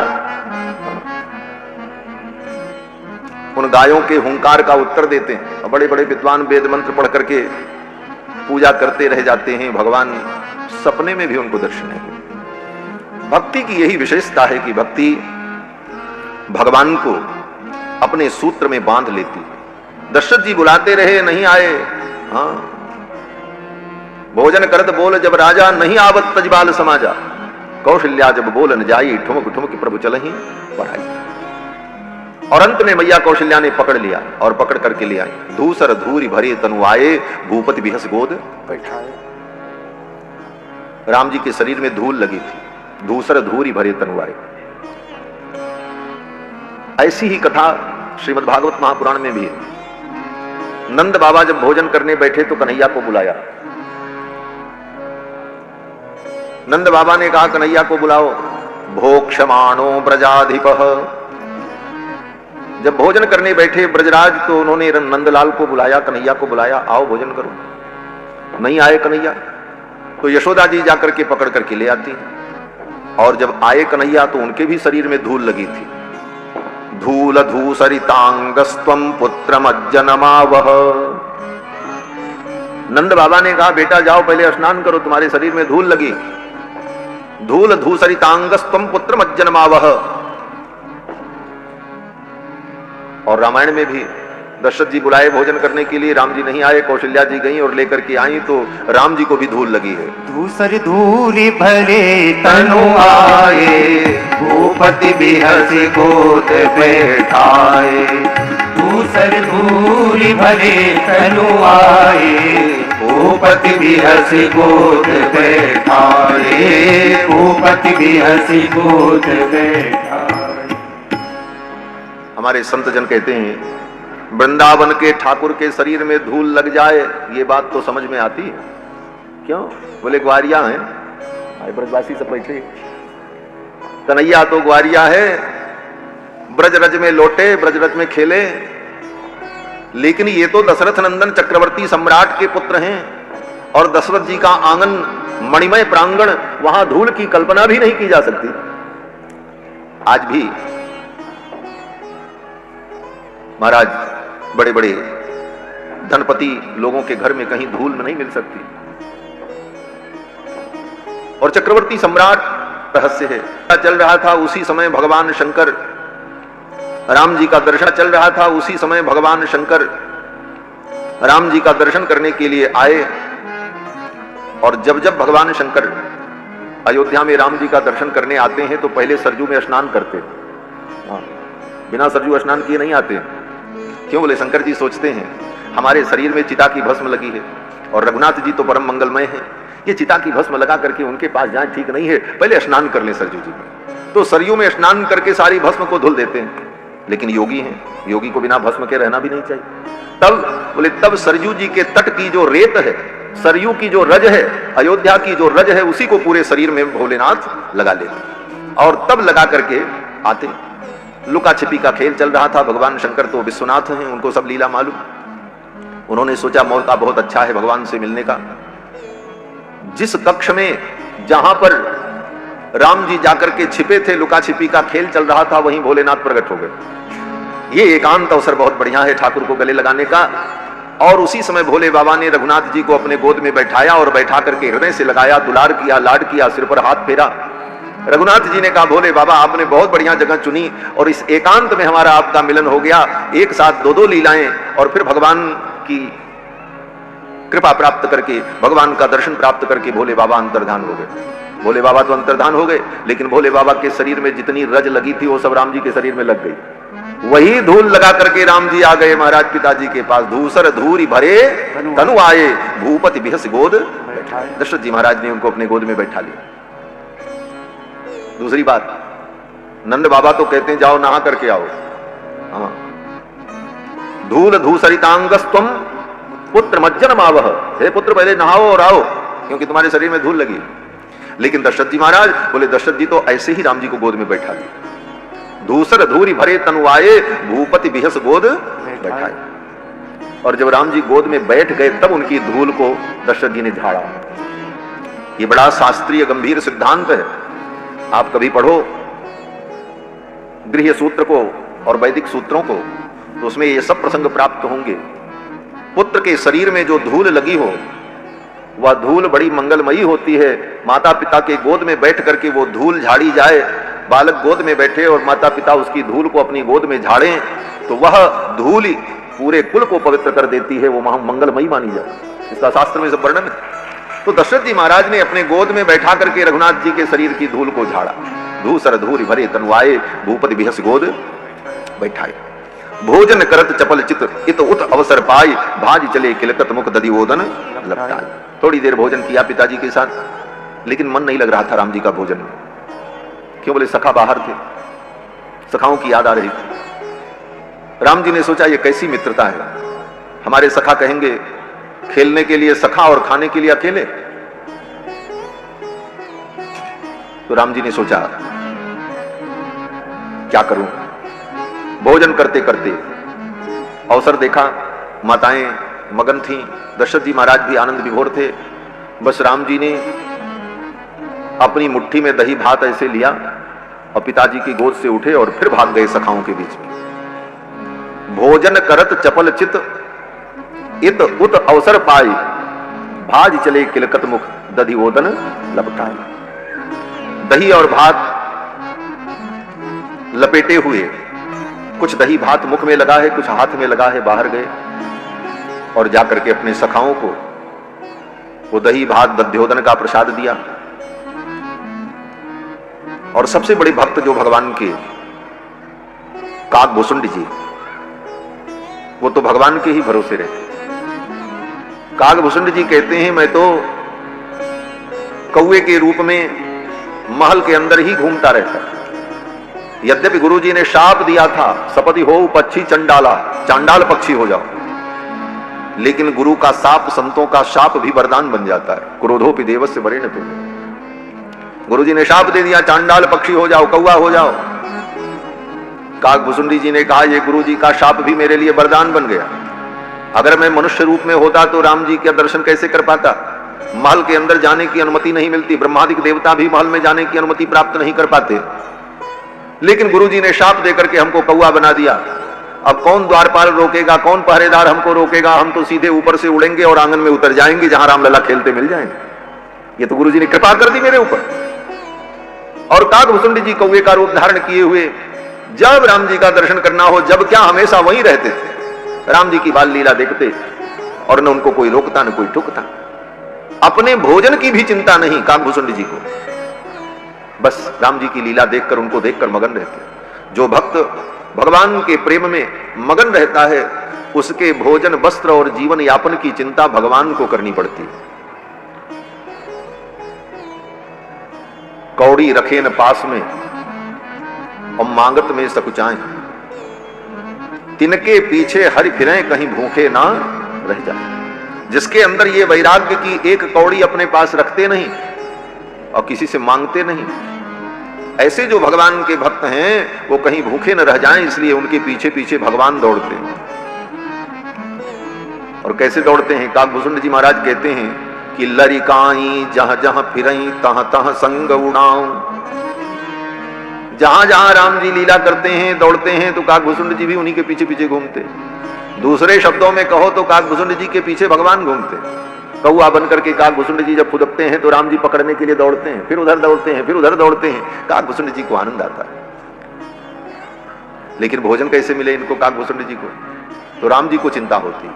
उन गायों के हुंकार का उत्तर देते हैं। और बड़े बड़े विद्वान वेद मंत्र पढ़ करके पूजा करते रह जाते हैं, भगवान सपने में भी उनको दर्शन नहीं देते। भक्ति की यही विशेषता है कि भक्ति भगवान को अपने सूत्र में बांध लेती। दशरथ जी बुलाते रहे, नहीं आए। हाँ, भोजन करत बोल जब राजा, नहीं आवत तजबाल समाजा। कौशल्या जब बोल न जाई, ठुमक ठुमक प्रभु चलहि पढ़ाई। और अंत में मैया कौशल्या ने पकड़ लिया और पकड़ करके ले आई। धूसर धूरी भरे तनु आए, भूपति बिहस गोद बैठाए। राम जी के शरीर में धूल लगी थी। धूसर धूरी भरे तनु आए। ऐसी ही कथा श्रीमद् भागवत महापुराण में भी है। नंद बाबा जब भोजन करने बैठे तो कन्हैया को बुलाया। नंद बाबा ने कहा, कन्हैया को बुलाओ। भोक्षमाणो ब्रजाधिपः। जब भोजन करने बैठे ब्रजराज, तो उन्होंने नंदलाल को बुलाया, कन्हैया को बुलाया, आओ भोजन करो। नहीं आए कन्हैया, तो यशोदा जी जाकर के पकड़ करके ले आती। और जब आए कन्हैया तो उनके भी शरीर में धूल लगी थी। धूल धूसरितांगस्त्वं पुत्रमज्जनमावह। नंद बाबा ने कहा, बेटा जाओ पहले स्नान करो, तुम्हारे शरीर में धूल लगी। धूल धूसरितांगस्त्वं पुत्रमज्जनमावह। और रामायण में भी दशरथ जी बुलाए भोजन करने के लिए, राम जी नहीं आए, कौशल्या जी गई और लेकर के आई, तो राम जी को भी धूल लगी है। धूसर धूलि भरे तनु आए, भूपति बिहस गोद बैठाए। धूसर धूलि भरे तनु आए, भूपति बिहस गोद बैठाए। भूपति बिहस गोद बैठाए। हमारे संत जन कहते हैं, वृंदावन के ठाकुर के शरीर में धूल लग जाए, ये बात तो समझ में आती है। क्यों? बोले ग्वारिया हैं, हमारे ब्रजवासी सब बैठे। कन्हैया तो ग्वारिया है, ब्रज रज में लौटे, ब्रज रज में खेले। लेकिन ये तो दशरथ नंदन चक्रवर्ती सम्राट के पुत्र हैं, और दशरथ जी का आंगन मणिमय प्रांगण, वहां धूल की कल्पना भी नहीं की जा सकती। आज भी महाराज बड़े बड़े धनपति लोगों के घर में कहीं धूल नहीं मिल सकती। और चक्रवर्ती सम्राट रहस्य है। चल रहा था उसी समय भगवान शंकर, राम जी का दर्शन चल रहा था उसी समय भगवान शंकर राम जी का दर्शन करने के लिए आए। और जब जब भगवान शंकर अयोध्या में राम जी का दर्शन करने आते हैं तो पहले सरजू में स्नान करते। बिना सरजू स्नान किए नहीं आते। क्यों? बोले शंकर जी सोचते हैं हमारे शरीर में चिता की भस्म लगी है, और रघुनाथ जी तो परम मंगलमय है, ये चिता की भस्म लगा करके उनके पास जाए ठीक नहीं है, पहले स्नान कर लें सरजू जी में। तो सरयू में स्नान करके सारी भस्म को धुल देते हैं। लेकिन योगी हैं, योगी को बिना भस्म के रहना भी नहीं चाहिए। तब बोले तब सरजू जी के तट की जो रेत है, सरयू की जो रज है, अयोध्या की जो रज है, उसी को पूरे शरीर में भोलेनाथ लगा लेते और तब लगा करके आते। लुका छिपी का खेल चल रहा था। भगवान शंकर तो विश्वनाथ हैं, उनको सब लीला मालूम। उन्होंने सोचा मौका बहुत अच्छा है भगवान से मिलने का। जिस कक्ष में जहां पर राम जी जाकर के छिपे थे, लुका छिपी का खेल चल रहा था, वहीं भोलेनाथ प्रकट हो गए। ये एकांत अवसर बहुत बढ़िया है ठाकुर को गले लगाने का। और उसी समय भोले बाबा ने रघुनाथ जी को अपने गोद में बैठाया और बैठा करके हृदय से लगाया, दुलार किया, लाड किया, सिर पर हाथ फेरा। रघुनाथ जी ने कहा, भोले बाबा आपने बहुत बढ़िया जगह चुनी और इस एकांत में हमारा आपका मिलन हो गया। एक साथ दो दो लीलाएं, और फिर भगवान की कृपा प्राप्त करके, भगवान का दर्शन प्राप्त करके भोले बाबा अंतर्धान हो गए। भोले बाबा तो अंतर्धान हो गए, लेकिन भोले बाबा के शरीर में जितनी रज लगी थी वो सब राम जी के शरीर में लग गई। वही धूल लगा करके राम जी आ गए महाराज पिताजी के पास। धूसर धूरी भरे तनु आए, भूपति बिहस गोद बैठाए। दशरथ जी महाराज ने उनको अपने गोद में बैठा लिया। दूसरी बात, नंद बाबा तो कहते हैं जाओ नहा करके आओ। हाँ, धूल धूसरितांगस तुम पुत्र मज्जन मावह, हे पुत्र पहले नहाओ और आओ, क्योंकि तुम्हारे शरीर में धूल लगी। लेकिन दशरथ जी महाराज बोले, दशरथ जी तो ऐसे ही राम जी को गोद में बैठा लिया। धूसर धूरी भरे तनु आए, भूपति बिहस गोद बैठाए। और जब राम जी गोद में बैठ गए तब उनकी धूल को दशरथ जी ने झाड़ा। ये बड़ा शास्त्रीय गंभीर सिद्धांत है। आप कभी पढ़ो गृह सूत्र को और वैदिक सूत्रों को, तो उसमें ये सब प्रसंग प्राप्त होंगे। पुत्र के शरीर में जो धूल लगी हो, वह धूल बड़ी मंगलमयी होती है। माता पिता के गोद में बैठ करके वो धूल झाड़ी जाए, बालक गोद में बैठे और माता पिता उसकी धूल को अपनी गोद में झाड़ें, तो वह धूल ही पूरे कुल को पवित्र कर देती है, वो मंगलमयी मानी जाए। इसका शास्त्र में सब वर्णन है। तो दशरथ जी महाराज ने अपने गोद में बैठा करके रघुनाथ जी के शरीर की धूल को झाड़ा। धूसर धूरि भरे तनु आए, भूपति बिहस गोद बैठाए। भोजन करत चपल चित इत उत अवसर पाई, भाज चले किलकत मुख दधिवोदन लपटाए। थोड़ी देर भोजन किया पिताजी के साथ, लेकिन मन नहीं लग रहा था राम जी का भोजन में। क्यों? बोले सखा बाहर थे, सखाओं की याद आ रही थी। राम जी ने सोचा ये कैसी मित्रता है, हमारे सखा कहेंगे खेलने के लिए सखा और खाने के लिए अकेले। तो राम जी ने सोचा क्या करूं। भोजन करते करते अवसर देखा, माताएं मगन थीं, दशरथ जी महाराज भी आनंद विभोर थे। बस राम जी ने अपनी मुट्ठी में दही भात ऐसे लिया और पिताजी की गोद से उठे और फिर भाग गए सखाओं के बीच में। भोजन करत चपल चित इत उत अवसर पाई, भाज चले किलकत मुख दधिवोदन लपटाए। दही और भात लपेटे हुए, कुछ दही भात मुख में लगा है, कुछ हाथ में लगा है, बाहर गए और जाकर के अपने सखाओं को वो दही भात दध्योदन का प्रसाद दिया। और सबसे बड़े भक्त जो भगवान के काकभूषुंड जी, वो तो भगवान के ही भरोसे रहते। काकभूषुंड जी कहते हैं मैं तो कौवे के रूप में महल के अंदर ही घूमता रहता। यद्यपि गुरुजी ने शाप दिया था सपति हो पक्षी चंडाला, चांडाल पक्षी हो जाओ, लेकिन गुरु का शाप, संतों का शाप भी वरदान बन जाता है। क्रोधोपि देवस्य वरेण्य तुम, गुरुजी ने शाप दे दिया चांडाल पक्षी हो जाओ, कौवा हो जाओ। काकभूषुंडी जी ने कहा ये गुरुजी का शाप भी मेरे लिए वरदान बन गया। अगर मैं मनुष्य रूप में होता तो राम जी का दर्शन कैसे कर पाता। महल के अंदर जाने की अनुमति नहीं मिलती, ब्रह्मादिक देवता भी महल में जाने की अनुमति प्राप्त नहीं कर पाते, लेकिन गुरुजी ने शाप देकर के हमको कौवा बना दिया। अब कौन द्वारपाल रोकेगा, कौन पहरेदार हमको रोकेगा। हम तो सीधे ऊपर से उड़ेंगे और आंगन में उतर जाएंगे जहां रामलला खेलते मिल जाएंगे। ये तो गुरुजी ने कृपा कर दी मेरे ऊपर। और काकभूषुंडी जी कौवे का रूप धारण किए हुए जब राम जी का दर्शन करना हो, जब क्या हमेशा वहीं रहते थे, राम जी की बाल लीला देखते और न उनको कोई रोकता न कोई टोकता। अपने भोजन की भी चिंता नहीं काकभूषुंडी जी को, बस राम जी की लीला देखकर, उनको देखकर मगन रहते। जो भक्त भगवान के प्रेम में मगन रहता है, उसके भोजन, वस्त्र और जीवन यापन की चिंता भगवान को करनी पड़ती है। कौड़ी रखे न पास में और मांगत में सकुचाएं, तिनके पीछे हरि फिरें कहीं भूखे ना रह जाए। जिसके अंदर ये वैराग्य की एक कौड़ी अपने पास रखते नहीं और किसी से मांगते नहीं, ऐसे जो भगवान के भक्त हैं वो कहीं भूखे न रह जाएं, इसलिए उनके पीछे पीछे भगवान दौड़ते हैं। और कैसे दौड़ते हैं? काकभूषुंड जी महाराज कहते हैं कि लरिकाई जहां जहां फिरई तहां तहां संग उड़ाऊं। जहां जहां राम जी लीला करते हैं, दौड़ते हैं, तो काकभूषुंड जी भी उन्हीं के पीछे पीछे घूमते। दूसरे शब्दों में कहो तो काकभूषुंड जी के पीछे भगवान घूमते। कौआ बन करके काकभूषुंड जी जब फुदकते हैं तो राम जी पकड़ने के लिए दौड़ते हैं, फिर उधर दौड़ते हैं, फिर उधर दौड़ते हैं। काकभूषुंड जी को आनंद आता है। लेकिन भोजन कैसे मिले इनको काकभूषुंड जी को? तो राम जी को चिंता होती।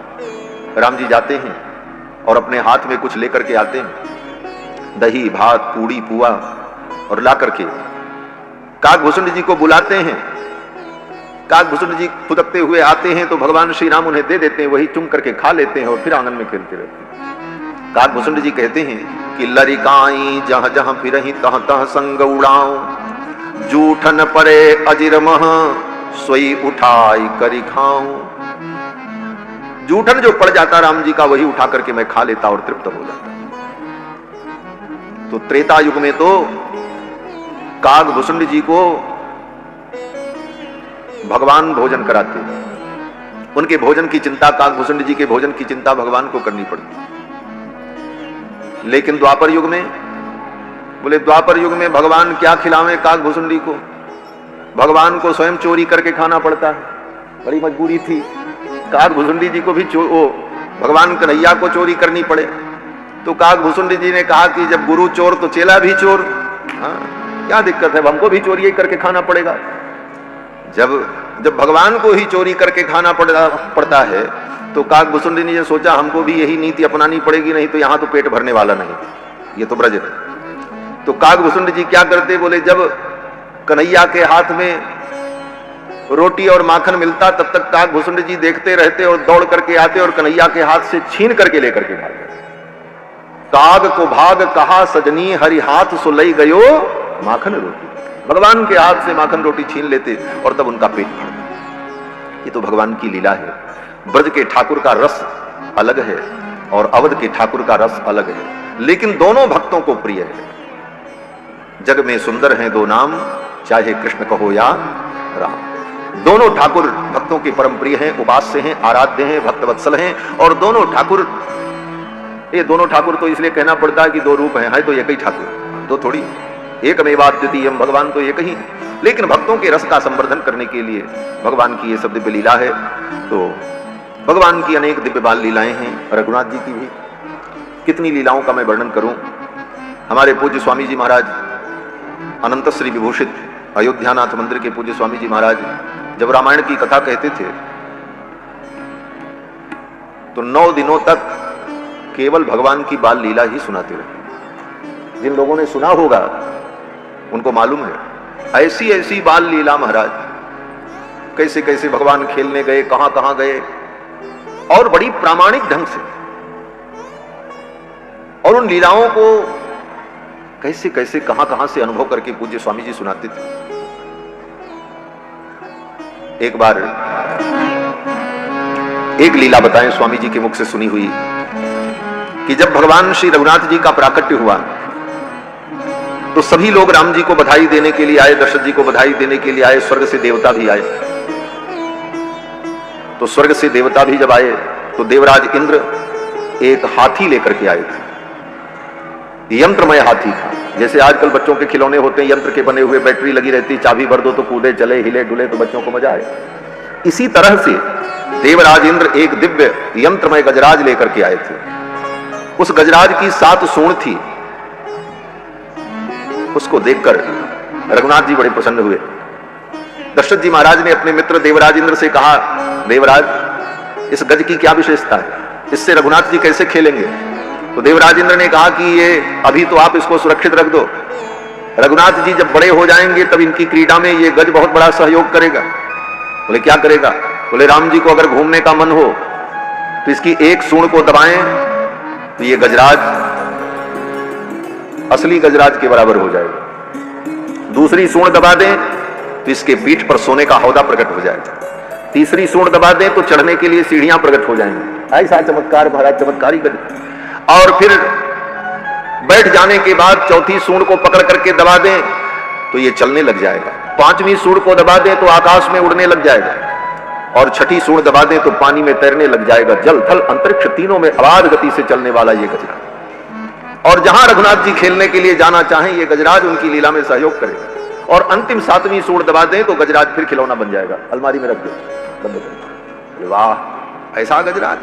राम जी जाते हैं और अपने हाथ में कुछ लेकर के आते हैं, दही भात पूड़ी पुआ, और ला करके काकभूषुंड जी को बुलाते हैं काकभूषुंड जी फुदकते हुए आते हैं तो भगवान श्री राम उन्हें दे देते हैं, वही चुम करके खा लेते हैं और फिर आंगन में खेलते रहते हैं। काकभूषुंड जी कहते हैं कि लरिकाई जहां जहां फिरहि तह तह संग उड़ाऊं, जूठन परे अजिर मह सोई उठाई करी खाऊं। जूठन जो पड़ जाता राम जी का वही उठा करके मैं खा लेता और तृप्त हो जाता। तो त्रेता युग में तो काकभूषुंड जी को भगवान भोजन कराते, उनके भोजन की चिंता, काकभूषुंड जी के भोजन की चिंता भगवान को करनी पड़ती। लेकिन द्वापर युग में, बोले द्वापर युग में भगवान क्या खिलावे काकभूषुंड जी को, भगवान को स्वयं चोरी करके खाना पड़ता है। बड़ी मजबूरी थी काकभूषुंड जी को भी भगवान कन्हैया को चोरी करनी पड़े। तो काकभूषुंड जी ने कहा कि जब गुरु चोर तो चेला भी चोर, हाँ क्या दिक्कत है, हमको भी चोरी करके खाना पड़ेगा। जब भगवान को ही चोरी करके खाना पड़ता है तो काकभूषुंड जी ने सोचा हमको भी यही नीति अपनानी पड़ेगी, नहीं तो यहां तो पेट भरने वाला नहीं, ये तो ब्रज है। तो काकभूषुंड जी क्या करते, बोले जब कन्हैया के हाथ में रोटी और माखन मिलता तब तक काकभूषुंड जी देखते रहते और दौड़ करके आते और कन्हैया के हाथ से छीन करके लेकर के भाग गए। काग को भाग कहा सजनी हरि हाथ सो लई गयो माखन रोटी, भगवान के हाथ से माखन रोटी छीन लेते और तब उनका पेट भरता। ये तो भगवान की लीला है। ब्रज के ठाकुर का रस अलग है और अवध के ठाकुर का रस अलग है, लेकिन दोनों भक्तों को प्रिय है। जग में सुंदर हैं दो नाम, चाहे कृष्ण कहो या राम। दोनों ठाकुर भक्तों के परम प्रिय हैं, उपास्य हैं, आराध्य हैं, भक्तवत्सल हैं। और दोनों ठाकुर, ये दोनों ठाकुर तो इसलिए कहना पड़ता है कि दो रूप हैं, तो एक ही ठाकुर, दो थोड़ी, एकमेवाद्वितीयम्, भगवान तो एक ही। लेकिन भक्तों के रस का संवर्धन करने के लिए भगवान की ये सब दिव्य लीला है। तो भगवान की अनेक दिव्य बाल लीलाएं हैं, रघुनाथ जी की भी। कितनी लीलाओं का मैं वर्णन करूं। हमारे पूज्य स्वामी जी महाराज, अनंत श्री विभूषित अयोध्यानाथ मंदिर के पूज्य स्वामी जी महाराज जब रामायण की कथा कहते थे तो 9 दिनों तक केवल भगवान की बाल लीला ही सुनाते रहे। जिन लोगों ने सुना होगा उनको मालूम है ऐसी ऐसी बाल लीला महाराज, कैसे कैसे भगवान खेलने गए, कहां कहां गए, और बड़ी प्रामाणिक ढंग से, और उन लीलाओं को कैसे कैसे कहां कहां से अनुभव करके पूज्य स्वामी जी सुनाते थे। एक बार एक लीला बताएं स्वामी जी के मुख से सुनी हुई कि जब भगवान श्री रघुनाथ जी का प्राकट्य हुआ तो सभी लोग राम जी को बधाई देने के लिए आए, दशरथ जी को बधाई देने के लिए आए, स्वर्ग से देवता भी आए। तो स्वर्ग से देवता भी जब आए तो देवराज इंद्र एक हाथी लेकर के आए थे, यंत्रमय हाथी था। जैसे आजकल बच्चों के खिलौने होते हैं यंत्र के बने हुए, बैटरी लगी रहती, चाबी भर दो तो कूदे चले हिले डुले तो बच्चों को मजा आए। इसी तरह से देवराज इंद्र एक दिव्य यंत्रमय गजराज लेकर के आए थे। उस गजराज की 7 सूंड थी। उसको देखकर रघुनाथ जी बड़े प्रसन्न हुए। दशरथ जी महाराज ने अपने मित्र देवराज इंद्र से कहा, देवराज इस गज की क्या विशेषता है, इससे रघुनाथ जी कैसे खेलेंगे? तो देवराज इंद्र ने कहा कि ये अभी तो आप इसको सुरक्षित रख दो, रघुनाथ जी जब बड़े हो जाएंगे तब इनकी क्रीड़ा में ये गज बहुत बड़ा सहयोग करेगा। बोले क्या करेगा? बोले राम जी को अगर घूमने का मन हो तो इसकी एक सूंड को दबाएं तो ये गजराज असली गजराज के बराबर हो जाएगा। दूसरी सूंड दबा दें तो इसके पीठ पर सोने का हौदा प्रकट हो जाएगा। तीसरी सूंड दबा दें तो चढ़ने के लिए सीढ़ियां प्रकट हो जाएंगी। ऐसा चमत्कार महाराज, चमत्कारी गज। और फिर बैठ जाने के बाद चौथी सूंड को पकड़ करके दबा दें तो ये चलने लग जाएगा। 5वीं सूंड को दबा दें तो आकाश में उड़ने लग जाएगा। और 6ठी सूंड दबा दें तो पानी में तैरने लग जाएगा। जल थल अंतरिक्ष तीनों में अबाध गति से चलने वाला ये गजराज। और जहां रघुनाथ जी खेलने के लिए जाना चाहें ये गजराज उनकी लीला में सहयोग करेगा। और अंतिम 7वीं सूंड दबा दें तो गजराज फिर खिलौना बन जाएगा, अलमारी में रख दो, बंद कर। वाह, ऐसा गजराज।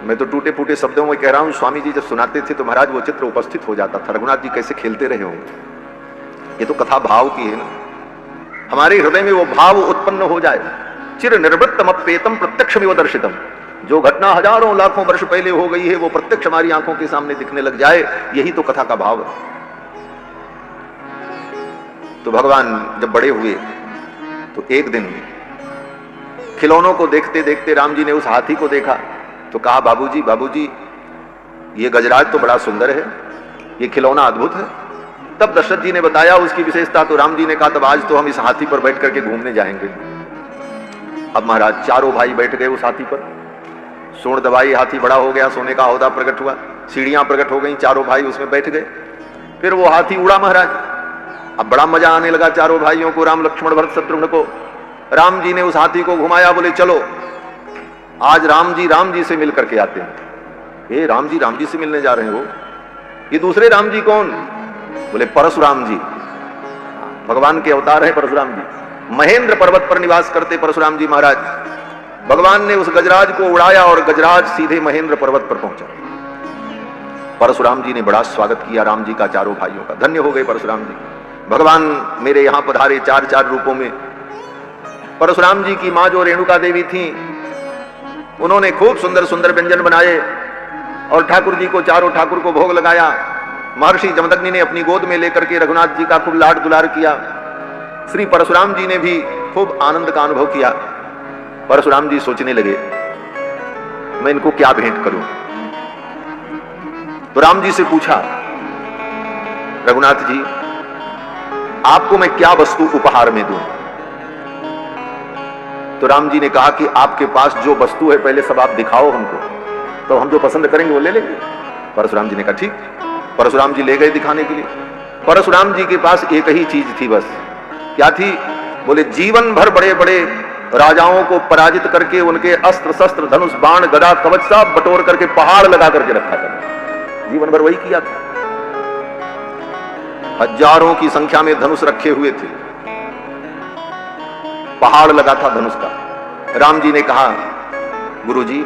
मैं तो टूटे फूटे शब्दों में कह रहा हूं, स्वामी जी जब सुनाते थे तो महाराज वो चित्र उपस्थित हो जाता था, रघुनाथ जी कैसे खेलते रहे होंगे। ये तो कथा भाव की है ना, हमारे हृदय में वो भाव उत्पन्न हो जाए। चिर निर्वृत्तम अप्येतम प्रत्यक्षमेव दर्शितम, जो घटना हजारों लाखों वर्ष पहले हो गई है वो प्रत्यक्ष हमारी आंखों के सामने दिखने लग जाए, यही तो कथा का भाव है। तो भगवान जब बड़े हुए तो एक दिन खिलौनों को देखते देखते राम जी ने उस हाथी को देखा तो कहा, बाबूजी बाबूजी, ये गजराज तो बड़ा सुंदर है, ये खिलौना अद्भुत है। तब दशरथ जी ने बताया उसकी विशेषता, तो राम जी ने कहा, तब आज तो हम इस हाथी पर बैठ करके घूमने जाएंगे। अब महाराज चारों भाई बैठ गए उस हाथी पर। सूंड दबाई, हाथी बड़ा हो गया, सोने का हौदा प्रकट हुआ, सीढ़ियां प्रकट हो गई, चारों भाई उसमें बैठ गए। फिर वो हाथी उड़ा महाराज। अब बड़ा मजा आने लगा चारों भाइयों को, राम लक्ष्मण भरत शत्रुघ्न को। राम जी ने उस हाथी को घुमाया, बोले चलो आज राम जी से मिल करके आते हैं। ये राम जी से मिलने जा रहे हैं वो? ये दूसरे राम जी कौन? बोले परशुराम जी, भगवान के अवतार है परशुराम जी। महेंद्र पर्वत पर निवास करते परशुराम जी महाराज। भगवान ने उस गजराज को उड़ाया और गजराज सीधे महेंद्र पर्वत पर पहुंचा। परशुराम जी ने बड़ा स्वागत किया राम जी का, चारों भाइयों का। धन्य हो गए परशुराम जी, भगवान मेरे यहां पधारे चार रूपों में। परशुराम जी की मां जो रेणुका देवी थी, उन्होंने खूब सुंदर सुंदर व्यंजन बनाए और ठाकुर जी को, चारों ठाकुर को भोग लगाया। महर्षि जमदग्नि ने अपनी गोद में लेकर के रघुनाथ जी का खूब लाड दुलार किया। श्री परशुराम जी ने भी खूब आनंद का अनुभव किया। परशुराम जी सोचने लगे, मैं इनको क्या भेंट करूं? तो राम जी से पूछा, रघुनाथ जी आपको मैं क्या वस्तु उपहार में दूं? तो राम जी ने कहा कि आपके पास जो वस्तु है पहले सब आप दिखाओ हमको, तो हम जो पसंद करेंगे वो ले लेंगे। परशुराम जी ने कहा ठीक। परशुराम जी ले गए दिखाने के लिए। परशुराम जी के पास एक ही चीज थी बस। क्या थी? बोले जीवन भर बड़े बड़े राजाओं को पराजित करके उनके अस्त्र शस्त्र धनुष बाण गदा कवच सब बटोर करके पहाड़ लगा करके रखा था। जीवन भर वही किया था। हजारों की संख्या में धनुष रखे हुए थे, पहाड़ लगा था धनुष का। राम जी ने कहा, गुरुजी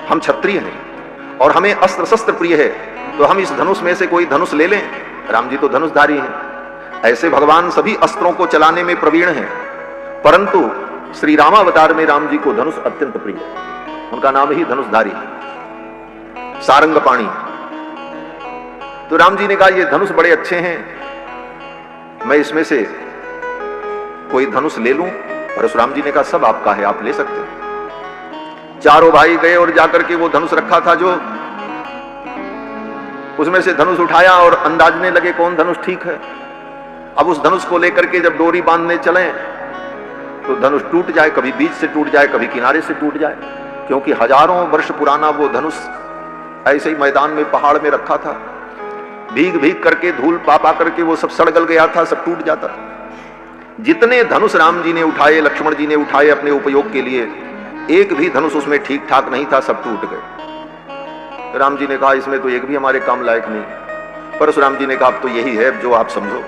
हम क्षत्रिय हैं और हमें अस्त्र शस्त्र प्रिय है, तो हम इस धनुष में से कोई धनुष ले लें। राम जी तो धनुषधारी हैं। ऐसे भगवान सभी अस्त्रों को चलाने में प्रवीण हैं, परंतु श्री रामावतार में राम जी को धनुष अत्यंत प्रिय है। उनका नाम ही धनुषधारी, सारंगपाणी। तो राम जी ने कहा, ये धनुष बड़े अच्छे हैं, मैं इसमें से कोई धनुष ले लूं? परशुराम जी ने कहा, सब आपका है, आप ले सकते हैं। चारों भाई गए और जाकर के वो धनुष रखा था जो, उसमें से धनुष उठाया और अंदाजने लगे कौन धनुष ठीक है। अब उस धनुष को लेकर के जब डोरी बांधने चले तो धनुष टूट जाए, कभी बीच से टूट जाए, कभी किनारे से टूट जाए, क्योंकि हजारों वर्ष पुराना वो धनुष ऐसे ही मैदान में पहाड़ में रखा था। भीग भीग करके, धूल पा करके वो सब सड़गल गया था, सब टूट जाता। जितने धनुष राम जी ने उठाए, लक्ष्मण जी ने उठाए अपने उपयोग के लिए, एक भी धनुष उसमें ठीक ठाक नहीं था, सब टूट गए। राम जी ने कहा, इसमें तो एक भी हमारे काम लायक नहीं। परशुराम जी ने कहा, अब तो यही है जो आप समझो।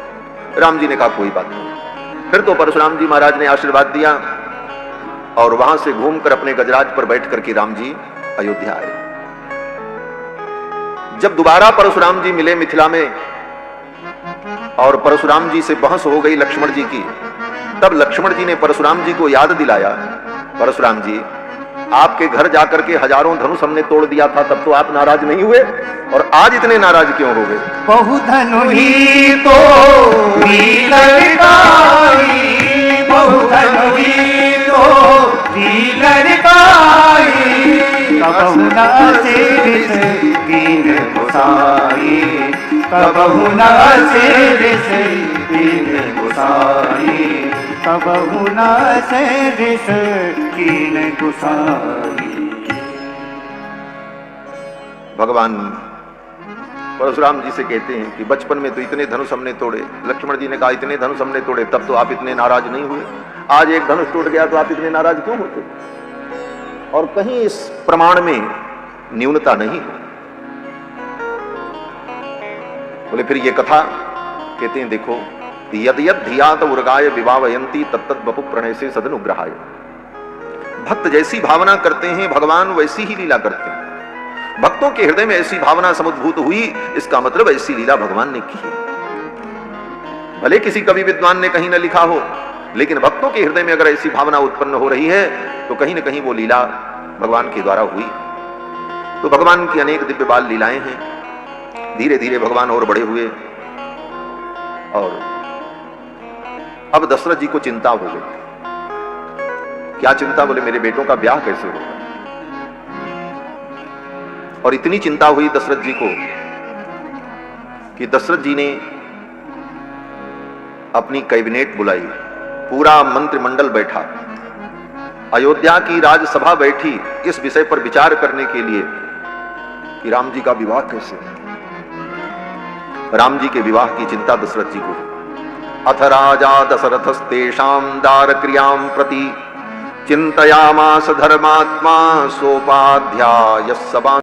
राम जी ने कहा, कोई बात नहीं। फिर तो परशुराम जी महाराज ने आशीर्वाद दिया और वहां से घूमकर अपने गजराज पर बैठ करके राम जी अयोध्या आए। जब दोबारा परशुराम जी मिले मिथिला में और परशुराम जी से बहस हो गई लक्ष्मण जी की, तब लक्ष्मण जी ने परशुराम जी को याद दिलाया, परशुराम जी आपके घर जाकर के हजारों धनुष हमने तोड़ दिया था, तब तो आप नाराज नहीं हुए, और आज इतने नाराज क्यों हो गए? बहु धनु ही तो लड़काई, बहु धनु ही तो लड़काई, कबहु न से दीन गुसाई, कबहु न से दीन गुसाई, कबहु न से दीन गुसाई। भगवान परशुराम जी से कहते हैं कि बचपन में तो इतने धनुष हमने तोड़े। लक्ष्मण जी ने कहा, इतने धनुष हमने तोड़े, तब तो आप इतने नाराज नहीं हुए। आज एक धनुष टूट गया तो आप इतने नाराज क्यों होते? और कहीं इस प्रमाण में न्यूनता नहीं। बोले फिर ये कथा कहते हैं, देखो, यद यद धियात उर्गाय विवावयंती तत्तद बपु प्रणय से सदनुग्रहाय। भक्त जैसी भावना करते हैं भगवान वैसी ही लीला करते हैं। भक्तों के हृदय में ऐसी भावना समुद्भूत हुई, इसका मतलब ऐसी लीला भगवान ने की। भले किसी कवि विद्वान ने कहीं न लिखा हो, लेकिन भक्तों के हृदय में अगर ऐसी भावना उत्पन्न हो रही है तो कहीं न कहीं वो लीला भगवान के द्वारा हुई। तो भगवान की अनेक दिव्य बाल लीलाएं हैं। धीरे धीरे भगवान और बड़े हुए और अब दशरथ जी को चिंता हो गई। क्या चिंता? बोले मेरे बेटों का ब्याह कैसे होगा। और इतनी चिंता हुई दशरथ जी को कि दशरथ जी ने अपनी कैबिनेट बुलाई, पूरा मंत्रिमंडल बैठा, अयोध्या की राजसभा बैठी इस विषय पर विचार करने के लिए कि राम जी का विवाह कैसे। राम जी के विवाह की चिंता दशरथ जी को। अथ राजा दशरथस्तेषां दारक्रियां प्रति चिंतयामास धर्मात्मा सोपाध्याय सभा